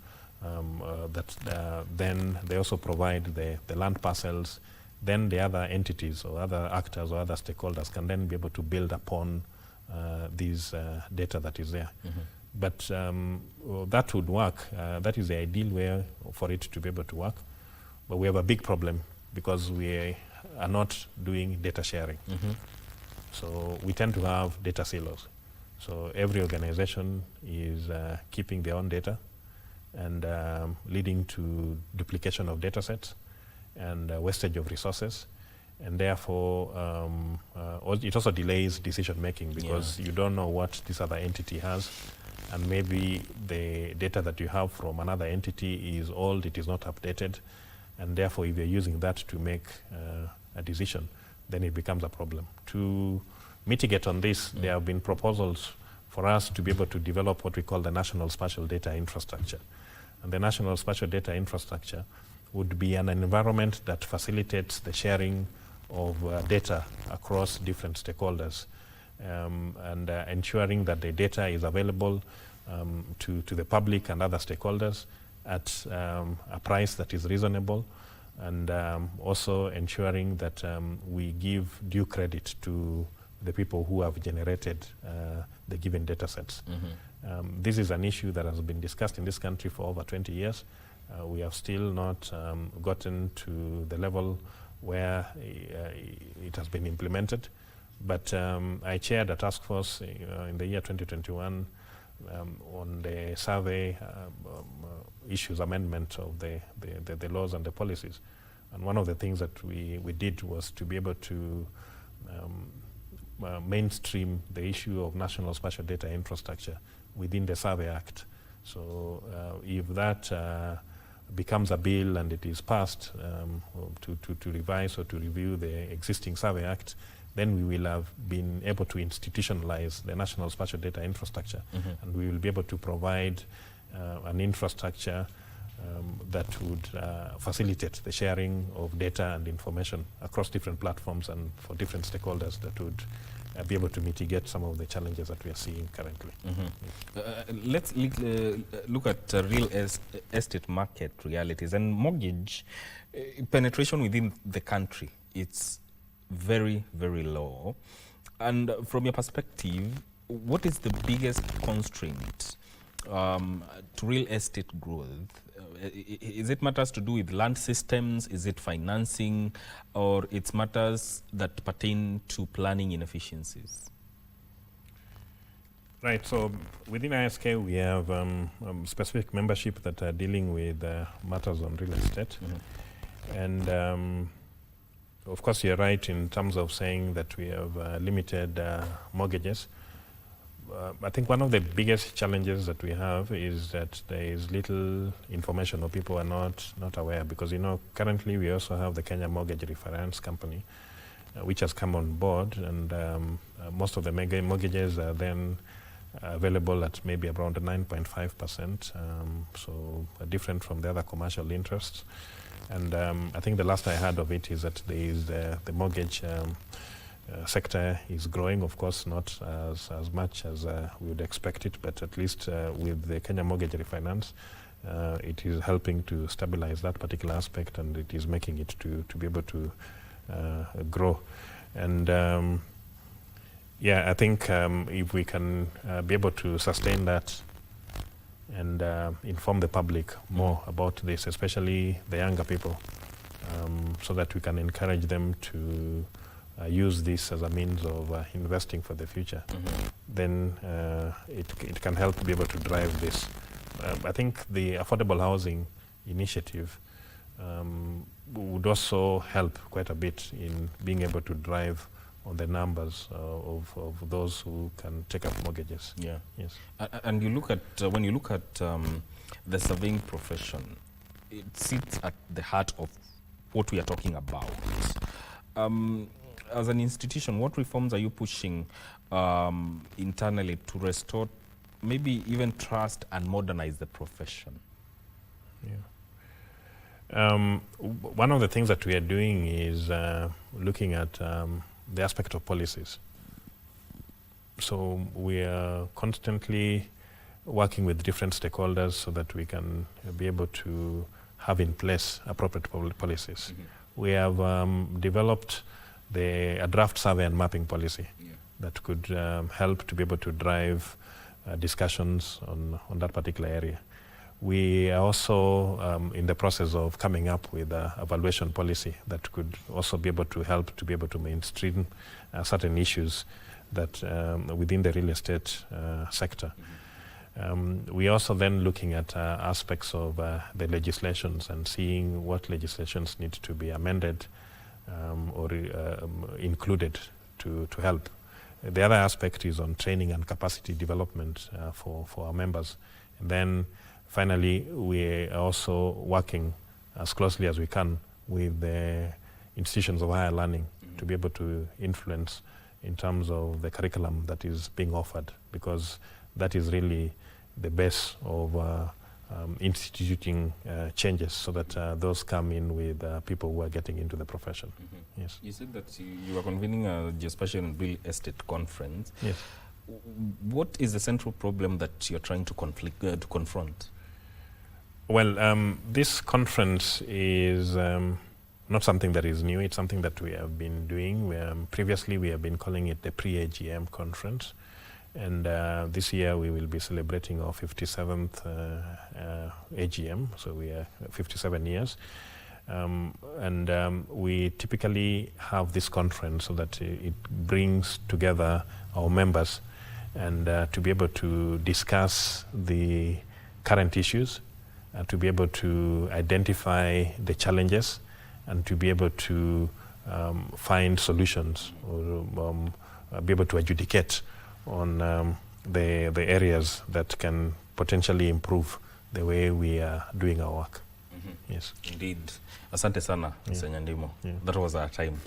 then they also provide the land parcels. Then the other entities or other actors or other stakeholders can then be able to build upon these data that is there. But that would work. That is the ideal way for it to be able to work. But we have a big problem because we are not doing data sharing. So we tend to have data silos. So every organization is keeping their own data and leading to duplication of data sets and wastage of resources. And therefore, it also delays decision making because you don't know what this other entity has. And maybe the data that you have from another entity is old, it is not updated. And therefore, if you're using that to make a decision, then it becomes a problem. To mitigate on this, there have been proposals for us to be able to develop what we call the National Spatial Data Infrastructure. And the National Spatial Data Infrastructure would be an environment that facilitates the sharing of data across different stakeholders and ensuring that the data is available to the public and other stakeholders at a price that is reasonable, and also ensuring that we give due credit to the people who have generated the given data sets. This is an issue that has been discussed in this country for over 20 years. We have still not gotten to the level where it has been implemented. But I chaired a task force in the year 2021 on the survey issues amendment of the laws and the policies. And one of the things that we did was to be able to mainstream the issue of national spatial data infrastructure within the Survey Act. So if that becomes a bill and it is passed to revise or to review the existing Survey Act, then we will have been able to institutionalize the national spatial data infrastructure, and we will be able to provide an infrastructure that would facilitate the sharing of data and information across different platforms and for different stakeholders that would be able to mitigate some of the challenges that we are seeing currently. Let's look at real estate market realities and mortgage penetration within the country. It's very, very low. And from your perspective, what is the biggest constraint to real estate growth? Is it matters to do with land systems? Is it financing? Or it's matters that pertain to planning inefficiencies? Right, so within ISK we have specific membership that are dealing with matters on real estate. And of course you're right in terms of saying that we have limited mortgages. I think one of the biggest challenges that we have is that there is little information or people are not aware, because currently we also have the Kenya Mortgage Refinance Company which has come on board, and most of the mortgages are then available at maybe around 9.5%, so different from the other commercial interests. And I think the last I heard of it is that there is the mortgage sector is growing, of course, not as much as we would expect it, but at least with the Kenya Mortgage Refinance, it is helping to stabilize that particular aspect, and it is making it to be able to grow. And I think if we can be able to sustain that and inform the public more about this, especially the younger people, so that we can encourage them to use this as a means of investing for the future, then it can help be able to drive this. I think the affordable housing initiative would also help quite a bit in being able to drive on the numbers of those who can take up mortgages. Yeah. Yes. And you look at when you look at the surveying profession, it sits at the heart of what we are talking about. As an institution, what reforms are you pushing internally to restore, maybe even trust and modernize the profession? Yeah. One of the things that we are doing is looking at the aspect of policies. So we are constantly working with different stakeholders so that we can be able to have in place appropriate policies. We have developed a draft survey and mapping policy that could help to be able to drive discussions on that particular area. We are also in the process of coming up with an evaluation policy that could also be able to help to be able to mainstream certain issues that within the real estate sector. We are also then looking at aspects of the legislations and seeing what legislations need to be amended or included to help. The other aspect is on training and capacity development for our members. And then finally, we are also working as closely as we can with the institutions of higher learning to be able to influence in terms of the curriculum that is being offered, because that is really the base of instituting changes so that those come in with people who are getting into the profession. Yes. You said that you are convening a geospatial and real estate conference. Yes. What is the central problem that you're trying to confront? Well, this conference is not something that is new. It's something that we have been doing. Previously, we have been calling it the pre-AGM conference. And this year, we will be celebrating our 57th AGM. So we are 57 years. We typically have this conference so that it brings together our members and to be able to discuss the current issues, to be able to identify the challenges, and to be able to find solutions or be able to adjudicate on the areas that can potentially improve the way we are doing our work. Yes. Indeed. Asante sana, Mr. Nyandimo. That was our time.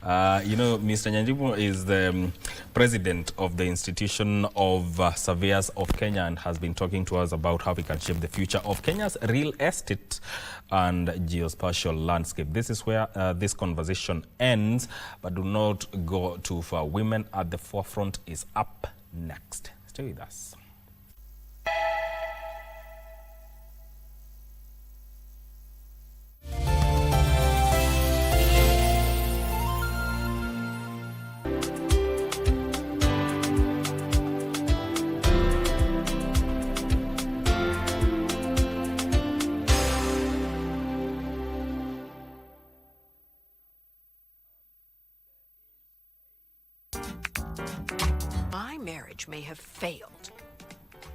Mr. Nyandimo is the president of the Institution of Surveyors of Kenya and has been talking to us about how we can shape the future of Kenya's real estate and geospatial landscape. This is where this conversation ends, but do not go too far. Women at the Forefront is up next. Stay with us. May have failed.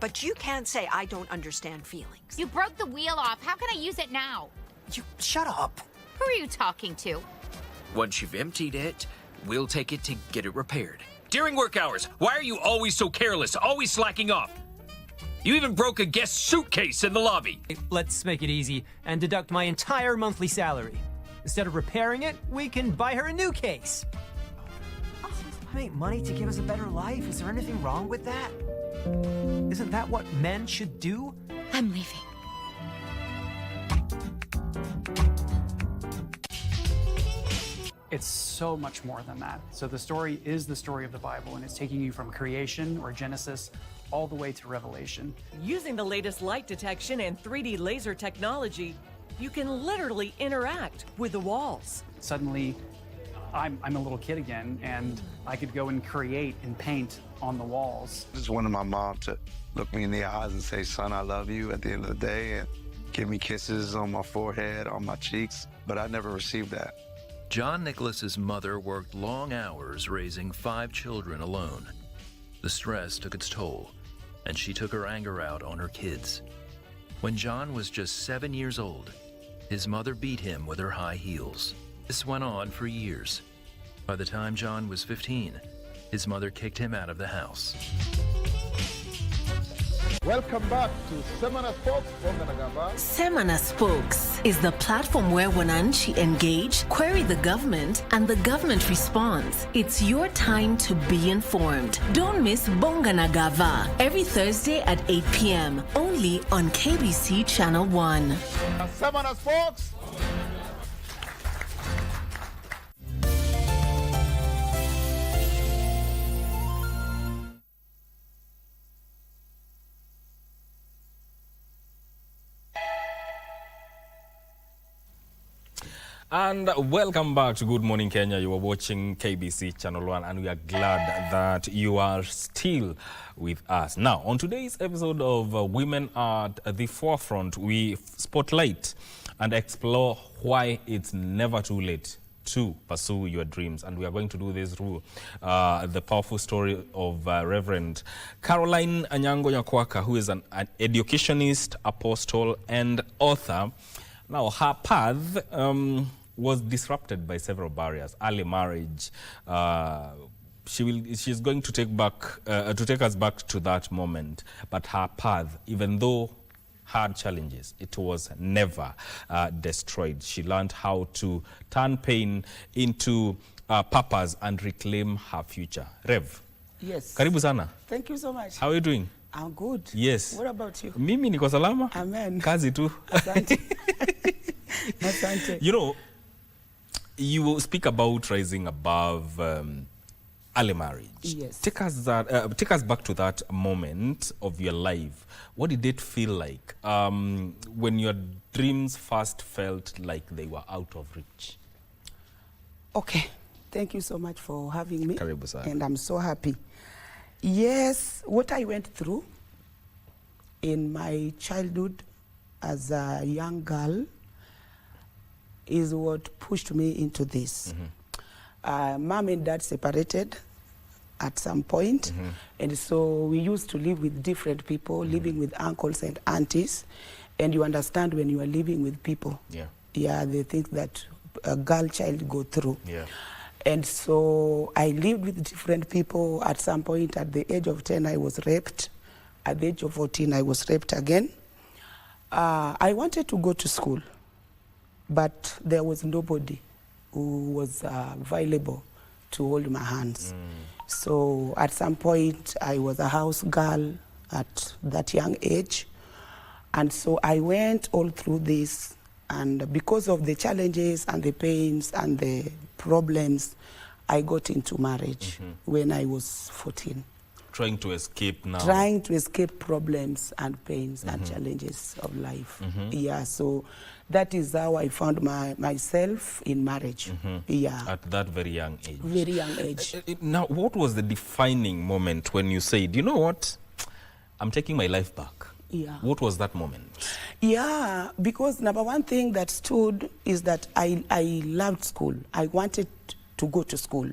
But you can't say I don't understand feelings. You broke the wheel off. How can I use it now? You shut up. Who are you talking to? Once you've emptied it, we'll take it to get it repaired. During work hours, why are you always so careless, always slacking off? You even broke a guest suitcase in the lobby. Let's make it easy and deduct my entire monthly salary. Instead of repairing it, we can buy her a new case. I make money to give us a better life. Is there anything wrong with that? Isn't that what men should do? I'm leaving. It's so much more than that. So the story is the story of the Bible, and it's taking you from creation or Genesis all the way to Revelation. Using the latest light detection and 3D laser technology, you can literally interact with the walls. Suddenly, I'm a little kid again, and I could go and create and paint on the walls. I just wanted my mom to look me in the eyes and say, son, I love you at the end of the day, and give me kisses on my forehead, on my cheeks, but I never received that. John Nicholas's mother worked long hours raising 5 children alone. The stress took its toll, and she took her anger out on her kids. When John was just 7 years old, his mother beat him with her high heels. This went on for years. By the time John was 15, his mother kicked him out of the house. Welcome back to Semana Spokes from Nagamba. Semana Spokes is the platform where wananchi engage, query the government, and the government responds. It's your time to be informed. Don't miss Bonga na Gava every Thursday at 8 p.m. only on KBC Channel 1. Semana Spokes. And welcome back to Good Morning Kenya. You are watching KBC Channel 1 and we are glad that you are still with us. Now, on today's episode of Women at the Forefront, we spotlight and explore why it's never too late to pursue your dreams. And we are going to do this through the powerful story of Reverend Caroline Anyango Nyakwaka, who is an educationist, apostle, and author. Now, her path was disrupted by several barriers. Early marriage. She's going to take us back to that moment. But her path, even though had challenges, it was never destroyed. She learned how to turn pain into purpose and reclaim her future. Rev. Yes. Karibu sana. Thank you so much. How are you doing? I'm good. Yes. What about you? Mimi niko salama. Amen. Kazi tu. Asante. Asante. You know, you speak about rising above early marriage. Yes. Take us back to that moment of your life. What did it feel like when your dreams first felt like they were out of reach? Okay. Thank you so much for having me. Karibu sana. And I'm so happy. Yes, what I went through in my childhood as a young girl is what pushed me into this. Mom and dad separated at some point, and so we used to live with different people, living with uncles and aunties, and you understand when you are living with people, the things that a girl child go through. And so I lived with different people. At some point, at the age of 10, I was raped. At the age of 14, I was raped again. I wanted to go to school, but there was nobody who was available to hold my hands. So at some point, I was a house girl at that young age. And so I went all through this. And because of the challenges and the pains and the problems, I got into marriage when I was 14. Trying to escape now. Trying to escape problems and pains and challenges of life. Yeah, so that is how I found myself in marriage. Yeah. At that very young age. Very young age. Now, what was the defining moment when you said, you know what, I'm taking my life back? Yeah. What was that moment? Yeah, because number one thing that stood is that I loved school. I wanted to go to school.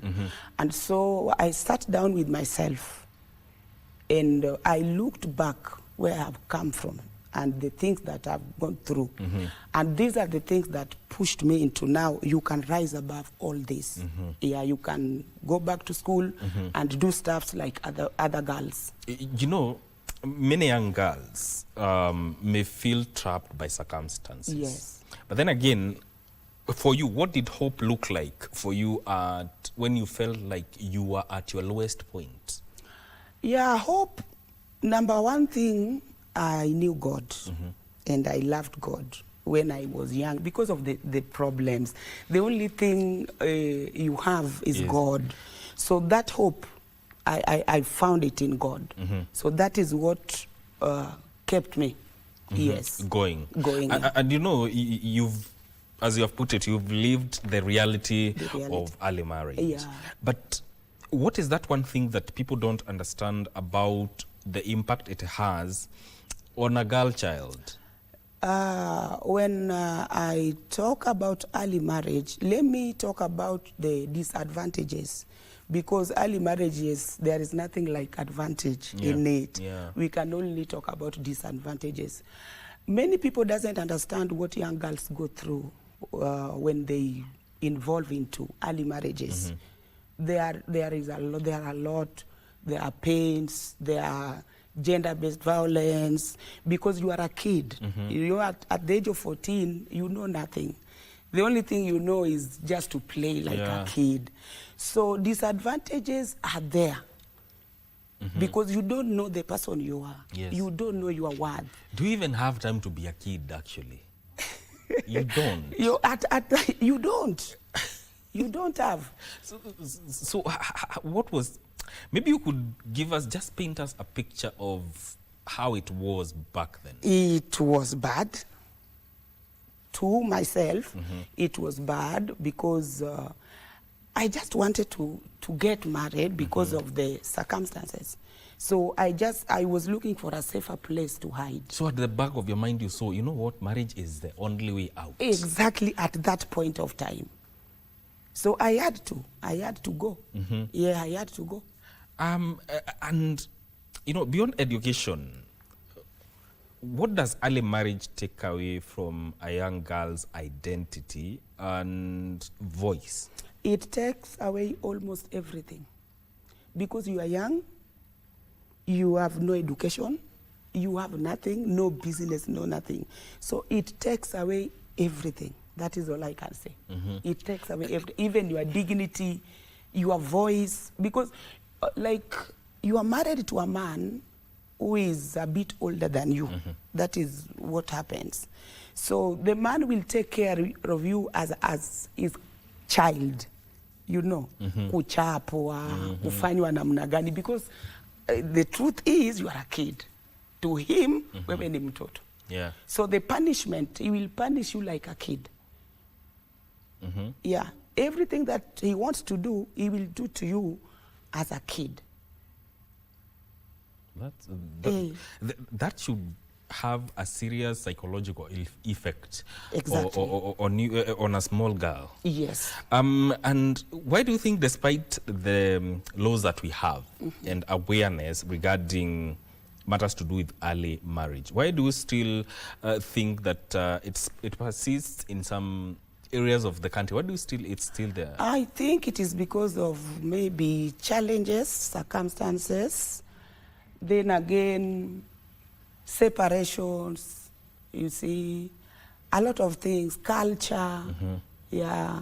And so I sat down with myself and I looked back where I've come from and the things that I've gone through. And these are the things that pushed me into now, you can rise above all this. Yeah, you can go back to school and do stuff like other girls. You know, many young girls may feel trapped by circumstances. Yes. But then again, for you, what did hope look like for you when you felt like you were at your lowest point? Yeah, hope, number one thing, I knew God and I loved God when I was young because of the problems. The only thing you have is God. So that hope, I found it in God. So that is what kept me, going. And you know, you've, as you have put it, you've lived the reality of early marriage. Yeah. But what is that one thing that people don't understand about the impact it has on a girl child? When I talk about early marriage, let me talk about the disadvantages. Because early marriages, there is nothing like advantage in it. Yeah. We can only talk about disadvantages. Many people doesn't understand what young girls go through when they involve into early marriages. There are a lot. There are pains. There are gender-based violence. Because you are a kid. You know, at the age of 14, you know nothing. The only thing you know is just to play like a kid. So disadvantages are there. Because you don't know the person you are. Yes. You don't know your worth. Do you even have time to be a kid, actually? You don't. You don't. You don't have. So what was... Maybe you could just paint us a picture of how it was back then. It was bad. To myself, it was bad because I just wanted to get married because of the circumstances. So I was looking for a safer place to hide. So at the back of your mind you saw, you know what, marriage is the only way out. Exactly at that point of time. So I had to go. Yeah, I had to go. And, you know, beyond education, what does early marriage take away from a young girl's identity and voice? It takes away almost everything. Because you are young, you have no education, you have nothing, no business, no nothing. So it takes away everything. That is all I can say. It takes away everything, even your dignity, your voice. Because, like, you are married to a man who is a bit older than you. That is what happens. So the man will take care of you as his child, you know, kuchapwa, kufanywa namna gani, because the truth is you are a kid. To him, wewe ni mtoto. Yeah. So the punishment, he will punish you like a kid. Yeah. Everything that he wants to do, he will do to you as a kid. That should have a serious psychological effect on a small girl. Yes. And why do you think, despite the laws that we have and awareness regarding matters to do with early marriage, why do you still think that it persists in some areas of the country? Why do you it's still there? I think it is because of maybe challenges, circumstances. Then again, separations, you see, a lot of things, culture, yeah.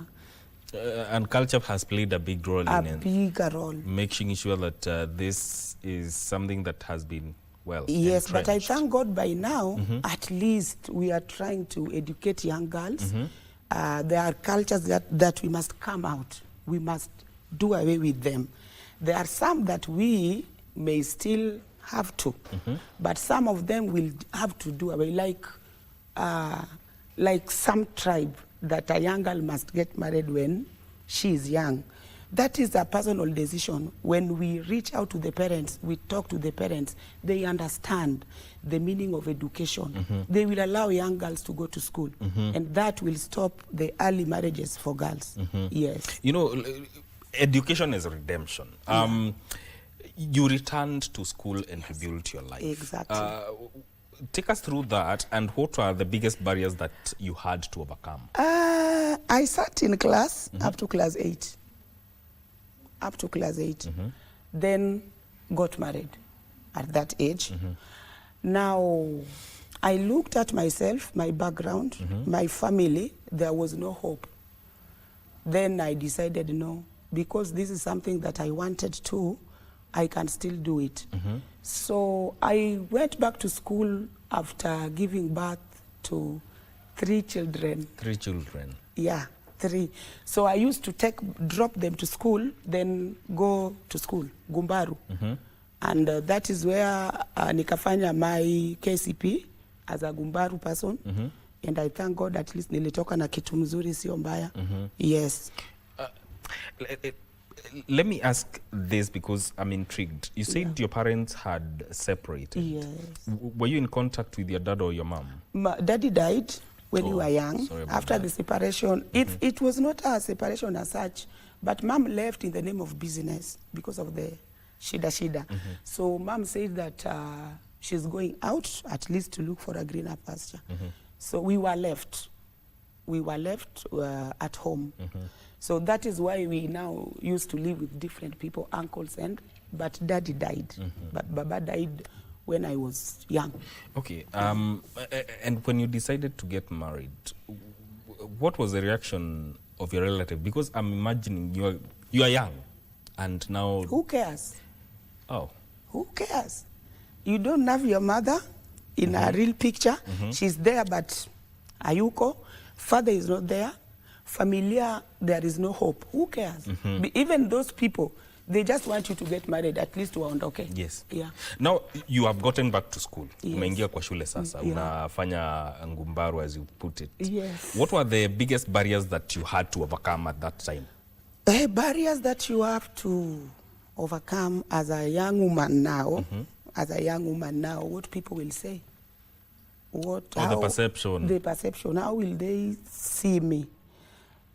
And culture has played a big role in it. A bigger role. Making sure that this is something that has been, well, yes, entrenched. but I thank God by now, at least we are trying to educate young girls. There are cultures that we must come out. We must do away with them. There are some that we may still have to, but some of them will have to do away, like some tribe that a young girl must get married when she is young. That is a personal decision. When we reach out to the parents, we talk to the parents, they understand the meaning of education. They will allow young girls to go to school, and that will stop the early marriages for girls. Yes. You know, education is redemption. You returned to school and rebuilt your life. Exactly. Take us through that, and what are the biggest barriers that you had to overcome? I sat in class up to class 8. Up to class 8. Then got married at that age. Now, I looked at myself, my background, my family. There was no hope. Then I decided no, because this is something that I wanted to, I can still do it. So I went back to school after giving birth to 3 children. 3 children? Yeah, 3. So I used to drop them to school, then go to school, Gumbaru. And that is where nikafanya my KCP as a Gumbaru person. And I thank God at least nilitoka na kitu mzuri sio mbaya. Yes. let me ask this because I'm intrigued. You said your parents had separated. Yes. Were you in contact with your dad or your mom? Daddy died when we were young. Sorry about After that. the separation, it was not a separation as such, but mom left in the name of business because of the shida. So mom said that she's going out at least to look for a greener pasture. So we were left. We were left at home. So that is why we now used to live with different people, uncles but daddy died. But Baba died when I was young. Okay. And when you decided to get married, what was the reaction of your relative? Because I'm imagining you are young, and now who cares? Oh, who cares? You don't have your mother in a real picture. She's there, but Ayuko, father is not there. Familia, there is no hope. Who cares? Even those people, they just want you to get married, at least to okay. Yes. Yeah. Now you have gotten back to school. Yes. Umeingia kwa shule sasa. Unafanya ngumbaru, as you put it. Yes. What were the biggest barriers that you had to overcome at that time? Barriers that you have to overcome as a young woman now, what people will say. The perception. The perception. How will they see me?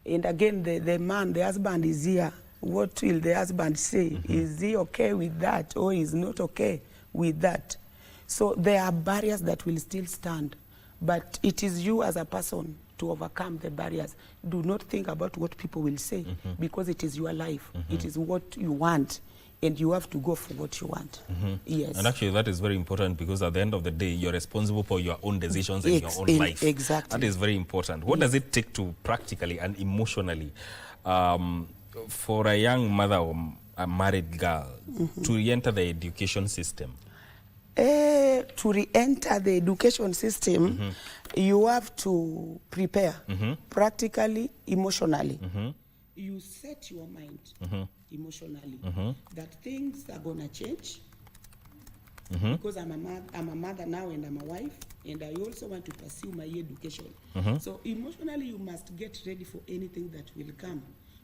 And again, the husband is here. What will the husband say? Is he okay with that, or is not okay with that? So there are barriers that will still stand, but it is you as a person to overcome the barriers. Do not think about what people will say, because it is your life. It is what you want, and you have to go for what you want. Yes. And actually that is very important, because at the end of the day, you're responsible for your own decisions and your own life. Exactly. That is very important. What does it take to practically and emotionally, for a young mother or a married girl to re-enter the education system? To re-enter the education system, you have to prepare practically, emotionally. You set your mind emotionally that things are going to change, because I'm a mother now, and I'm a wife, and I also want to pursue my education. So emotionally, you must get ready for anything that will come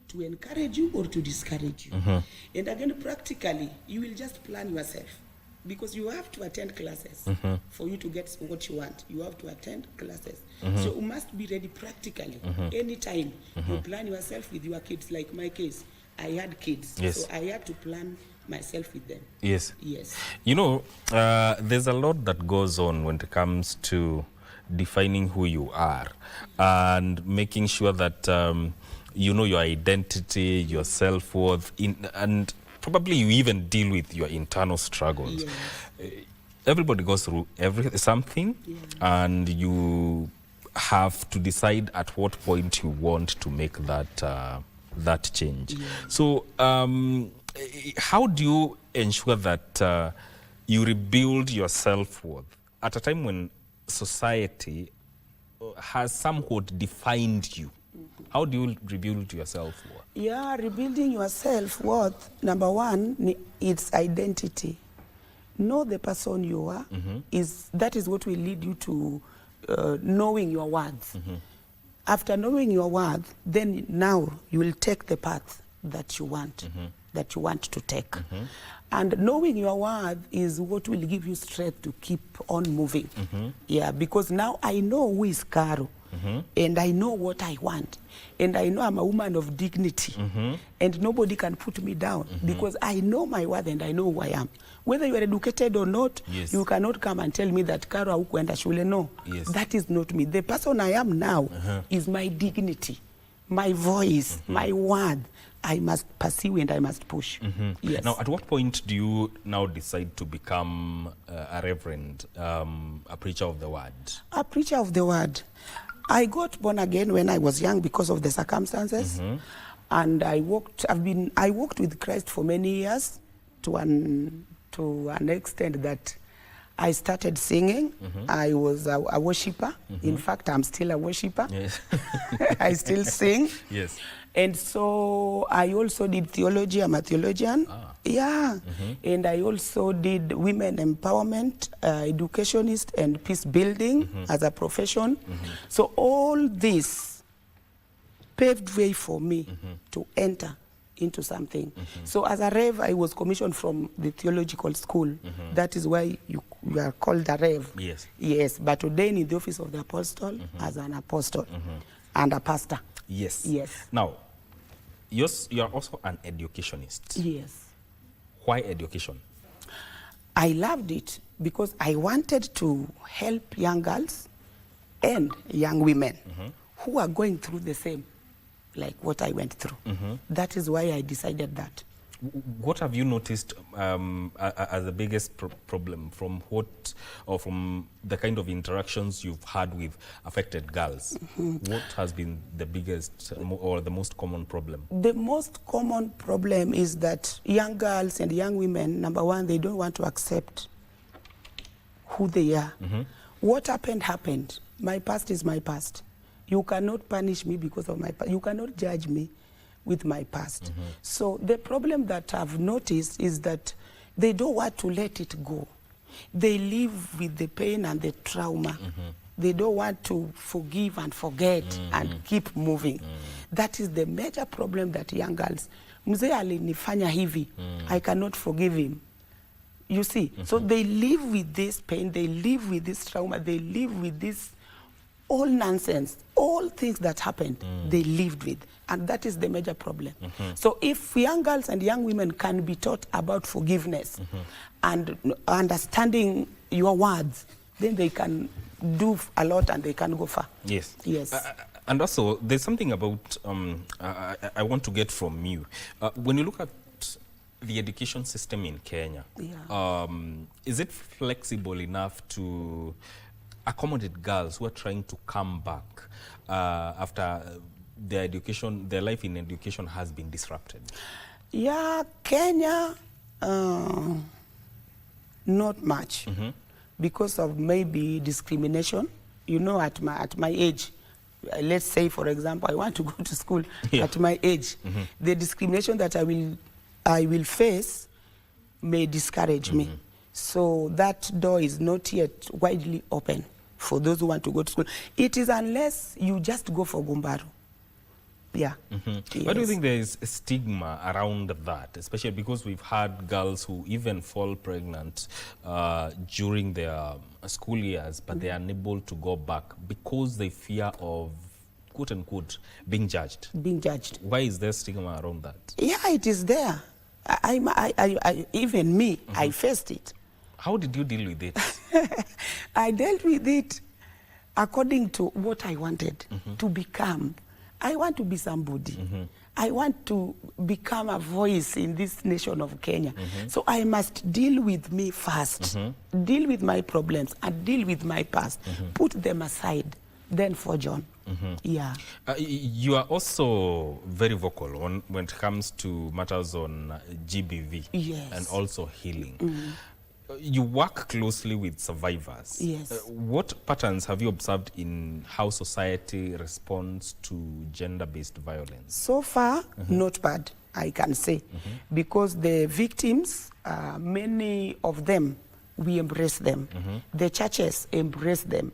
to encourage you or to discourage you. And again, practically, you will just plan yourself, because you have to attend classes for you to get what you want. You have to attend classes. So you must be ready practically. Anytime you plan yourself with your kids, like my case, I had kids. Yes. So I had to plan myself with them. Yes. Yes. You know, there's a lot that goes on when it comes to defining who you are and making sure that you know your identity, your self-worth, and probably you even deal with your internal struggles. Yes. Everybody goes through something, and you have to decide at what point you want to make that change. Yeah. So how do you ensure that you rebuild your self-worth at a time when society has somewhat defined you? How do you rebuild your self-worth? Yeah, rebuilding your self-worth, number one, it's identity. Know the person you are. That is what will lead you to knowing your worth. After knowing your worth, then now you will take the path that you want, to take. And knowing your worth is what will give you strength to keep on moving. Yeah, because now I know who is Caro. And I know what I want, and I know I'm a woman of dignity, and nobody can put me down, because I know my worth and I know who I am. Whether you are educated or not, you cannot come and tell me that Caro hukuenda shule. No, that is not me. The person I am now is my dignity, my voice, my word. I must pursue and I must push. Yes. Now, at what point do you now decide to become a reverend, a preacher of the word? A preacher of the word. I got born again when I was young because of the circumstances, and I walked with Christ for many years, to an extent that I started singing. I was a worshiper. In fact, I'm still a worshiper. Yes. I still sing. Yes. And so I also did theology. I'm a theologian. Yeah. And I also did women empowerment, educationist, and peace building as a profession. So all this paved way for me to enter into something. So as a Rev, I was commissioned from the theological school. That is why you are called a Rev. Yes. Yes, but ordained in the office of the apostle as an apostle and a pastor. Yes. Yes. Now, you are also an educationist. Yes. Why education? I loved it because I wanted to help young girls and young women who are going through the same, like what I went through. That is why I decided that. What have you noticed as the biggest problem from from the kind of interactions you've had with affected girls? What has been the biggest or the most common problem? The most common problem is that young girls and young women, number one, they don't want to accept who they are. What happened. My past is my past. You cannot punish me because of my past. You cannot judge me with my past. So the problem that I've noticed is that they don't want to let it go. They live with the pain and the trauma. They don't want to forgive and forget and keep moving. That is the major problem that young girls, mzee alinifanya hivi, I cannot forgive him. You see, so they live with this pain, they live with this trauma, they live with this all nonsense, all things that happened, they lived with. And that is the major problem. So if young girls and young women can be taught about forgiveness and understanding your words, then they can do a lot and they can go far. Yes. Yes. And also, there's something about, I want to get from you. When you look at the education system in Kenya, is it flexible enough to accommodate girls who are trying to come back after their life in education has been disrupted? Yeah, Kenya, not much, because of maybe discrimination. You know, at my age, let's say, for example, I want to go to school at my age. The discrimination that I will face may discourage me. So that door is not yet widely open for those who want to go to school. It is unless you just go for Gumbaru. Yeah. Why do you think there is a stigma around that, especially because we've had girls who even fall pregnant during their school years, but they are unable to go back because they fear of, quote unquote, being judged? Being judged. Why is there stigma around that? Yeah, it is there. Even me, I faced it. How did you deal with it? I dealt with it according to what I wanted to become. I want to be somebody. I want to become a voice in this nation of Kenya. So I must deal with me first, deal with my problems and deal with my past, put them aside, then forge on. Yeah. You are also very vocal when it comes to matters on GBV and also healing. You work closely with survivors. Yes. What patterns have you observed in how society responds to gender-based violence? So far, not bad, I can say, because the victims, many of them, we embrace them. The churches embrace them.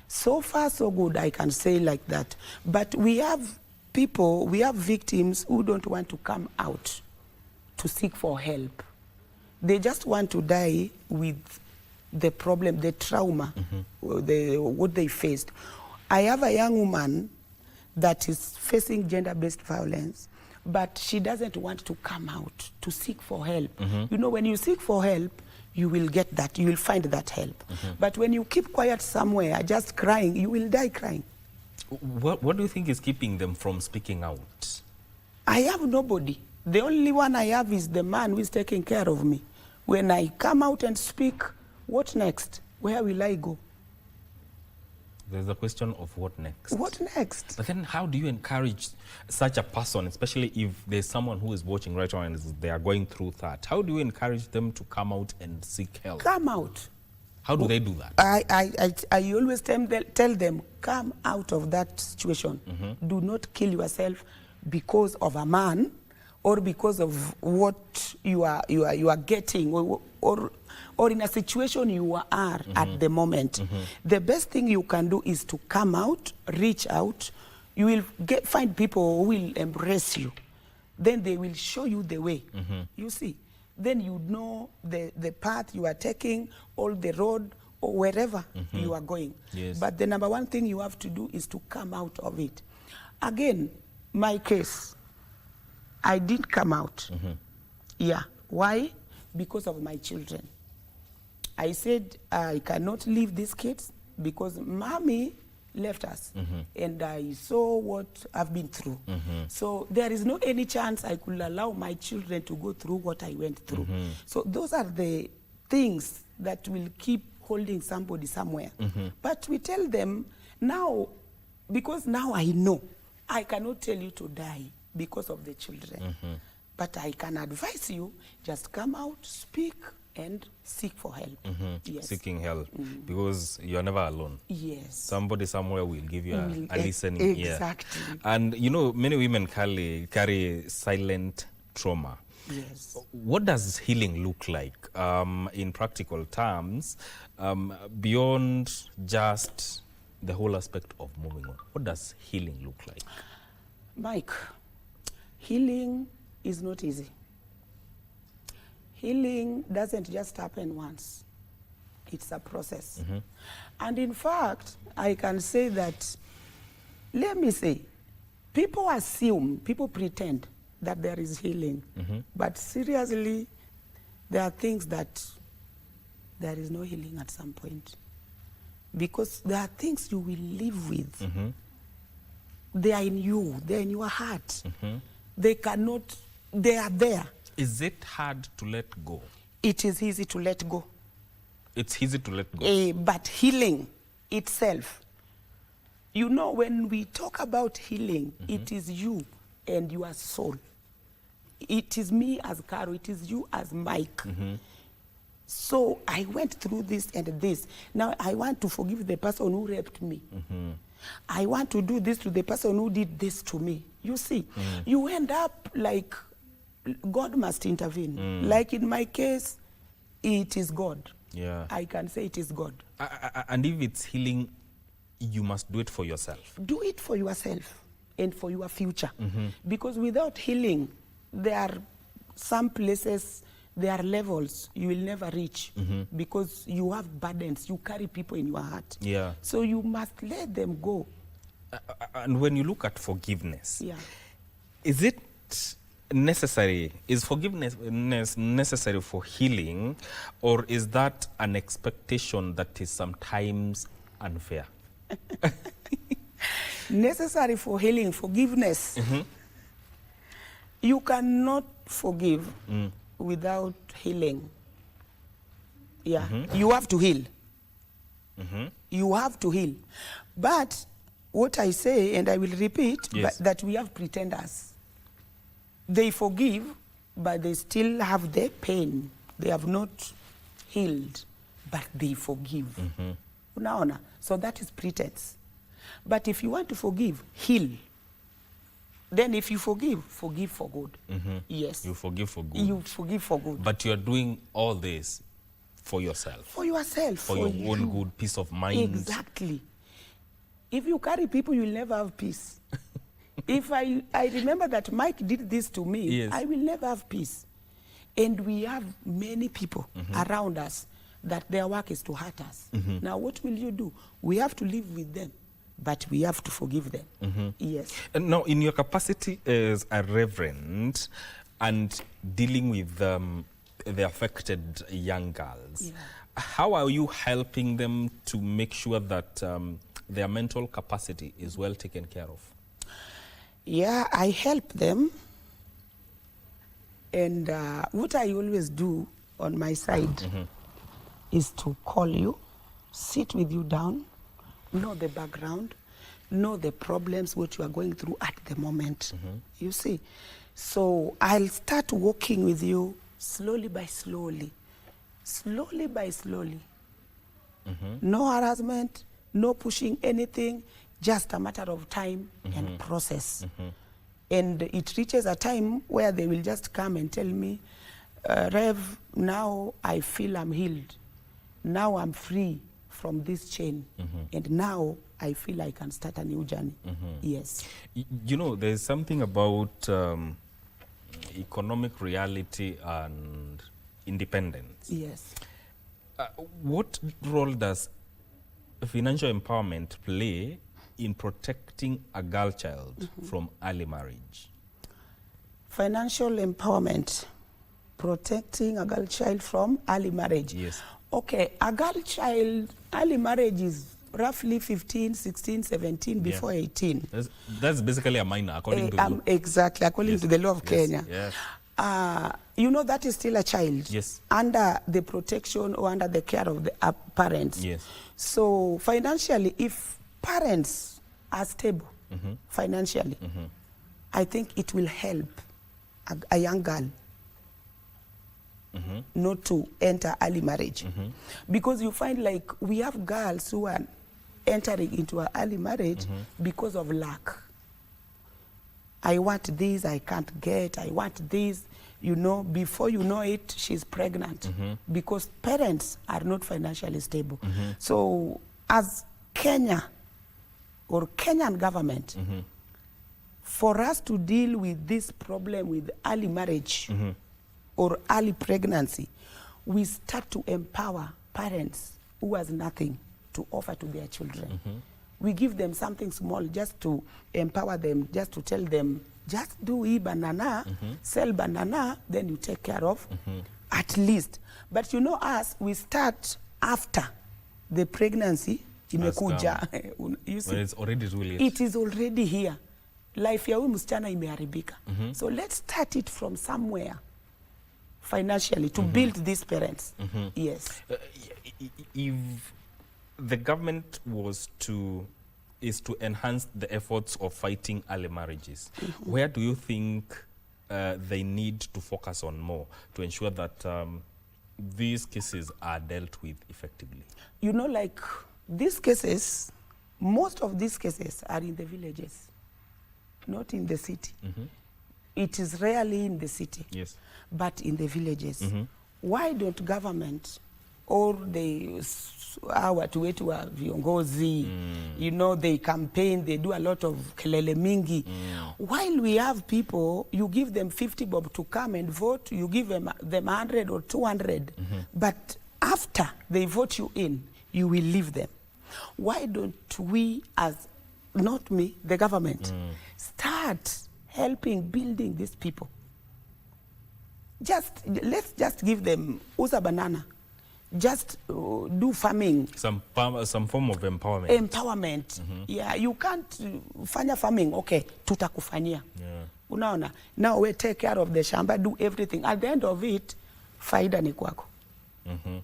So far, so good, I can say like that. But we have people, we have victims who don't want to come out to seek for help. They just want to die with the problem, the trauma, what they faced. I have a young woman that is facing gender-based violence, but she doesn't want to come out to seek for help. You know, when you seek for help, you will get that, you will find that help. But when you keep quiet somewhere, just crying, you will die crying. What do you think is keeping them from speaking out? I have nobody. The only one I have is the man who is taking care of me. When I come out and speak, what next? Where will I go? There's a question of what next. What next? But then how do you encourage such a person, especially if there's someone who is watching right now and they are going through that? How do you encourage them to come out and seek help? Come out. How do they do that? I always tell them, come out of that situation. Do not kill yourself because of a man or because of what you are getting or in a situation you are at the moment. The best thing you can do is to come out, reach out. You will find people who will embrace you. then they will show you the way. You see, then you know the path you are taking, or the road, or wherever you are going. Yes. But the number one thing you have to do is to come out of it. Again, my case, I did come out. Yeah. Why? Because of my children. I said, I cannot leave these kids because mommy left us. And I saw what I've been through. So there is no any chance I could allow my children to go through what I went through. So those are the things that will keep holding somebody somewhere. But we tell them now, because now I know, I cannot tell you to die because of the children. But I can advise you, just come out, speak, and seek for help. Yes. Seeking help, because you're never alone. Yes. Somebody somewhere will give you a listening ear. Exactly. And you know, many women carry silent trauma. Yes. What does healing look like in practical terms, beyond just the whole aspect of moving on? What does healing look like? Mike, healing is not easy. Healing doesn't just happen once. It's a process. And in fact, I can say that, let me say, people assume, people pretend that there is healing. But seriously, there are things that there is no healing at some point. Because there are things you will live with. They are in you, they're in your heart. They cannot, they are there. Is it hard to let go? It is easy to let go. It's easy to let go. But healing itself, you know, when we talk about healing, it is you and your soul. It is me as Caro, it is you as Mike. So I went through this and this. Now I want to forgive the person who raped me. I want to do this to the person who did this to me. You see, you end up like God must intervene. Like in my case, it is God. Yeah. I can say it is God. And if it's healing, you must do it for yourself. Do it for yourself and for your future. Because without healing, there are some places, there are levels you will never reach because you have burdens, you carry people in your heart. Yeah. So you must let them go. And when you look at forgiveness, Yeah. is it necessary? Is forgiveness necessary for healing, or is that an expectation that is sometimes unfair? Necessary for healing, forgiveness. You cannot forgive without healing. Yeah, you have to heal. You have to heal. But what I say, and I will repeat, Yes. but that we have pretenders. They forgive, but they still have their pain. They have not healed, but they forgive. Unaona? So that is pretense. But if you want to forgive, heal. Then if you forgive, forgive for good. Yes. You forgive for good. You forgive for good. But you're doing all this for yourself. For yourself. For your own good, peace of mind. Exactly. If you carry people, you'll never have peace. If I remember that Mike did this to me, Yes. I will never have peace. And we have many people around us that their work is to hurt us. Now, what will you do? We have to live with them, but we have to forgive them. Yes. And now, in your capacity as a reverend and dealing with the affected young girls, how are you helping them to make sure that their mental capacity is well taken care of? Yeah, I help them. And what I always do on my side is to call you, sit with you down, know the background, know the problems, what you are going through at the moment. You see? So I'll start working with you slowly by slowly. Slowly by slowly. No harassment, no pushing anything, just a matter of time and process. And it reaches a time where they will just come and tell me, Rev, now I feel I'm healed. Now I'm free from this chain. And now I feel I can start a new journey. Yes. You know, there's something about economic reality and independence. Yes. What role does financial empowerment play in protecting a girl child from early marriage? Financial empowerment, protecting a girl child from early marriage. Yes. Okay, a girl child, early marriage is roughly 15, 16, 17, before 18. That's basically a minor, according to the law. Exactly, according to the law of Kenya. Yes. You know, that is still a child. Yes. Under the protection or under the care of the parents. Yes. So financially, if parents are stable financially, I think it will help a young girl not to enter early marriage. Because you find like we have girls who are entering into an early marriage because of lack. I want this, I can't get, I want this. You know, before you know it, she's pregnant because parents are not financially stable. So as Kenya or Kenyan government, for us to deal with this problem with early marriage or early pregnancy, we start to empower parents who has nothing to offer to their children. We give them something small just to empower them, just to tell them, just do banana, sell banana, then you take care of at least. But you know us, we start after the pregnancy imekuja. You see, when it's already too late. it is already here. Life ya huyu msichana imeharibika. So let's start it from somewhere financially to build these parents. Yes. If the government is to enhance the efforts of fighting early marriages, where do you think they need to focus on more to ensure that these cases are dealt with effectively? You know, like these cases, most of these cases are in the villages, not in the city. It is rarely in the city, but in the villages. Why don't government or watu wetu wa viongozi, you know, they campaign, they do a lot of kelele mingi. While we have people, you give them 50 bob to come and vote, you give them 100 or 200, but after they vote you in, you will leave them. Why don't we, as not me, the government, start helping building these people? Let's just give them uza banana. Just do farming. Some form of empowerment. Empowerment. Yeah, you can't fanya farming. Okay, tutakufanyia. Unaona? Now we take care of the shamba, do everything. At the end of it, faida ni kwako.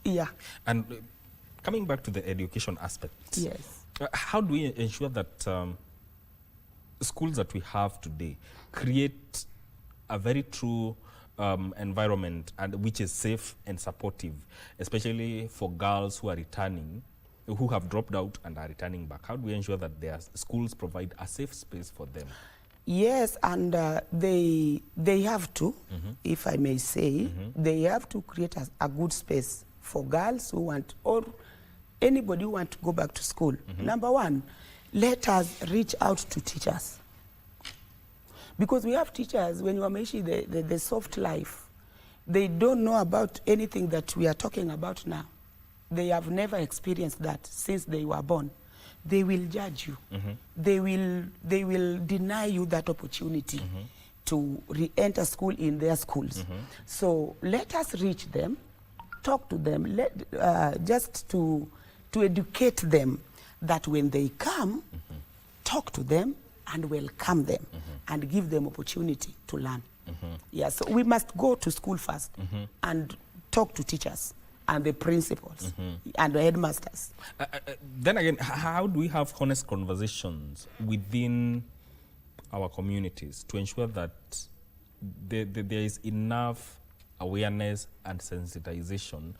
Yeah. And coming back to the education aspect. Yes. How do we ensure that schools that we have today create a very true environment and which is safe and supportive, especially for girls who are returning, who have dropped out and are returning back? How do we ensure that their schools provide a safe space for them? Yes, and they have to, if I may say, they have to create a good space for girls who want, or anybody who want to go back to school. Number one, let us reach out to teachers. Because we have teachers, when you are mentioning the soft life, they don't know about anything that we are talking about now. They have never experienced that since they were born. They will judge you. They will deny you that opportunity to re-enter school in their schools. So let us reach them, talk to them, just to educate them that when they come, talk to them and welcome them and give them opportunity to learn. Yeah, so we must go to school first and talk to teachers and the principals and the headmasters. Then again, how do we have honest conversations within our communities to ensure that there is enough awareness and sensitization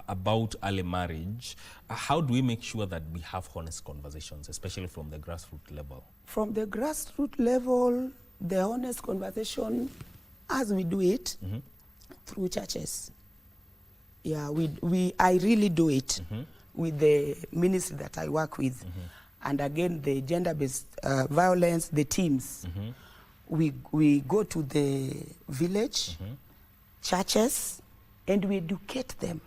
about early marriage? How do we make sure that we have honest conversations, especially from the grassroots level? From the grassroots level, the honest conversation, as we do it, through churches. Yeah, I really do it with the ministry that I work with. And again, the gender-based violence, the teams. we go to the village, churches, and we educate them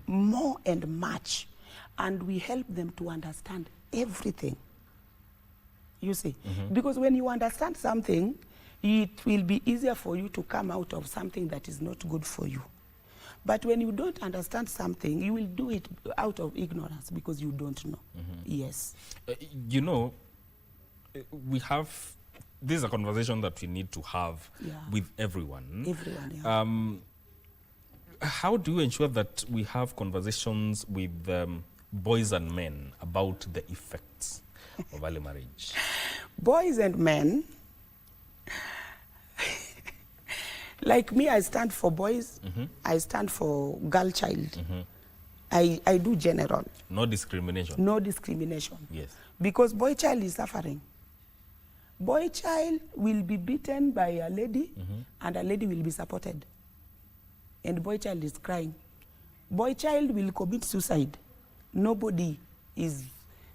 more and much, and we help them to understand everything. You see, because when you understand something, it will be easier for you to come out of something that is not good for you. But when you don't understand something, you will do it out of ignorance because you don't know. Yes. You know, this is a conversation that we need to have with everyone. Everyone, yeah. How do you ensure that we have conversations with boys and men about the effects of early marriage? Boys and men, like me, I stand for boys, I stand for girl child. I do general. No discrimination. No discrimination. Yes. Because boy child is suffering. Boy child will be beaten by a lady, and a lady will be supported. And boy child is crying. Boy child will commit suicide. Nobody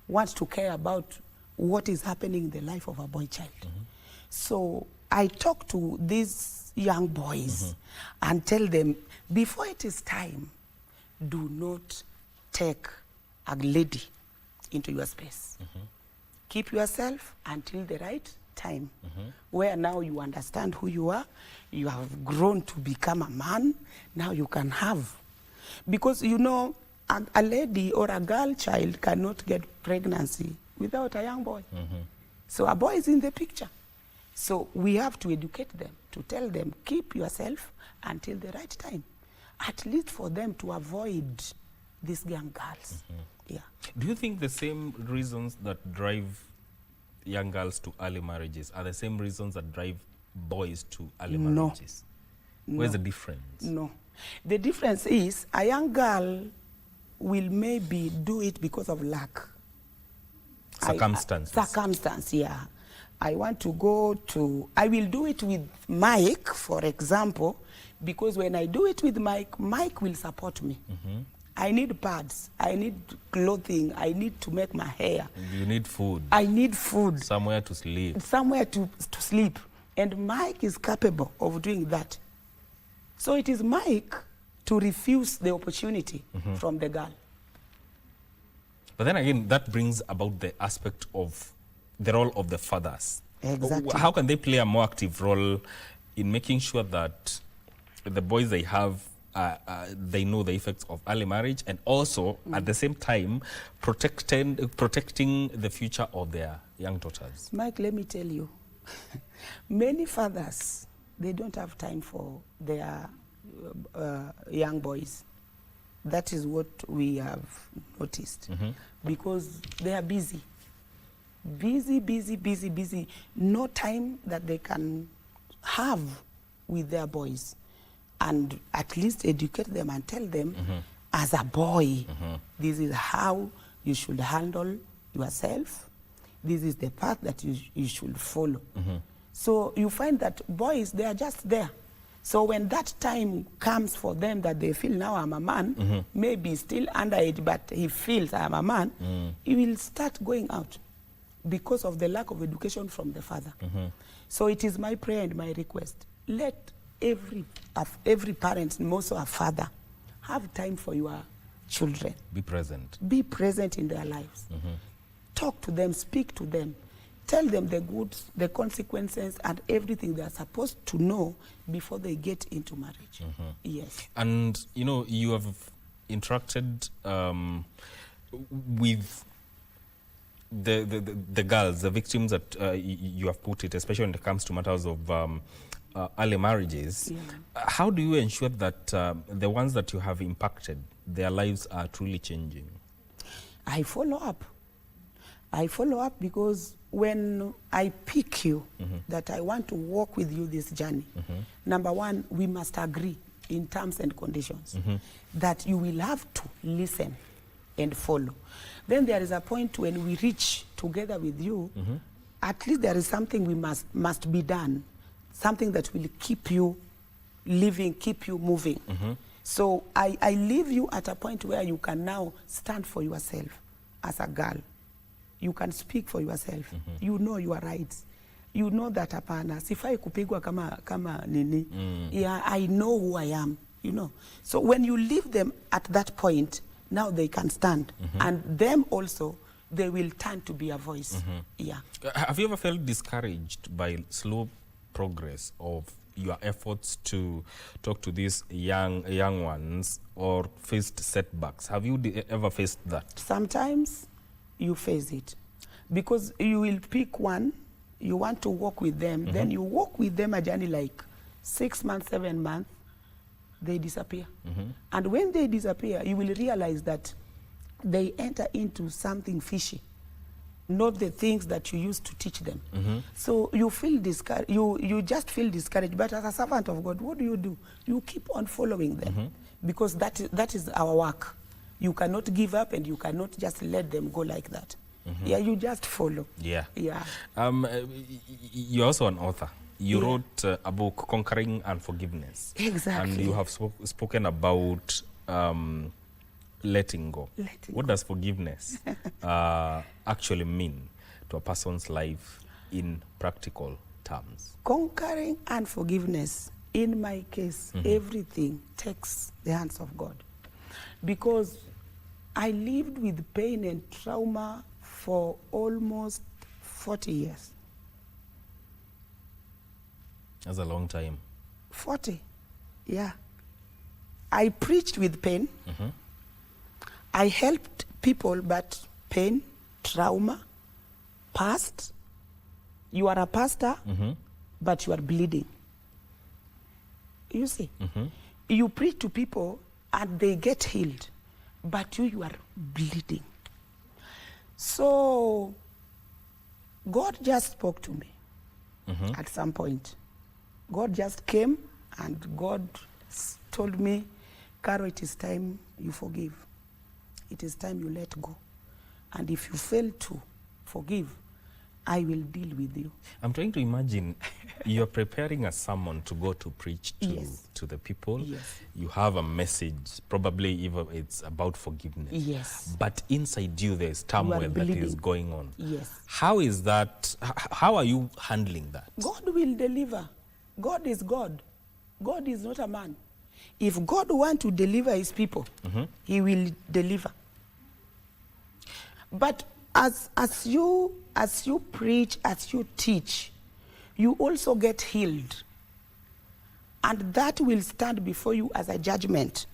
wants to care about what is happening in the life of a boy child. So I talk to these young boys and tell them, before it is time, do not take a lady into your space. Keep yourself until the right time, where now you understand who you are, you have grown to become a man, now you can have. Because you know, a lady or a girl child cannot get pregnancy without a young boy. So a boy is in the picture. So we have to educate them, to tell them, keep yourself until the right time, at least for them to avoid these young girls. Yeah. Do you think the same reasons that drive young girls to early marriages are the same reasons that drive boys to early marriages? Where's the difference? No. The difference is a young girl will maybe do it because of luck. Circumstances. Circumstance, yeah. I want to go to, I will do it with Mike, for example, because when I do it with Mike, Mike will support me. I need pads, I need clothing, I need to make my hair. You need food. I need food. Somewhere to sleep. Somewhere to sleep. And Mike is capable of doing that. So it is Mike to refuse the opportunity from the girl. But then again, that brings about the aspect of the role of the fathers. Exactly. How can they play a more active role in making sure that the boys they have, they know the effects of early marriage, and also at the same time protecting the future of their young daughters? Mike, let me tell you, many fathers, they don't have time for their young boys. That is what we have noticed, because they are busy. Busy. No time that they can have with their boys. And at least educate them and tell them, as a boy, this is how you should handle yourself. This is the path that you should follow. So you find that boys, they are just there. So when that time comes for them that they feel, now I'm a man, maybe still underage, but he feels I'm a man, he will start going out because of the lack of education from the father. So it is my prayer and my request, let every parent, and also a father, have time for your children. Be present. Be present in their lives. Talk to them, speak to them. Tell them the goods, the consequences, and everything they are supposed to know before they get into marriage. Yes. And, you know, you have interacted with the girls, the victims that you have put it, especially when it comes to matters of early marriages. How do you ensure that the ones that you have impacted, their lives are truly changing? I follow up. I follow up because when I pick you, that I want to walk with you this journey, number one, we must agree in terms and conditions that you will have to listen and follow. Then there is a point when we reach together with you, at least there is something we must be done, something that will keep you living, keep you moving. So I leave you at a point where you can now stand for yourself as a girl. You can speak for yourself. You know your rights. you know that hapana, sifai kupigwa kama nini. Yeah, I know who I am, you know. So when you leave them at that point, now they can stand. And them also, they will turn to be a voice. Yeah. Have you ever felt discouraged by slow progress of your efforts to talk to these young ones, or faced setbacks? Have you ever faced that? Sometimes you face it because you will pick one, you want to work with them, then you walk with them a journey like 6 months, 7 months, they disappear. And when they disappear, you will realize that they enter into something fishy, not the things that you used to teach them. So you feel discouraged, you just feel discouraged. But as a servant of God, what do? You keep on following them because that is our work. You cannot give up and you cannot just let them go like that. Yeah, you just follow. Yeah. Yeah. You're also an author. You wrote a book, Conquering Unforgiveness. Exactly. And you have spoken about letting go. What does forgiveness actually mean to a person's life in practical terms? Conquering unforgiveness, in my case, everything takes the hands of God. Because I lived with pain and trauma for almost 40 years. That's a long time. 40, yeah. I preached with pain. I helped people, but pain, trauma, past. You are a pastor, but you are bleeding. You see? You preach to people and they get healed, but you are bleeding. So God just spoke to me at some point. God just came and God told me, Caro, it is time you forgive. It is time you let go. And if you fail to forgive, I will deal with you. I'm trying to imagine you're preparing a sermon to go to preach to the people. Yes. You have a message, probably even it's about forgiveness. Yes. But inside you, there's turmoil that is going on. Yes. How is that? How are you handling that? God will deliver. God is God. God is not a man. If God wants to deliver his people, he will deliver. But as you preach, as you teach, you also get healed. And that will stand before you as a judgment.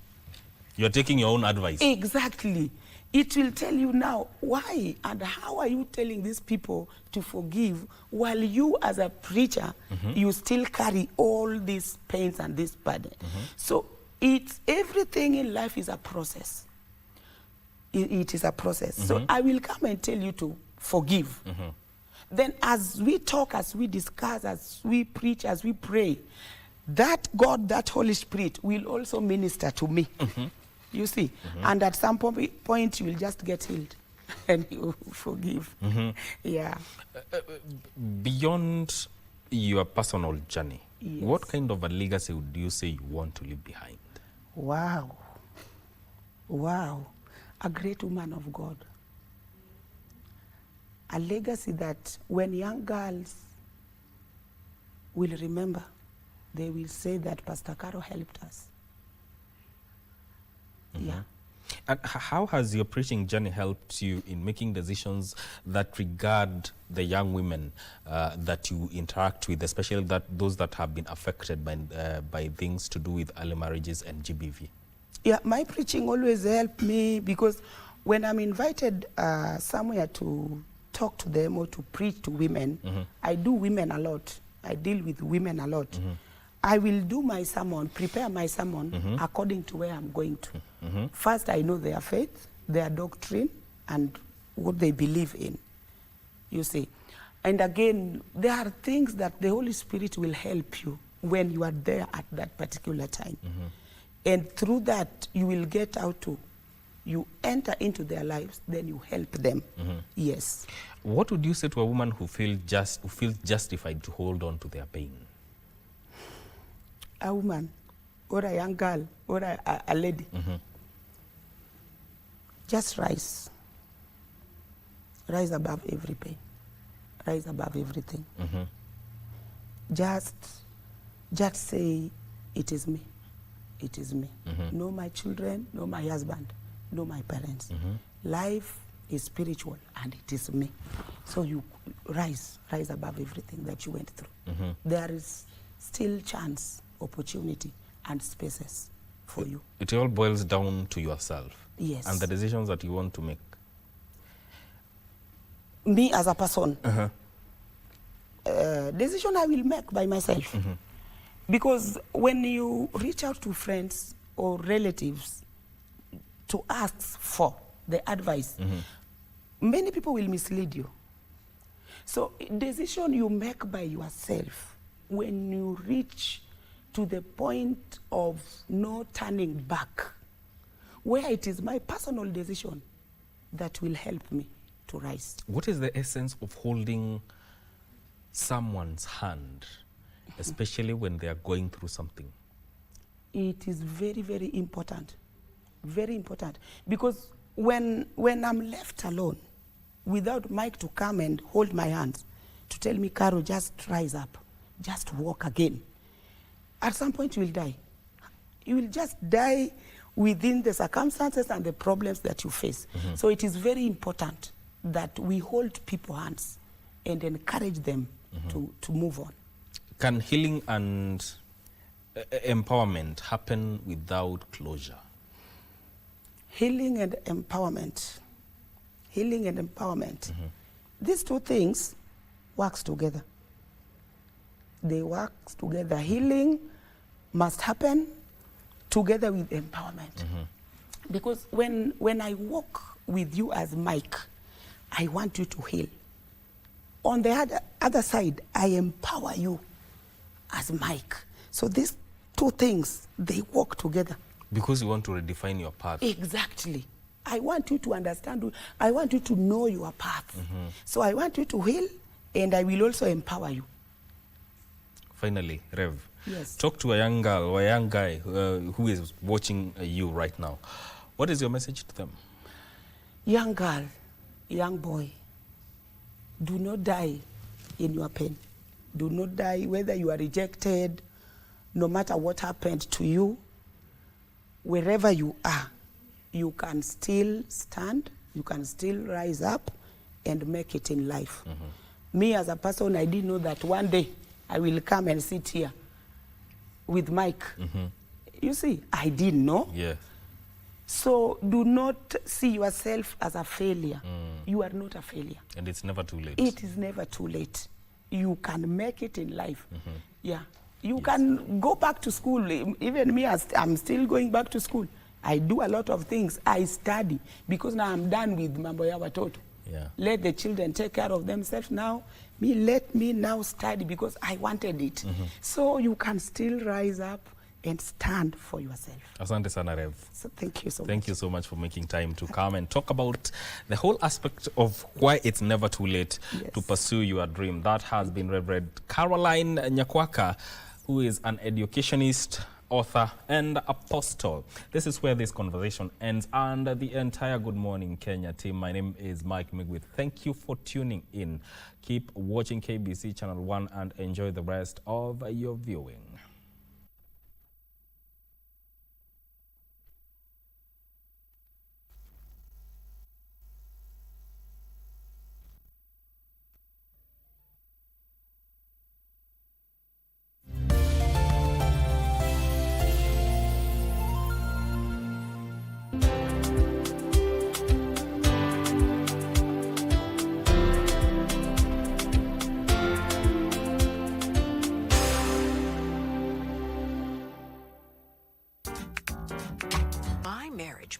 You're taking your own advice. Exactly. It will tell you now why and how are you telling these people to forgive while you as a preacher, you still carry all these pains and this burden. So it's everything in life is a process. It is a process. So I will come and tell you to forgive. Then as we talk, as we discuss, as we preach, as we pray, that God, that Holy Spirit will also minister to me. You see? And at some point you will just get healed and you forgive. Yeah. Beyond your personal journey, Yes. what kind of a legacy would you say you want to leave behind? Wow. Wow. A great woman of God. A legacy that when young girls will remember, they will say that Pastor Caro helped us. Yeah. And how has your preaching journey helped you in making decisions that regard the young women that you interact with, especially those that have been affected by things to do with early marriages and GBV? Yeah, my preaching always helped me because when I'm invited somewhere to talk to them or to preach to women, I do women a lot. I deal with women a lot. I will do my sermon, prepare my sermon according to where I'm going to. First, I know their faith, their doctrine, and what they believe in, you see. And again, there are things that the Holy Spirit will help you when you are there at that particular time. And through that, you will get out to, you enter into their lives, then you help them. Yes. What would you say to a woman who feels justified to hold on to their pain? A woman, or a young girl, or a lady, just rise. Rise above every pain. Rise above everything. just say, it is me. It is me. No my children, no my husband, no my parents. Life is spiritual and it is me. So you rise above everything that you went through. There is still chance, opportunity and spaces for you. It all boils down to yourself. Yes. And the decisions that you want to make. Me as a person, decision I will make by myself. Because when you reach out to friends or relatives to ask for the advice, many people will mislead you. So decision you make by yourself, when you reach to the point of no turning back, where it is my personal decision that will help me to rise. What is the essence of holding someone's hand, especially when they are going through something? It is very, very important. Very important. Because when I'm left alone, without Mike to come and hold my hands, to tell me, Carol, just rise up, just walk again. At some point you will die. You will just die within the circumstances and the problems that you face. So it is very important that we hold people's hands and encourage them to move on. Can healing and empowerment happen without closure? Healing and empowerment. Healing and empowerment. These two things works together. They work together. Healing must happen together with empowerment. Because when I walk with you as Mike, I want you to heal. On the other side, I empower you as Mike. So these two things, they work together. Because you want to redefine your path. Exactly. I want you to understand, I want you to know your path. So I want you to heal, and I will also empower you. Finally, Rev, Yes. talk to a young girl or a young guy who is watching you right now. What is your message to them? Young girl, young boy, do not die in your pain. Do not die whether you are rejected, no matter what happened to you. Wherever you are, you can still stand, you can still rise up and make it in life. Me as a person, I didn't know that one day I will come and sit here with Mike. You see, I didn't know. Yes. So do not see yourself as a failure. You are not a failure. And it's never too late. It is never too late. You can make it in life. Yeah. You can go back to school. Even me, I'm still going back to school. I do a lot of things. I study because now I'm done with Mambo ya Watoto. Yeah. Let the children take care of themselves now. Let me now study because I wanted it. So you can still rise up and stand for yourself. Asante sana, Rev. So thank you so much. Thank you so much for making time to come and talk about the whole aspect of why it's never too late to pursue your dream. That has been Reverend Caroline Nyakwaka, who is an educationist, author, and apostle. This is where this conversation ends, and the entire Good Morning Kenya team. My name is Mike Migwith. Thank you for tuning in. Keep watching KBC Channel 1 and enjoy the rest of your viewing.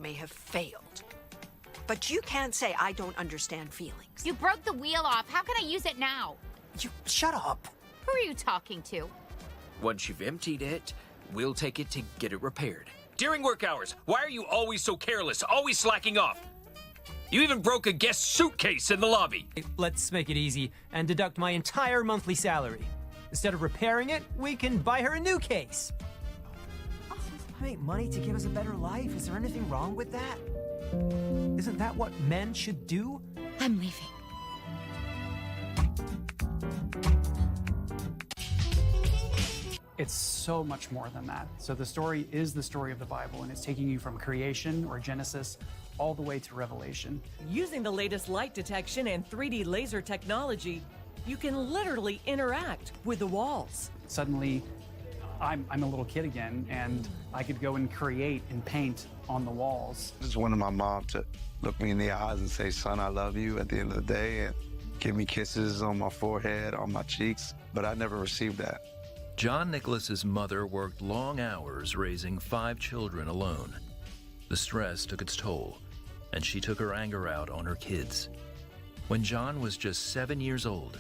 May have failed. But you can't say I don't understand feelings. You broke the wheel off. How can I use it now? You shut up. Who are you talking to? Once you've emptied it, we'll take it to get it repaired. During work hours, why are you always so careless, always slacking off? You even broke a guest suitcase in the lobby. Let's make it easy and deduct my entire monthly salary. Instead of repairing it, we can buy her a new case. I make money to give us a better life. Is there anything wrong with that? Isn't that what men should do? I'm leaving. It's so much more than that. So the story is the story of the Bible, and it's taking you from creation or Genesis all the way to Revelation. Using the latest light detection and 3D laser technology, you can literally interact with the walls. Suddenly, I'm a little kid again, and I could go and create and paint on the walls. I just wanted my mom to look me in the eyes and say, son, I love you at the end of the day, and give me kisses on my forehead, on my cheeks, but I never received that. John Nicholas's mother worked long hours raising 5 children alone. The stress took its toll, and she took her anger out on her kids. When John was just 7 years old,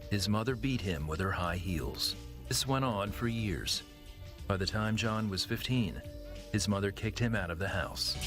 his mother beat him with her high heels. This went on for years. By the time John was 15, his mother kicked him out of the house.